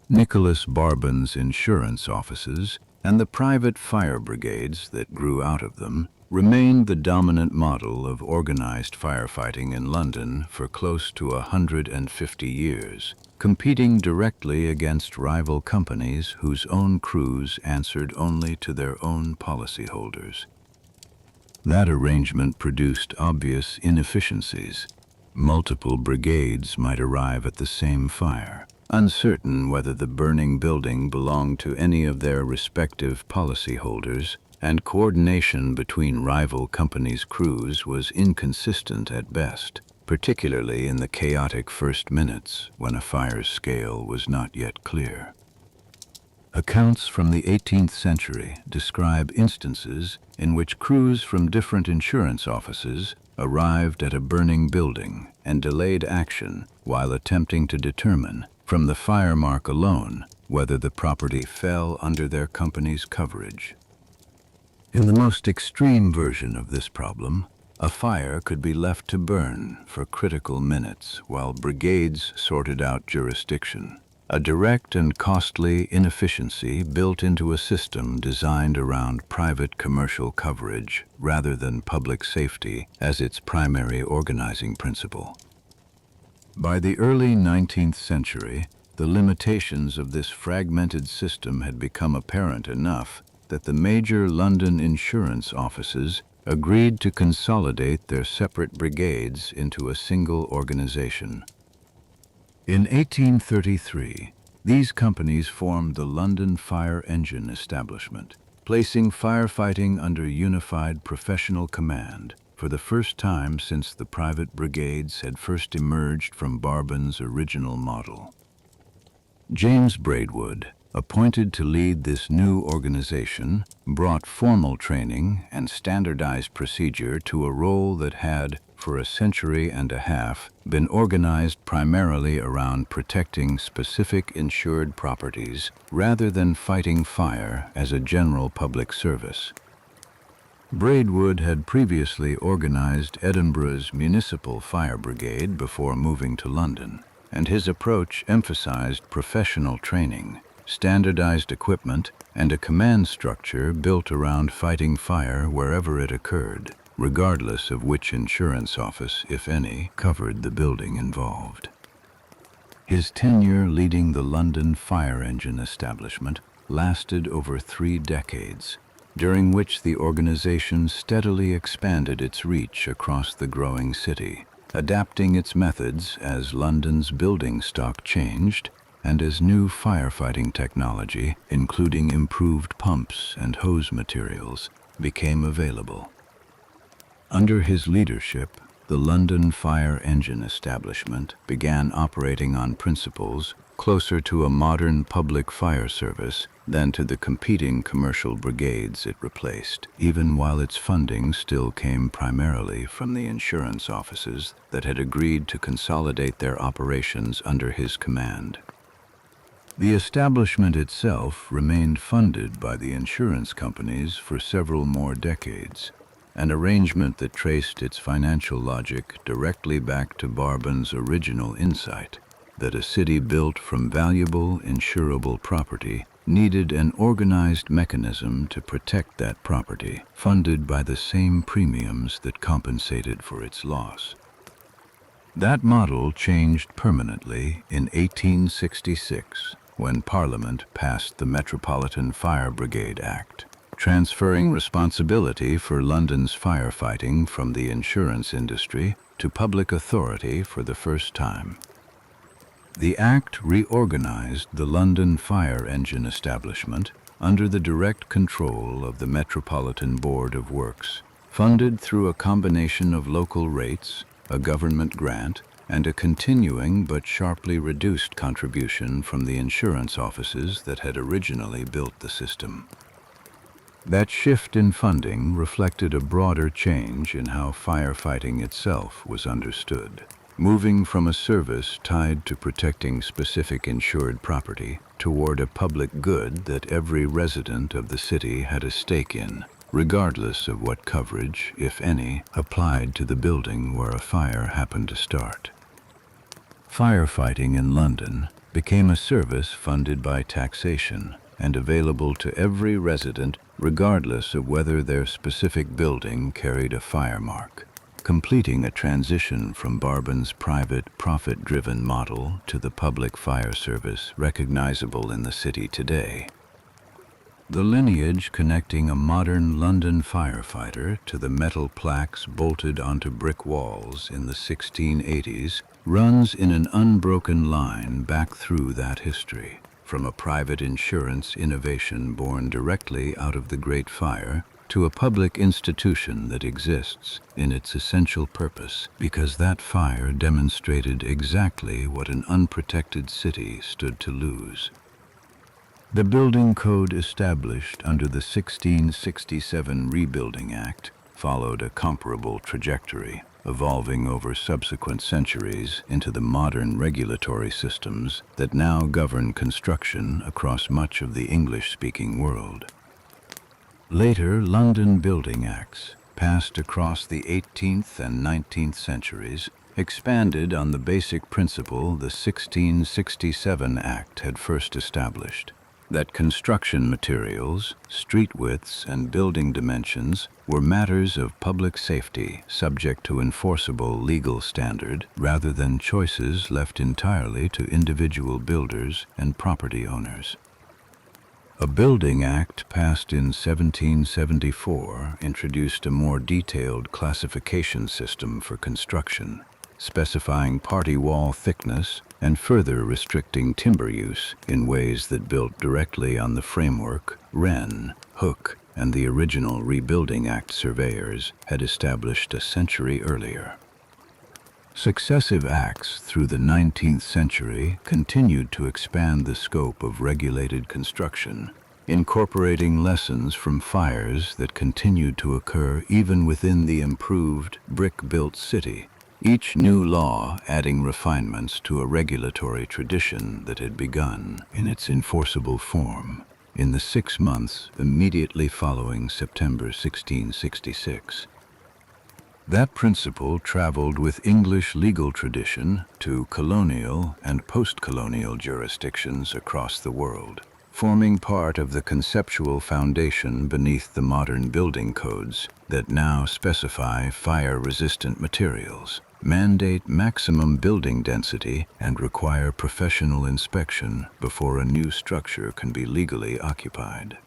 S1: Nicholas Barban's insurance offices and the private fire brigades that grew out of them remained the dominant model of organized firefighting in London for close to 150 years, competing directly against rival companies whose own crews answered only to their own policyholders. That arrangement produced obvious inefficiencies. Multiple brigades might arrive at the same fire, uncertain whether the burning building belonged to any of their respective policyholders, and coordination between rival companies' crews was inconsistent at best, particularly in the chaotic first minutes when a fire's scale was not yet clear. Accounts from the 18th century describe instances in which crews from different insurance offices arrived at a burning building and delayed action while attempting to determine, from the fire mark alone, whether the property fell under their company's coverage. In the most extreme version of this problem, a fire could be left to burn for critical minutes while brigades sorted out jurisdiction, a direct and costly inefficiency built into a system designed around private commercial coverage rather than public safety as its primary organizing principle. By the early 19th century, the limitations of this fragmented system had become apparent enough that the major London insurance offices agreed to consolidate their separate brigades into a single organization. In 1833, These companies formed the London Fire Engine Establishment, placing firefighting under unified professional command for the first time since the private brigades had first emerged from Barbin's original model. James Braidwood, appointed to lead this new organization, brought formal training and standardized procedure to a role that had, for a century and a half, been organized primarily around protecting specific insured properties rather than fighting fire as a general public service. Braidwood had previously organized Edinburgh's Municipal Fire Brigade before moving to London, and his approach emphasized professional training, standardized equipment, and a command structure built around fighting fire wherever it occurred, regardless of which insurance office, if any, covered the building involved. His tenure leading the London Fire Engine Establishment lasted over 3 decades, during which the organization steadily expanded its reach across the growing city, adapting its methods as London's building stock changed and as new firefighting technology, including improved pumps and hose materials, became available. Under his leadership, the London Fire Engine Establishment began operating on principles closer to a modern public fire service than to the competing commercial brigades it replaced, even while its funding still came primarily from the insurance offices that had agreed to consolidate their operations under his command. The establishment itself remained funded by the insurance companies for several more decades, an arrangement that traced its financial logic directly back to Barbin's original insight that a city built from valuable, insurable property needed an organized mechanism to protect that property, funded by the same premiums that compensated for its loss. That model changed permanently in 1866 when Parliament passed the Metropolitan Fire Brigade Act, transferring responsibility for London's firefighting from the insurance industry to public authority for the first time. The Act reorganized the London Fire Engine Establishment under the direct control of the Metropolitan Board of Works, funded through a combination of local rates, a government grant, and a continuing but sharply reduced contribution from the insurance offices that had originally built the system. That shift in funding reflected a broader change in how firefighting itself was understood, moving from a service tied to protecting specific insured property toward a public good that every resident of the city had a stake in, regardless of what coverage, if any, applied to the building where a fire happened to start. Firefighting in London became a service funded by taxation and available to every resident regardless of whether their specific building carried a fire mark, completing a transition from Barbin's private, profit-driven model to the public fire service recognizable in the city today. The lineage connecting a modern London firefighter to the metal plaques bolted onto brick walls in the 1680s runs in an unbroken line back through that history, from a private insurance innovation born directly out of the Great Fire to a public institution that exists in its essential purpose because that fire demonstrated exactly what an unprotected city stood to lose. The building code established under the 1667 Rebuilding Act followed a comparable trajectory, evolving over subsequent centuries into the modern regulatory systems that now govern construction across much of the English-speaking world. Later London Building Acts, passed across the 18th and 19th centuries, expanded on the basic principle the 1667 Act had first established, that construction materials, street widths, and building dimensions were matters of public safety subject to enforceable legal standard rather than choices left entirely to individual builders and property owners. A Building Act passed in 1774 introduced a more detailed classification system for construction, specifying party wall thickness and further restricting timber use in ways that built directly on the framework Wren, Hook, and the original Rebuilding Act surveyors had established a century earlier. Successive acts through the 19th century continued to expand the scope of regulated construction, incorporating lessons from fires that continued to occur even within the improved, brick-built city, each new law adding refinements to a regulatory tradition that had begun in its enforceable form in the 6 months immediately following September 1666. That principle traveled with English legal tradition to colonial and post-colonial jurisdictions across the world, forming part of the conceptual foundation beneath the modern building codes that now specify fire-resistant materials, mandate maximum building density, and require professional inspection before a new structure can be legally occupied.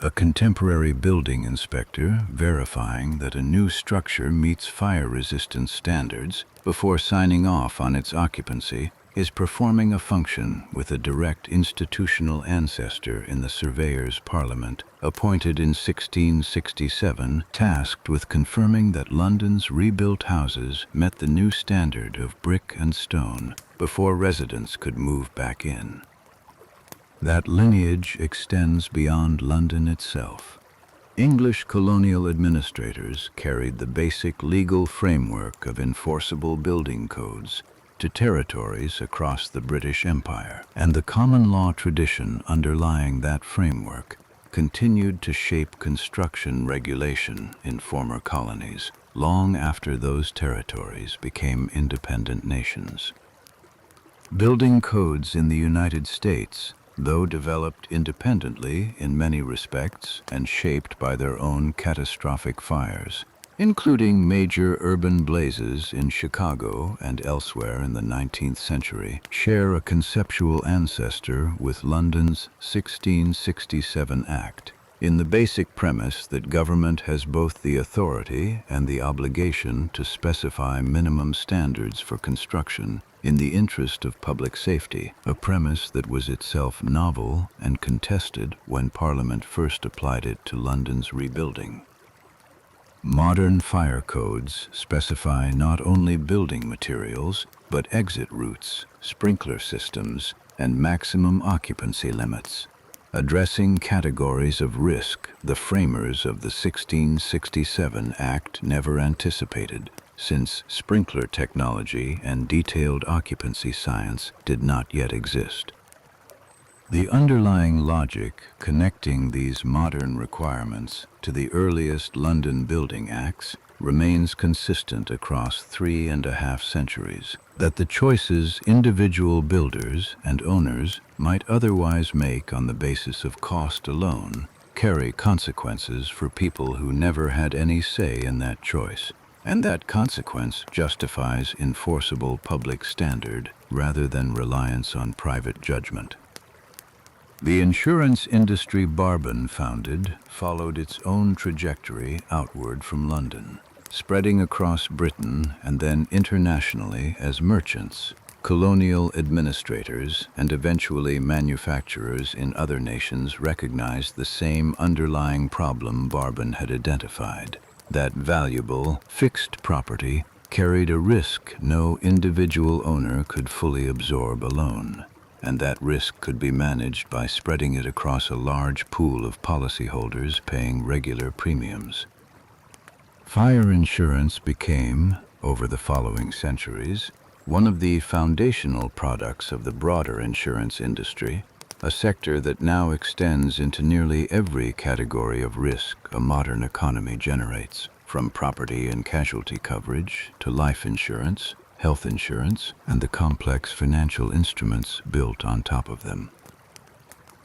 S1: A contemporary building inspector verifying that a new structure meets fire resistance standards before signing off on its occupancy is performing a function with a direct institutional ancestor in the Surveyors' Parliament, appointed in 1667, tasked with confirming that London's rebuilt houses met the new standard of brick and stone before residents could move back in. That lineage extends beyond London itself. English colonial administrators carried the basic legal framework of enforceable building codes to territories across the British Empire, and the common law tradition underlying that framework continued to shape construction regulation in former colonies long after those territories became independent nations. Building codes in the United States, though developed independently in many respects and shaped by their own catastrophic fires, including major urban blazes in Chicago and elsewhere in the 19th century, share a conceptual ancestor with London's 1667 Act, in the basic premise that government has both the authority and the obligation to specify minimum standards for construction in the interest of public safety, a premise that was itself novel and contested when Parliament first applied it to London's rebuilding. Modern fire codes specify not only building materials, but exit routes, sprinkler systems, and maximum occupancy limits, addressing categories of risk the framers of the 1667 Act never anticipated, since sprinkler technology and detailed occupancy science did not yet exist. The underlying logic connecting these modern requirements to the earliest London building acts remains consistent across 3.5 centuries, that the choices individual builders and owners might otherwise make on the basis of cost alone carry consequences for people who never had any say in that choice, and that consequence justifies enforceable public standard rather than reliance on private judgment. The insurance industry Barbon founded followed its own trajectory outward from London, spreading across Britain and then internationally as merchants, colonial administrators, and eventually manufacturers in other nations recognized the same underlying problem Barbon had identified, that valuable, fixed property carried a risk no individual owner could fully absorb alone, and that risk could be managed by spreading it across a large pool of policyholders paying regular premiums. Fire insurance became, over the following centuries, one of the foundational products of the broader insurance industry, a sector that now extends into nearly every category of risk a modern economy generates, from property and casualty coverage to life insurance, health insurance, and the complex financial instruments built on top of them.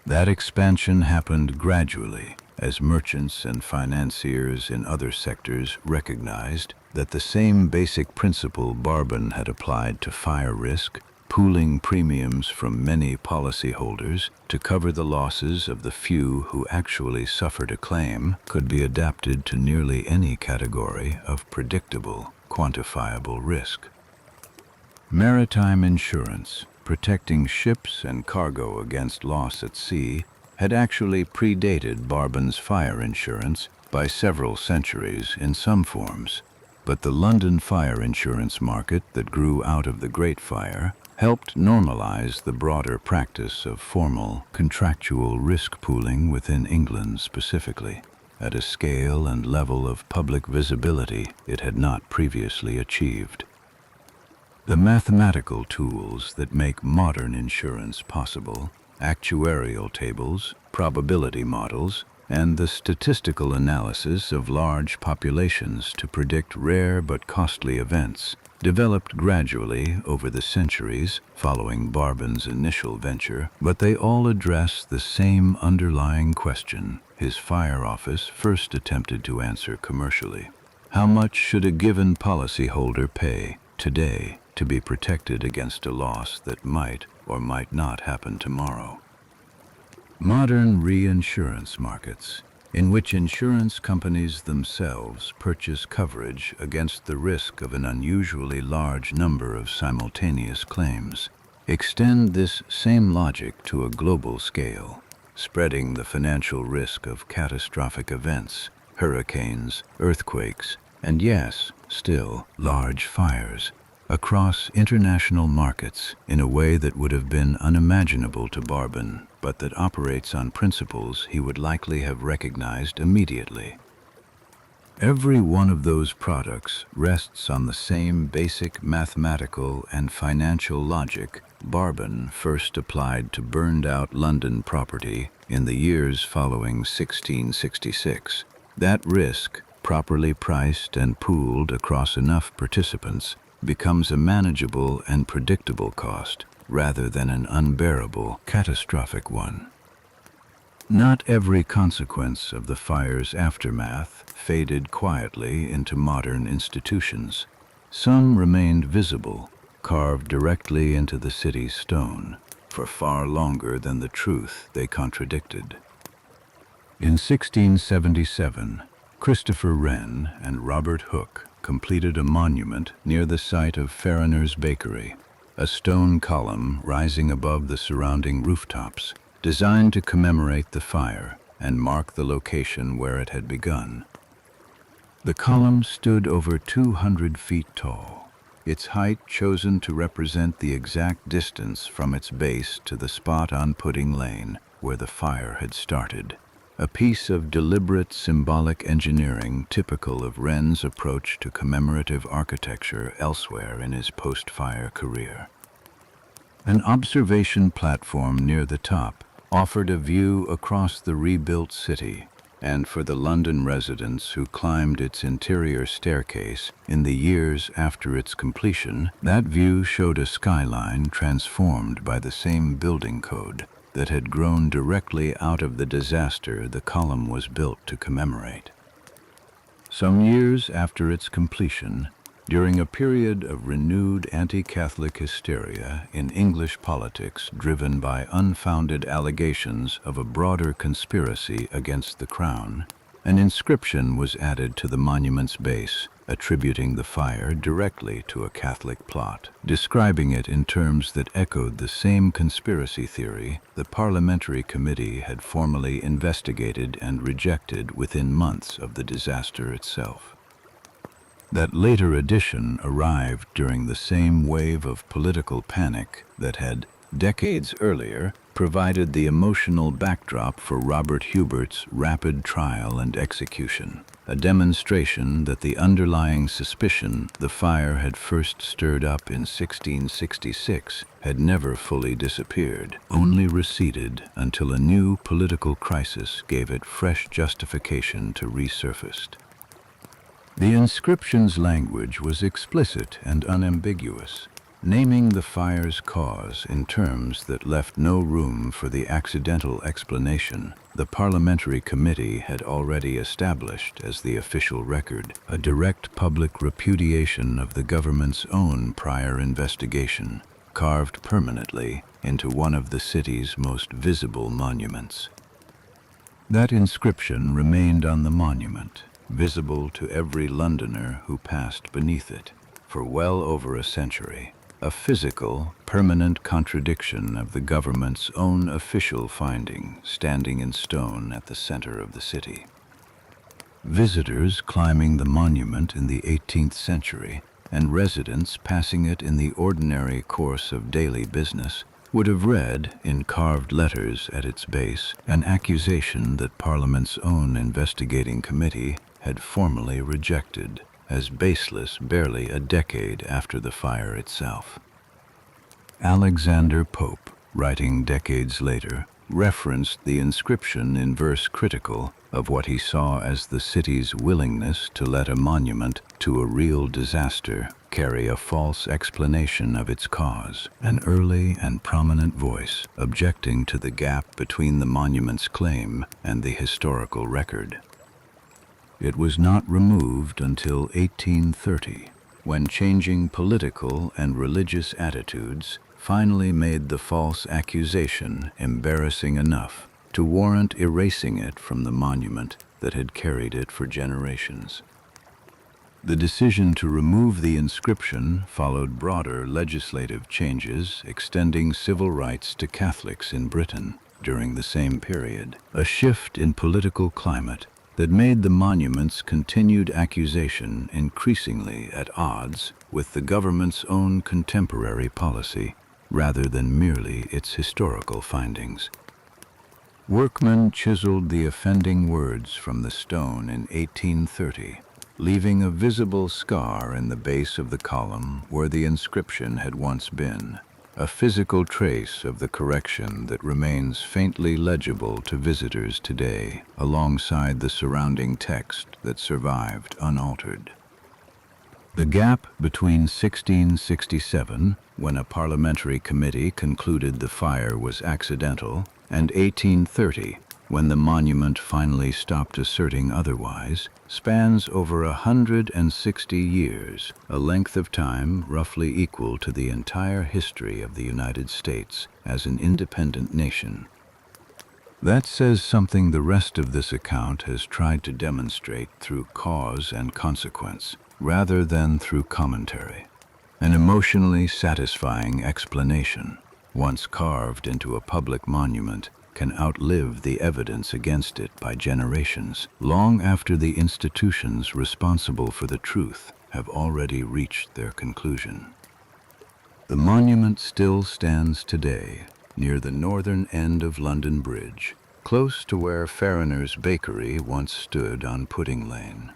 S1: That expansion happened gradually as merchants and financiers in other sectors recognized that the same basic principle Barbon had applied to fire risk pooling premiums from many policyholders to cover the losses of the few who actually suffered a claim could be adapted to nearly any category of predictable, quantifiable risk. Maritime insurance, protecting ships and cargo against loss at sea, had actually predated Barbon's fire insurance by several centuries in some forms, but the London fire insurance market that grew out of the Great Fire helped normalize the broader practice of formal, contractual risk pooling within England specifically, at a scale and level of public visibility it had not previously achieved. The mathematical tools that make modern insurance possible, actuarial tables, probability models, and the statistical analysis of large populations to predict rare but costly events, developed gradually over the centuries following Barbon's initial venture, but they all address the same underlying question his fire office first attempted to answer commercially. How much should a given policyholder pay today to be protected against a loss that might or might not happen tomorrow? Modern reinsurance markets, in which insurance companies themselves purchase coverage against the risk of an unusually large number of simultaneous claims, extend this same logic to a global scale, spreading the financial risk of catastrophic events, hurricanes, earthquakes, and yes, still, large fires, across international markets in a way that would have been unimaginable to Barbon, but that operates on principles he would likely have recognized immediately. Every one of those products rests on the same basic mathematical and financial logic Barbon first applied to burned-out London property in the years following 1666. That risk, properly priced and pooled across enough participants, becomes a manageable and predictable cost rather than an unbearable, catastrophic one. Not every consequence of the fire's aftermath faded quietly into modern institutions. Some remained visible, carved directly into the city's stone, for far longer than the truth they contradicted. In 1677, Christopher Wren and Robert Hooke completed a monument near the site of Farriner's Bakery, a stone column rising above the surrounding rooftops, designed to commemorate the fire and mark the location where it had begun. The column stood over 200 feet tall, its height chosen to represent the exact distance from its base to the spot on Pudding Lane where the fire had started. A piece of deliberate symbolic engineering typical of Wren's approach to commemorative architecture elsewhere in his post-fire career. An observation platform near the top offered a view across the rebuilt city, and for the London residents who climbed its interior staircase in the years after its completion, that view showed a skyline transformed by the same building code that had grown directly out of the disaster the column was built to commemorate. Some years after its completion, during a period of renewed anti-Catholic hysteria in English politics driven by unfounded allegations of a broader conspiracy against the Crown, an inscription was added to the monument's base, attributing the fire directly to a Catholic plot, describing it in terms that echoed the same conspiracy theory the parliamentary committee had formally investigated and rejected within months of the disaster itself. That later addition arrived during the same wave of political panic that had, decades earlier, provided the emotional backdrop for Robert Hubert's rapid trial and execution, a demonstration that the underlying suspicion the fire had first stirred up in 1666 had never fully disappeared, only receded until a new political crisis gave it fresh justification to resurface. The inscription's language was explicit and unambiguous, naming the fire's cause in terms that left no room for the accidental explanation the parliamentary committee had already established as the official record, a direct public repudiation of the government's own prior investigation. carved permanently into one of the city's most visible monuments. That inscription remained on the monument, visible to every Londoner who passed beneath it for well over a century, a physical, permanent contradiction of the government's own official finding standing in stone at the center of the city. Visitors climbing the monument in the 18th century and residents passing it in the ordinary course of daily business would have read, in carved letters at its base, an accusation that Parliament's own investigating committee had formally rejected as baseless barely a decade after the fire itself. Alexander Pope, writing decades later, referenced the inscription in verse critical of what he saw as the city's willingness to let a monument to a real disaster carry a false explanation of its cause, an early and prominent voice objecting to the gap between the monument's claim and the historical record. It was not removed until 1830, when changing political and religious attitudes finally made the false accusation embarrassing enough to warrant erasing it from the monument that had carried it for generations. The decision to remove the inscription followed broader legislative changes extending civil rights to Catholics in Britain during the same period, a shift in political climate that made the monument's continued accusation increasingly at odds with the government's own contemporary policy, rather than merely its historical findings. Workmen chiseled the offending words from the stone in 1830, leaving a visible scar in the base of the column where the inscription had once been, a physical trace of the correction that remains faintly legible to visitors today, alongside the surrounding text that survived unaltered. The gap between 1667, when a parliamentary committee concluded the fire was accidental, and 1830, when the monument finally stopped asserting otherwise, spans over 160 years, a length of time roughly equal to the entire history of the United States as an independent nation. That says something the rest of this account has tried to demonstrate through cause and consequence, rather than through commentary. An emotionally satisfying explanation, once carved into a public monument, can outlive the evidence against it by generations, long after the institutions responsible for the truth have already reached their conclusion. The monument still stands today, near the northern end of London Bridge, close to where Farriner's Bakery once stood on Pudding Lane.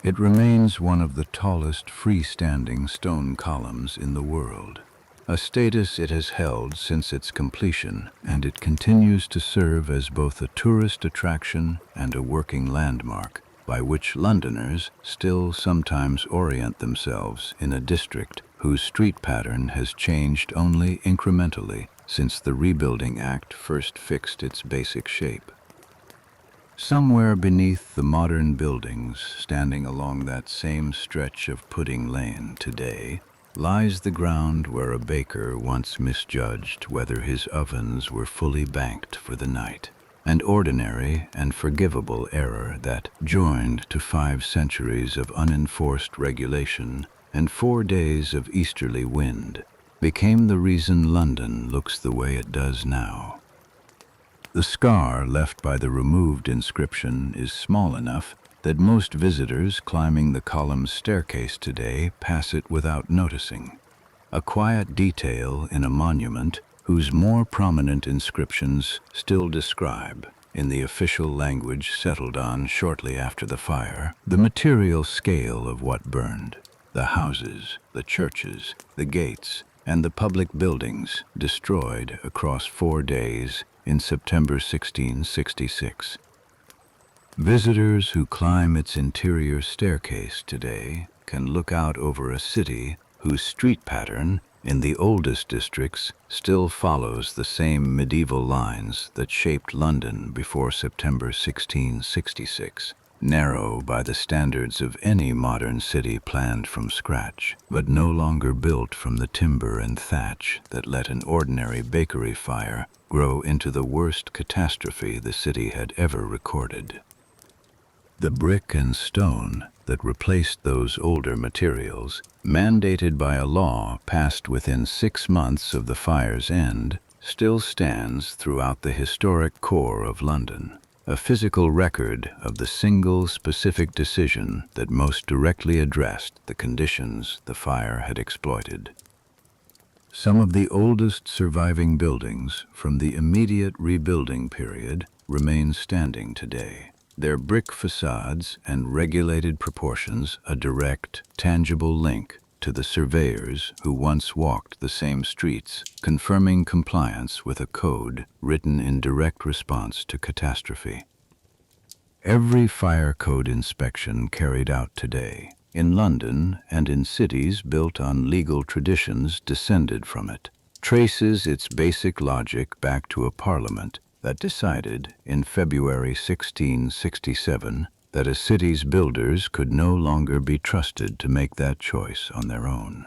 S1: It remains one of the tallest freestanding stone columns in the world, a status it has held since its completion, and it continues to serve as both a tourist attraction and a working landmark by which Londoners still sometimes orient themselves in a district whose street pattern has changed only incrementally since the Rebuilding Act first fixed its basic shape. Somewhere beneath the modern buildings standing along that same stretch of Pudding Lane today lies the ground where a baker once misjudged whether his ovens were fully banked for the night, an ordinary and forgivable error that, joined to 5 centuries of unenforced regulation and 4 days of easterly wind, became the reason London looks the way it does now. The scar left by the removed inscription is small enough that most visitors climbing the column's staircase today pass it without noticing, a quiet detail in a monument whose more prominent inscriptions still describe, in the official language settled on shortly after the fire, the material scale of what burned: the houses, the churches, the gates, and the public buildings destroyed across 4 days in September 1666. Visitors who climb its interior staircase today can look out over a city whose street pattern in the oldest districts still follows the same medieval lines that shaped London before September 1666. narrow by the standards of any modern city planned from scratch, but no longer built from the timber and thatch that let an ordinary bakery fire grow into the worst catastrophe the city had ever recorded. The brick and stone that replaced those older materials, mandated by a law passed within 6 months of the fire's end, still stands throughout the historic core of London, a physical record of the single specific decision that most directly addressed the conditions the fire had exploited. Some of the oldest surviving buildings from the immediate rebuilding period remain standing today, their brick facades and regulated proportions a direct, tangible link to the surveyors who once walked the same streets, confirming compliance with a code written in direct response to catastrophe. Every fire code inspection carried out today, in London and in cities built on legal traditions descended from it, traces its basic logic back to a parliament that decided in February 1667 that a city's builders could no longer be trusted to make that choice on their own.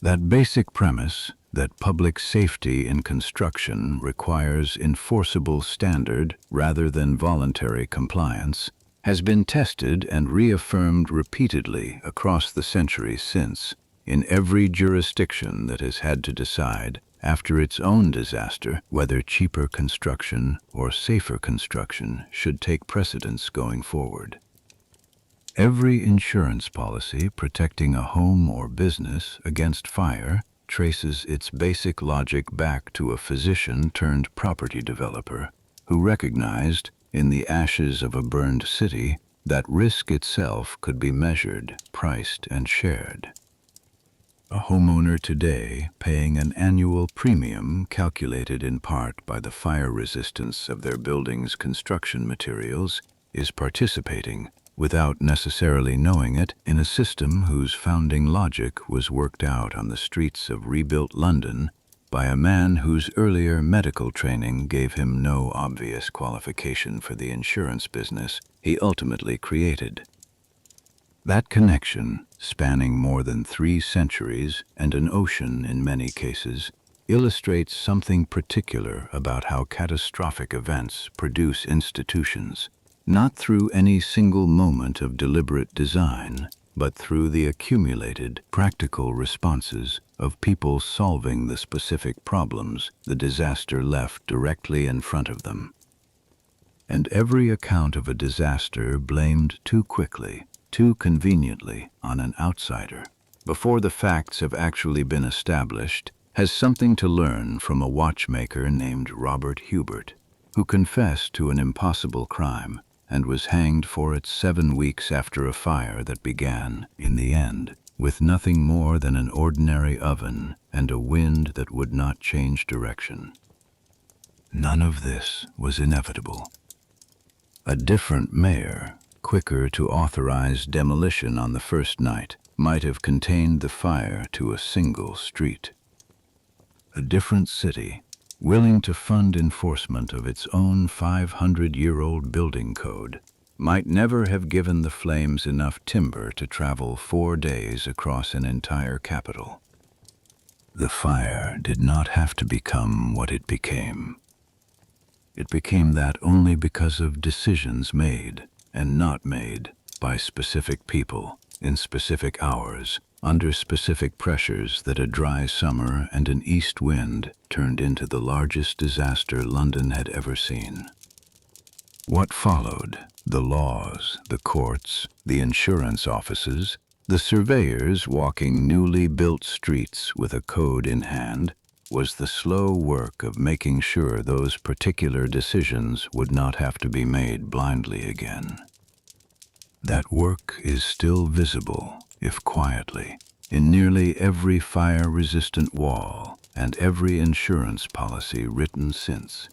S1: That basic premise, that public safety in construction requires enforceable standard rather than voluntary compliance, has been tested and reaffirmed repeatedly across the centuries since, in every jurisdiction that has had to decide, after its own disaster, whether cheaper construction or safer construction should take precedence going forward. Every insurance policy protecting a home or business against fire traces its basic logic back to a physician-turned-property developer who recognized, in the ashes of a burned city, that risk itself could be measured, priced, and shared. A homeowner today paying an annual premium calculated in part by the fire resistance of their building's construction materials is participating, without necessarily knowing it, in a system whose founding logic was worked out on the streets of rebuilt London by a man whose earlier medical training gave him no obvious qualification for the insurance business he ultimately created. That connection, spanning more than 3 centuries and an ocean in many cases, illustrates something particular about how catastrophic events produce institutions, not through any single moment of deliberate design, but through the accumulated, practical responses of people solving the specific problems the disaster left directly in front of them. And every account of a disaster blamed too quickly, too conveniently on an outsider, before the facts have actually been established, has something to learn from a watchmaker named Robert Hubert, who confessed to an impossible crime and was hanged for it 7 weeks after a fire that began, in the end, with nothing more than an ordinary oven and a wind that would not change direction. None of this was inevitable. A different mayor, quicker to authorize demolition on the first night, might have contained the fire to a single street. A different city, willing to fund enforcement of its own 500-year-old building code, might never have given the flames enough timber to travel 4 days across an entire capital. The fire did not have to become what it became. It became that only because of decisions made and not made by specific people in specific hours, under specific pressures that a dry summer and an east wind turned into the largest disaster London had ever seen. What followed, the laws, the courts, the insurance offices, the surveyors walking newly built streets with a code in hand, was the slow work of making sure those particular decisions would not have to be made blindly again. That work is still visible, if quietly, in nearly every fire-resistant wall and every insurance policy written since.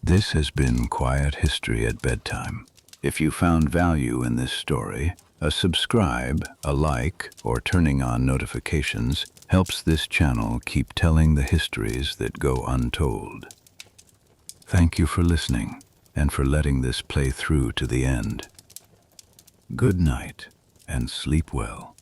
S1: This has been Quiet History at Bedtime. If you found value in this story, a subscribe, a like, or turning on notifications helps this channel keep telling the histories that go untold. Thank you for listening and for letting this play through to the end. Good night and sleep well.